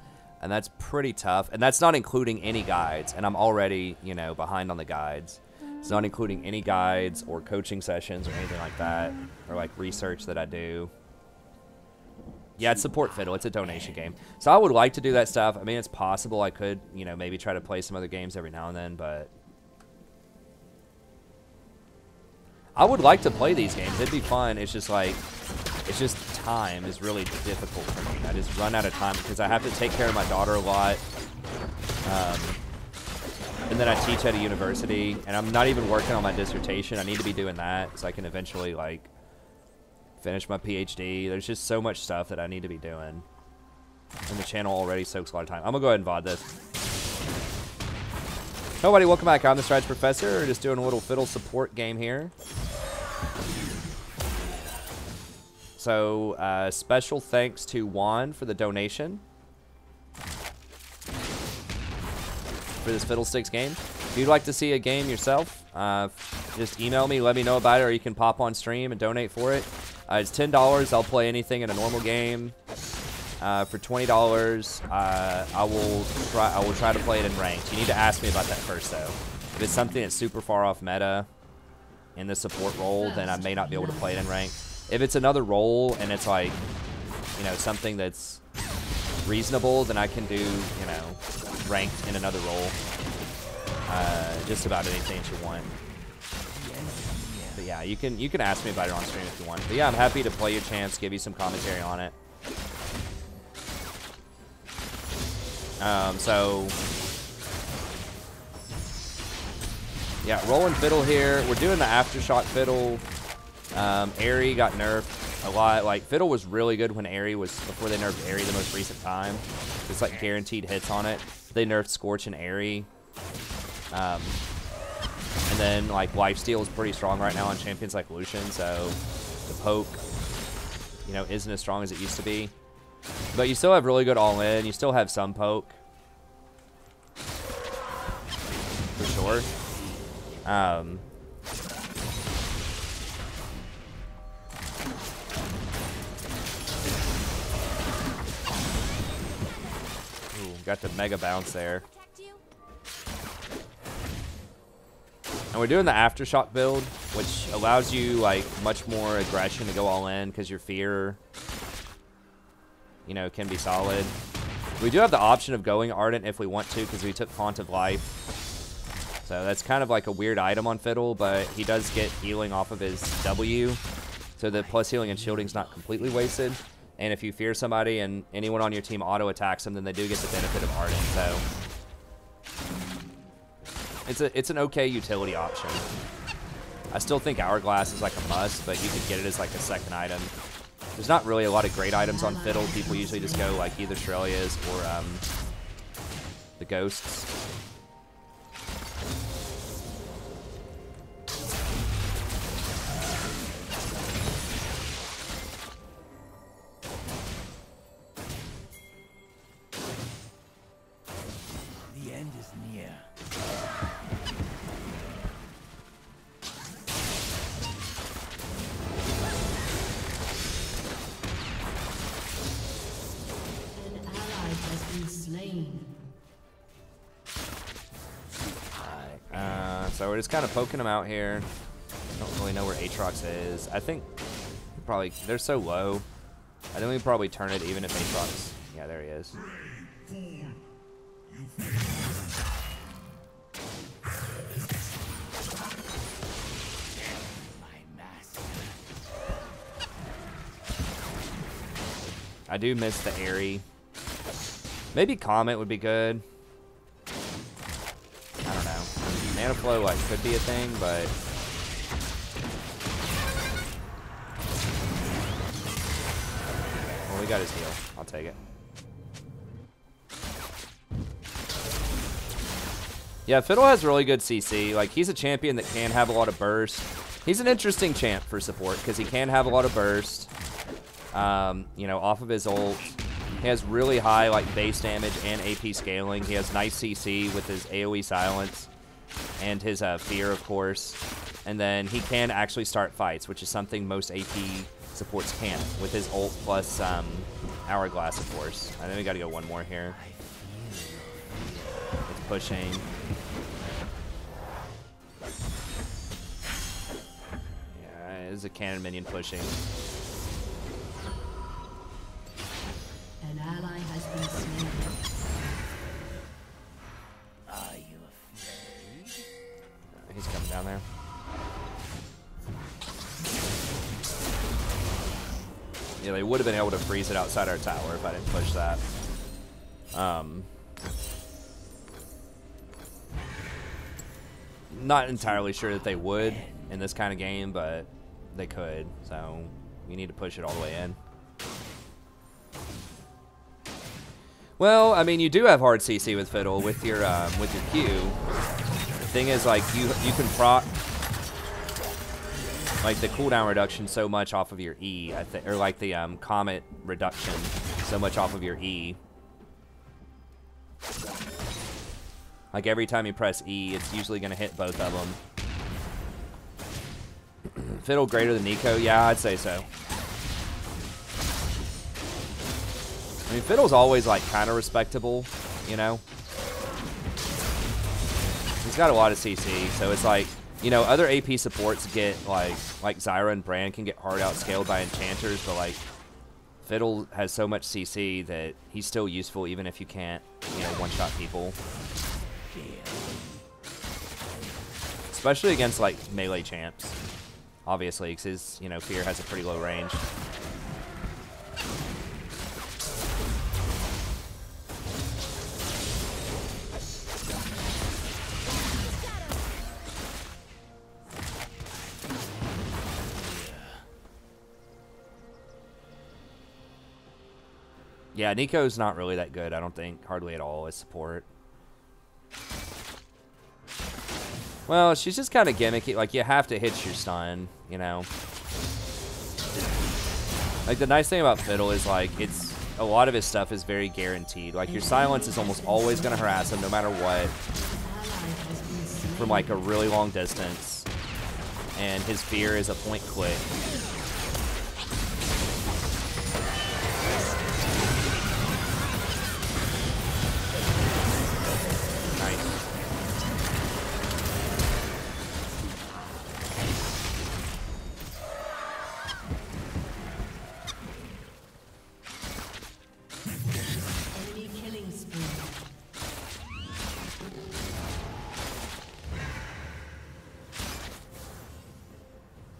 And that's pretty tough. And that's not including any guides. And I'm already, you know, behind on the guides. It's not including any guides or coaching sessions or anything like that. Or like research that I do. Yeah, it's support Fiddle. It's a donation game. So I would like to do that stuff. I mean, it's possible I could, you know, maybe try to play some other games every now and then, but I would like to play these games. It'd be fun. It's just like, it's just time is really difficult for me. I just run out of time because I have to take care of my daughter a lot. And then I teach at a university, and I'm not even working on my dissertation. I need to be doing that so I can eventually, like, finish my PhD. There's just so much stuff that I need to be doing. And the channel already soaks a lot of time. I'm going to go ahead and VOD this. Nobody, welcome back. I'm the Strides Professor. We're just doing a little Fiddle support game here. So, special thanks to Juan for the donation for this Fiddlesticks game. If you'd like to see a game yourself, just email me, let me know about it, or you can pop on stream and donate for it. It's $10. I'll play anything in a normal game. For $20, I will try to play it in ranked. You need to ask me about that first, though. If it's something that's super far off meta in the support role, then I may not be able to play it in ranked. If it's another role and it's like, you know, something that's reasonable, then I can do, you know, ranked in another role. Just about anything that you want. But yeah, you can ask me about it on stream if you want. But yeah, I'm happy to play your chance, give you some commentary on it. So yeah, rolling Fiddle here. We're doing the Aftershock Fiddle. Airy got nerfed a lot. Like, Fiddle was really good when Airy was, before they nerfed Airy the most recent time. It's like guaranteed hits on it. They nerfed Scorch and Airy. And then, like, Lifesteal is pretty strong right now on champions like Lucian, so the poke, you know, isn't as strong as it used to be. But you still have really good all-in. You still have some poke. For sure. Ooh, got the mega bounce there. And we're doing the Aftershock build, which allows you, like, much more aggression to go all in because your fear, you know, can be solid. We do have the option of going Ardent if we want to because we took Font of Life. So that's kind of like a weird item on Fiddle, but he does get healing off of his W. So the plus healing and shielding's not completely wasted. And if you fear somebody and anyone on your team auto attacks them, then they do get the benefit of Ardent. So it's an okay utility option. I still think Hourglass is like a must, but you could get it as like a second item. There's not really a lot of great items on Fiddle. People usually just go like either Shurelya's or the Ghosts. The end is near. Slain. Alright, so we're just kind of poking them out here. Don't really know where Aatrox is. I think probably they're so low. I think we probably turn it even if Aatrox. Yeah, there he is. I do miss the Airy. Maybe Comet would be good. I don't know. Mana Flow like could be a thing, but well, we got his heal. I'll take it. Yeah, Fiddle has really good CC. Like, he's a champion that can have a lot of burst. He's an interesting champ for support because he can have a lot of burst. You know, off of his ult. He has really high like base damage and AP scaling. He has nice CC with his AoE silence and his fear, of course. And then he can actually start fights, which is something most AP supports can't, with his ult plus Hourglass, of course. I think we gotta go one more here. It's pushing. Yeah, it is a cannon minion pushing. An ally has been slain. Are you afraid? He's coming down there. Yeah, they would have been able to freeze it outside our tower if I didn't push that. Not entirely sure that they would in this kind of game, but they could. So you need to push it all the way in. Well, I mean, you do have hard CC with Fiddle with your Q. The thing is, like, you can proc like the cooldown reduction so much off of your E, I think, or like the comet reduction so much off of your E. Like every time you press E, it's usually gonna hit both of them. Fiddle greater than Nico? Yeah, I'd say so. I mean, Fiddle's always like kind of respectable, you know. He's got a lot of CC, so it's like, you know, other AP supports get like Zyra and Brand can get hard outscaled by enchanters, but like Fiddle has so much CC that he's still useful even if you can't, you know, one-shot people. Especially against like melee champs, obviously, because his, you know, fear has a pretty low range. Yeah, Nico's not really that good, I don't think, hardly at all as support. Well, she's just kind of gimmicky. Like, you have to hit your stun, you know. Like, the nice thing about Fiddle is, like, it's a lot of his stuff is very guaranteed. Like, your silence is almost always going to harass him no matter what from, like, a really long distance. And his fear is a point click.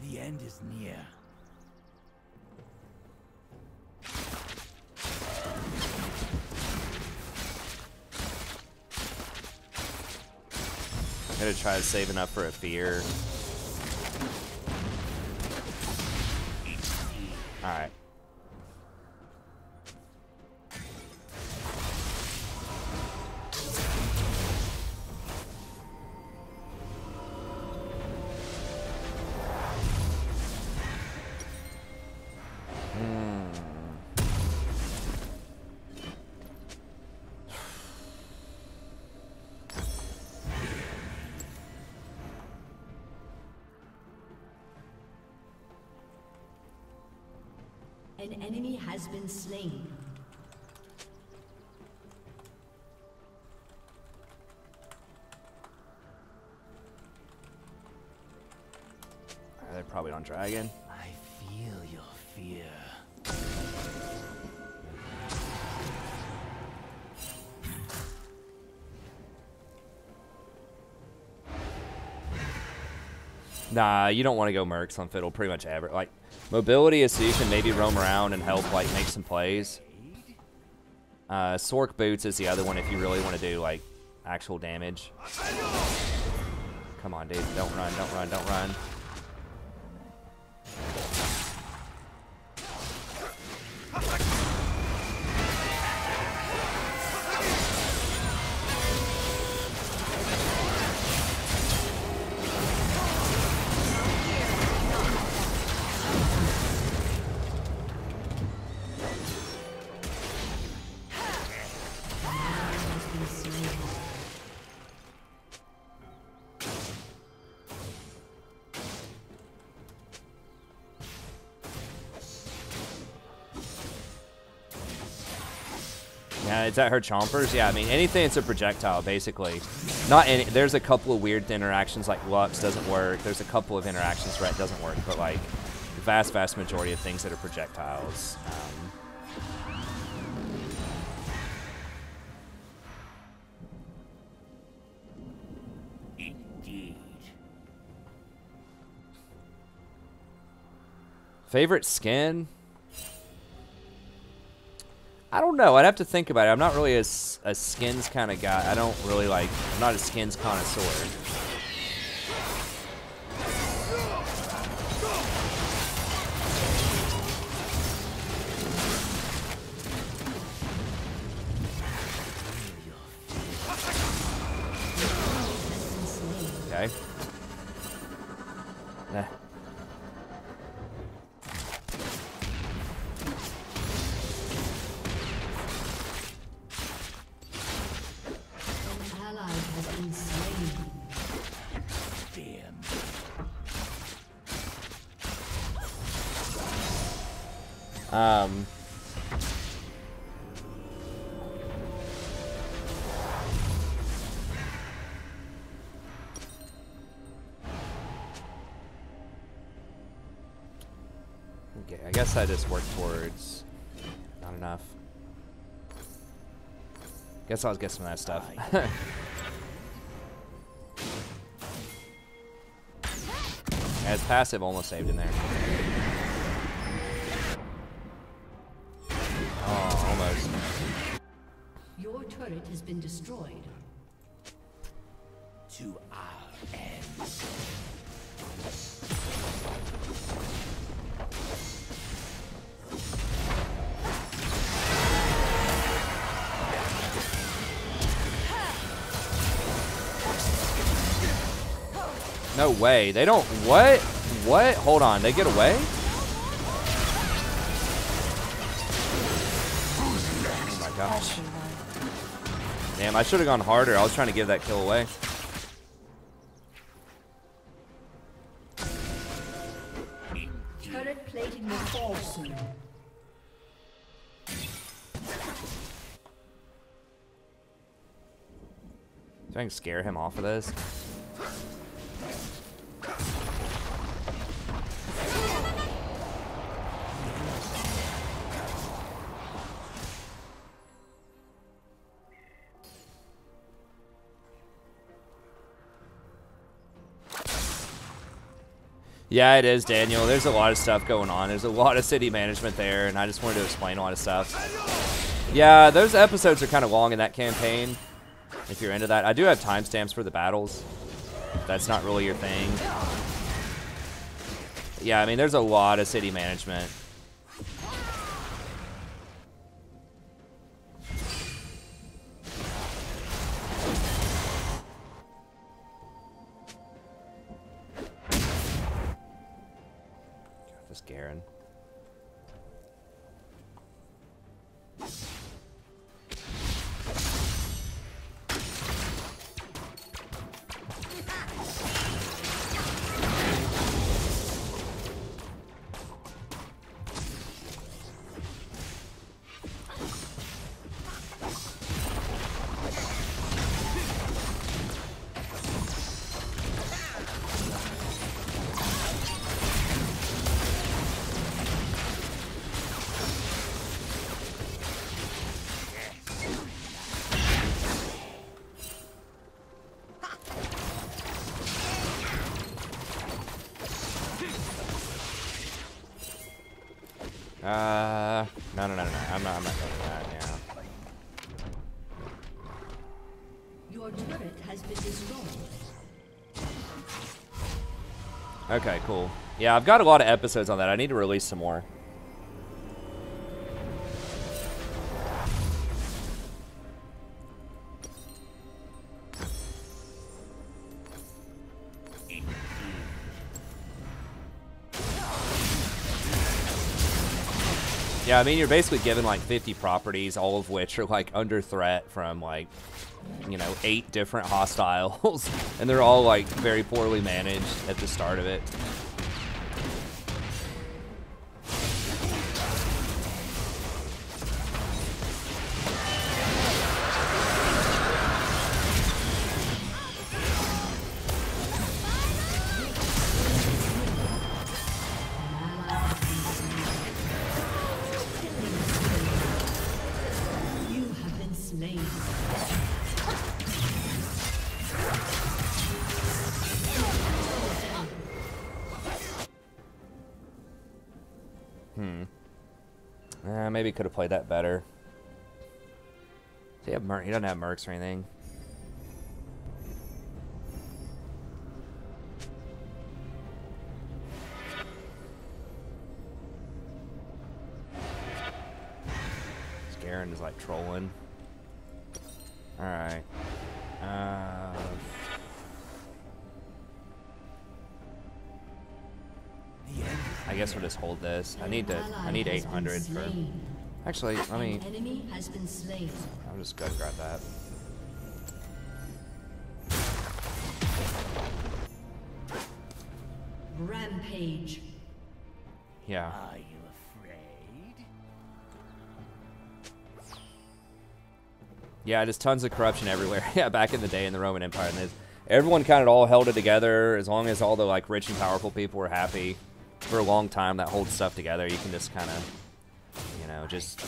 The end is near. I'm gonna try saving up for a fear. Alright. An enemy has been slain. They're probably on Dragon. I feel your fear. Nah, you don't want to go Mercs on Fiddle pretty much ever. Like, mobility is so you can maybe roam around and help, like, make some plays. Sork Boots is the other one if you really want to do, like, actual damage. Come on, dude. Don't run, don't run, don't run. Is that her chompers? Yeah, I mean, anything that's a projectile, basically. Not any, there's a couple of weird interactions, like Lux doesn't work. There's a couple of interactions where it doesn't work, but like the vast majority of things that are projectiles. Indeed. Favorite skin? I don't know. I'd have to think about it. I'm not really a skins kind of guy. I don't really like. I'm not a skins connoisseur. Okay. Nah. Okay, I guess I just work towards not enough. Guess I'll get some of that stuff. As passive almost saved in there. Oh, almost. Your turret has been destroyed. To our ends. No way. They don't. What? What? Hold on. They get away? Oh my gosh. Damn, I should have gone harder. I was trying to give that kill away. Turret plating will fall soon. So I can scare him off of this. Yeah, it is, Daniel. There's a lot of stuff going on. There's a lot of city management there, and I just wanted to explain a lot of stuff. Yeah, those episodes are kind of long in that campaign, if you're into that. I do have timestamps for the battles. That's not really your thing. Yeah, I mean, there's a lot of city management. This Garen. No. I'm not doing that, yeah. Your turret has been destroyed. Okay, cool. Yeah, I've got a lot of episodes on that. I need to release some more. Yeah, I mean, you're basically given like 50 properties, all of which are like under threat from like, you know, 8 different hostiles, and they're all like very poorly managed at the start of it. maybe could have played that better. Does he have he doesn't have mercs or anything. Garen is like trolling. Alright. I guess we'll just hold this. I need 800 for. Actually, let me. Enemy has been slain. I'll just go grab that. Rampage. Yeah. Are you afraid? Yeah, just tons of corruption everywhere. Yeah, back in the day in the Roman Empire, and everyone kind of all held it together. As long as all the like rich and powerful people were happy for a long time, that holds stuff together. You can just kind of, you know, just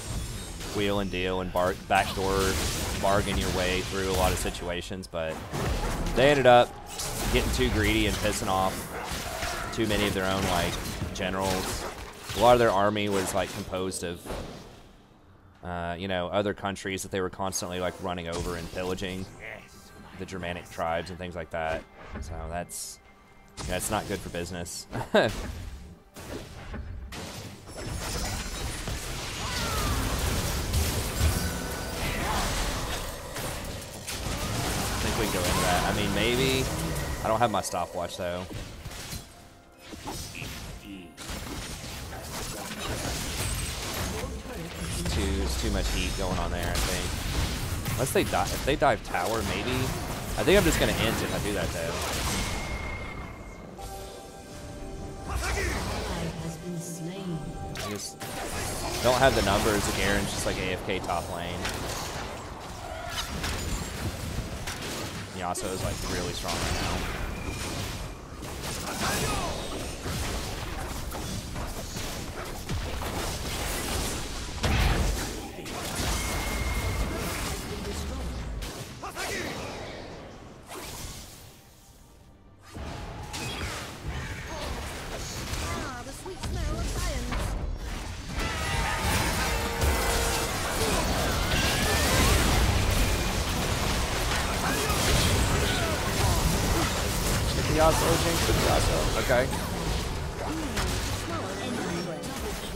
wheel and deal and backdoor bargain your way through a lot of situations. But they ended up getting too greedy and pissing off too many of their own like generals. A lot of their army was like composed of you know, other countries that they were constantly like running over and pillaging, the Germanic tribes and things like that. So that's not good for business. I think we can go into that. I mean, maybe. I don't have my stopwatch though. It's too much heat going on there, I think. Unless they dive, if they dive tower, maybe. I think I'm just gonna end if I do that though. I just don't have the numbers. The Garen's just like AFK top lane. Yasuo is like really strong right now. Okay.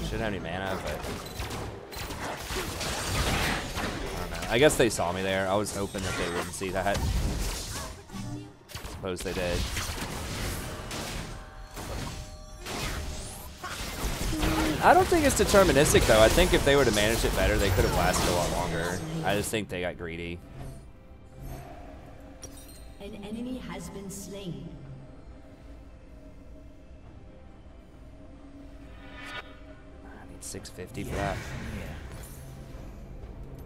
Shouldn't have any mana, but I don't know. I guess they saw me there. I was hoping that they wouldn't see that. Suppose they did. I don't think it's deterministic though. I think if they would have managed it better, they could have lasted a lot longer. I just think they got greedy. An enemy has been slain. I need 650 for that.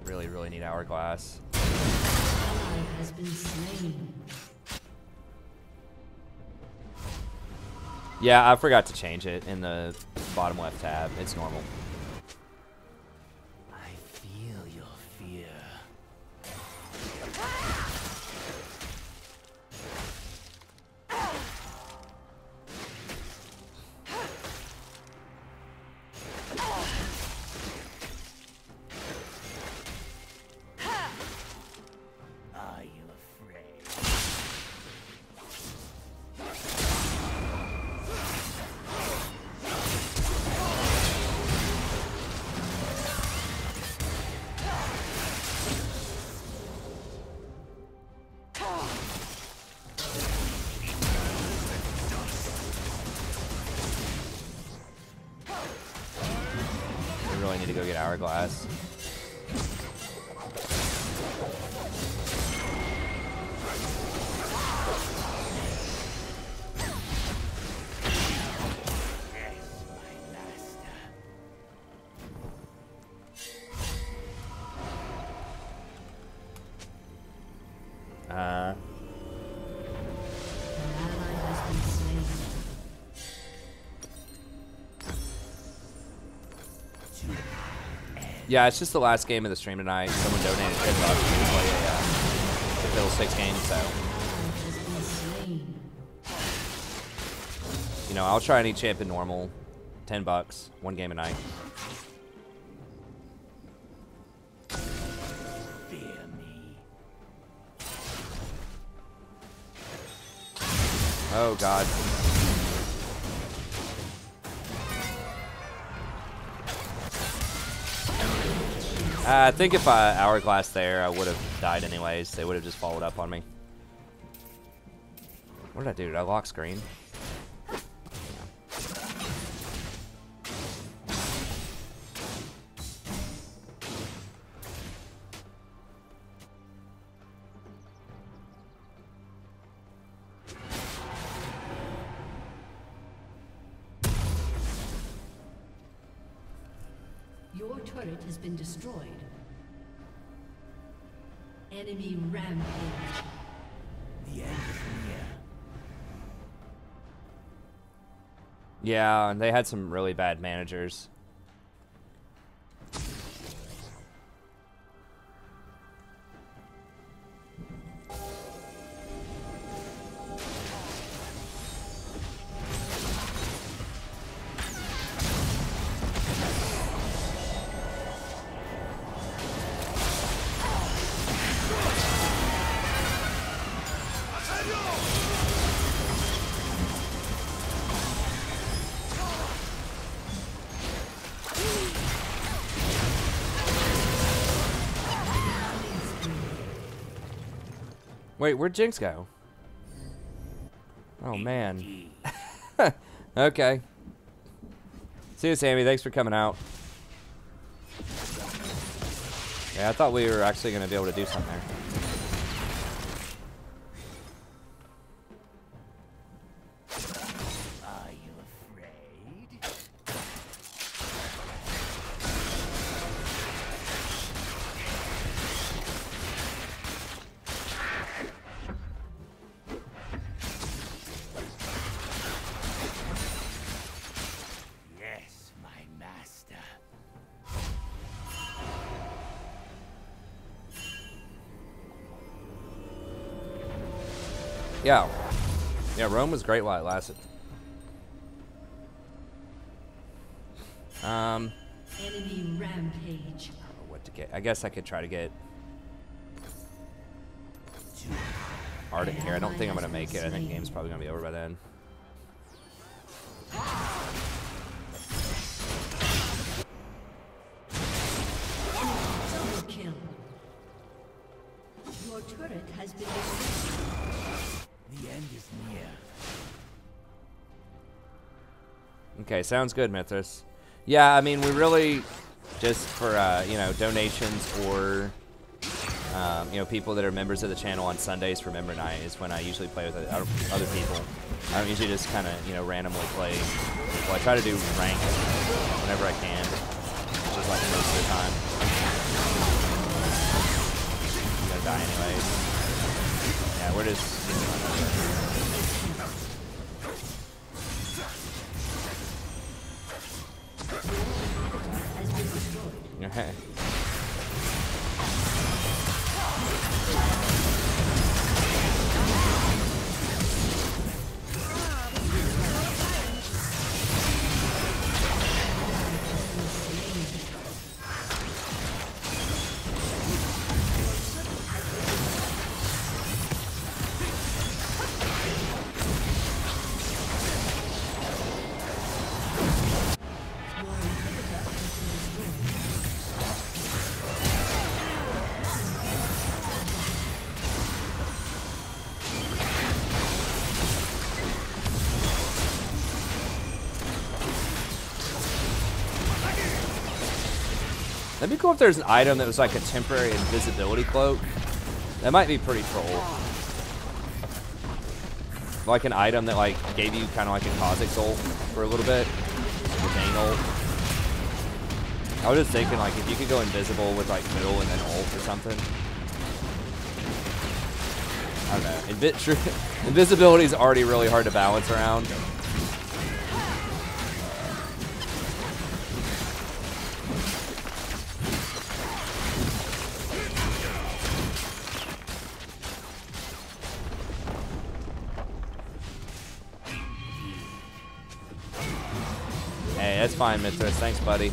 Really, really need Hourglass. Ally has been slain. Yeah, I forgot to change it in the bottom left tab. It's normal. I feel your fear. Are you afraid? We really need to go get Hourglass. Yeah, it's just the last game of the stream tonight. Someone donated $10 to play a Fiddlesticks game, so you know, I'll try any champ in normal. $10, one game a night. Oh, God. I think if I hourglass there, I would have died anyways. They would have just followed up on me. What did I do? Did I lock screen? Your turret has been destroyed. Enemy rampage. The end is near. Yeah, and they had some really bad managers. Wait, where'd Jinx go? Oh, man. Okay. See you, Sammy. Thanks for coming out. Yeah, I thought we were actually going to be able to do something there. Are you afraid? Yes, my master. Yeah. Yeah, Rome was great while it lasted. Enemy rampage. What to get? I guess I could try to get Arctic here. I don't think I'm going to make it. I think game's probably going to be over by then. Double kill. Your turret has been destroyed. The end is near. Okay, sounds good, Mithras. Yeah, I mean, we really just for you know, donations or you know, people that are members of the channel on Sundays for member night is when I usually play with other people. I don't usually just kind of, you know, randomly play. Well, I try to do rank whenever I can, which is like most of the time. I'm gonna die anyways. Yeah, we're just. Okay. That'd be cool if there's an item that was like a temporary invisibility cloak. That might be pretty troll. Like an item that like gave you kind of like a Kha'Zix ult for a little bit. The Vayne ult. I was just thinking like if you could go invisible with like middle and then ult or something. I don't know. Invisibility is already really hard to balance around. Hey, that's fine, Mithras. Thanks, buddy.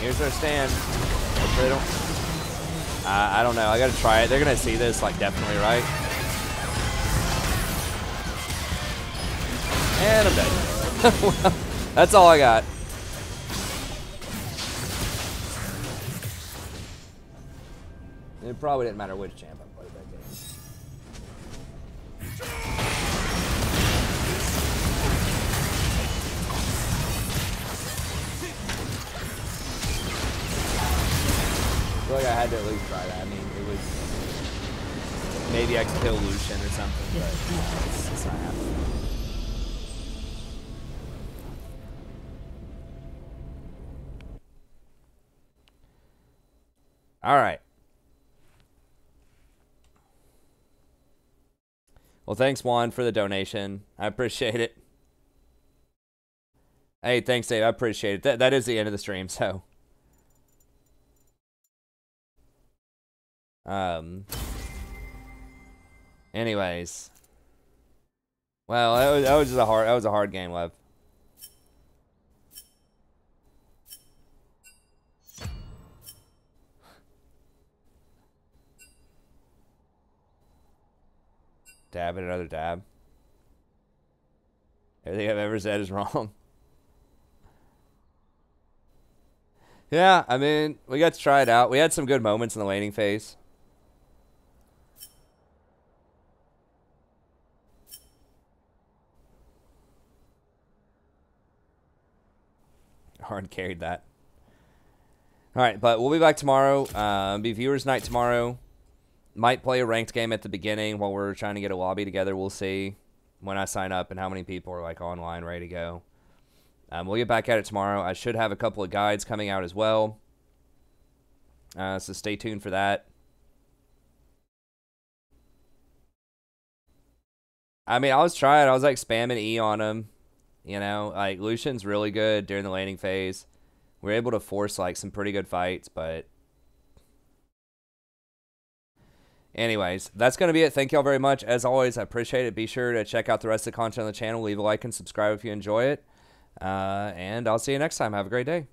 Here's our stand. Hopefully they don't. I don't know. I gotta try it. They're gonna see this, like, definitely, right? And I'm dead. Well, that's all I got. It probably didn't matter which champ I played that game. I feel like I had to at least try that. I mean, it was... Maybe I could kill Lucian or something, but it's not happening. All right. Well, thanks, Juan, for the donation. I appreciate it. Hey, thanks, Dave. I appreciate it. That is the end of the stream, so... Anyways. Well, that was just a hard game, Lev. Dab and another dab. Everything I've ever said is wrong. Yeah, I mean, we got to try it out. We had some good moments in the laning phase. Hard carried that. All right, but we'll be back tomorrow. Be viewers night tomorrow. Might play a ranked game at the beginning while we're trying to get a lobby together. We'll see when I sign up and how many people are like online ready to go. We'll get back at it tomorrow. I should have a couple of guides coming out as well. So stay tuned for that. I mean, I was trying. I was like spamming E on him. You know, like Lucian's really good during the laning phase. We were able to force like some pretty good fights, but anyways, that's going to be it. Thank y'all very much. As always, I appreciate it. Be sure to check out the rest of the content on the channel. Leave a like and subscribe if you enjoy it. And I'll see you next time. Have a great day.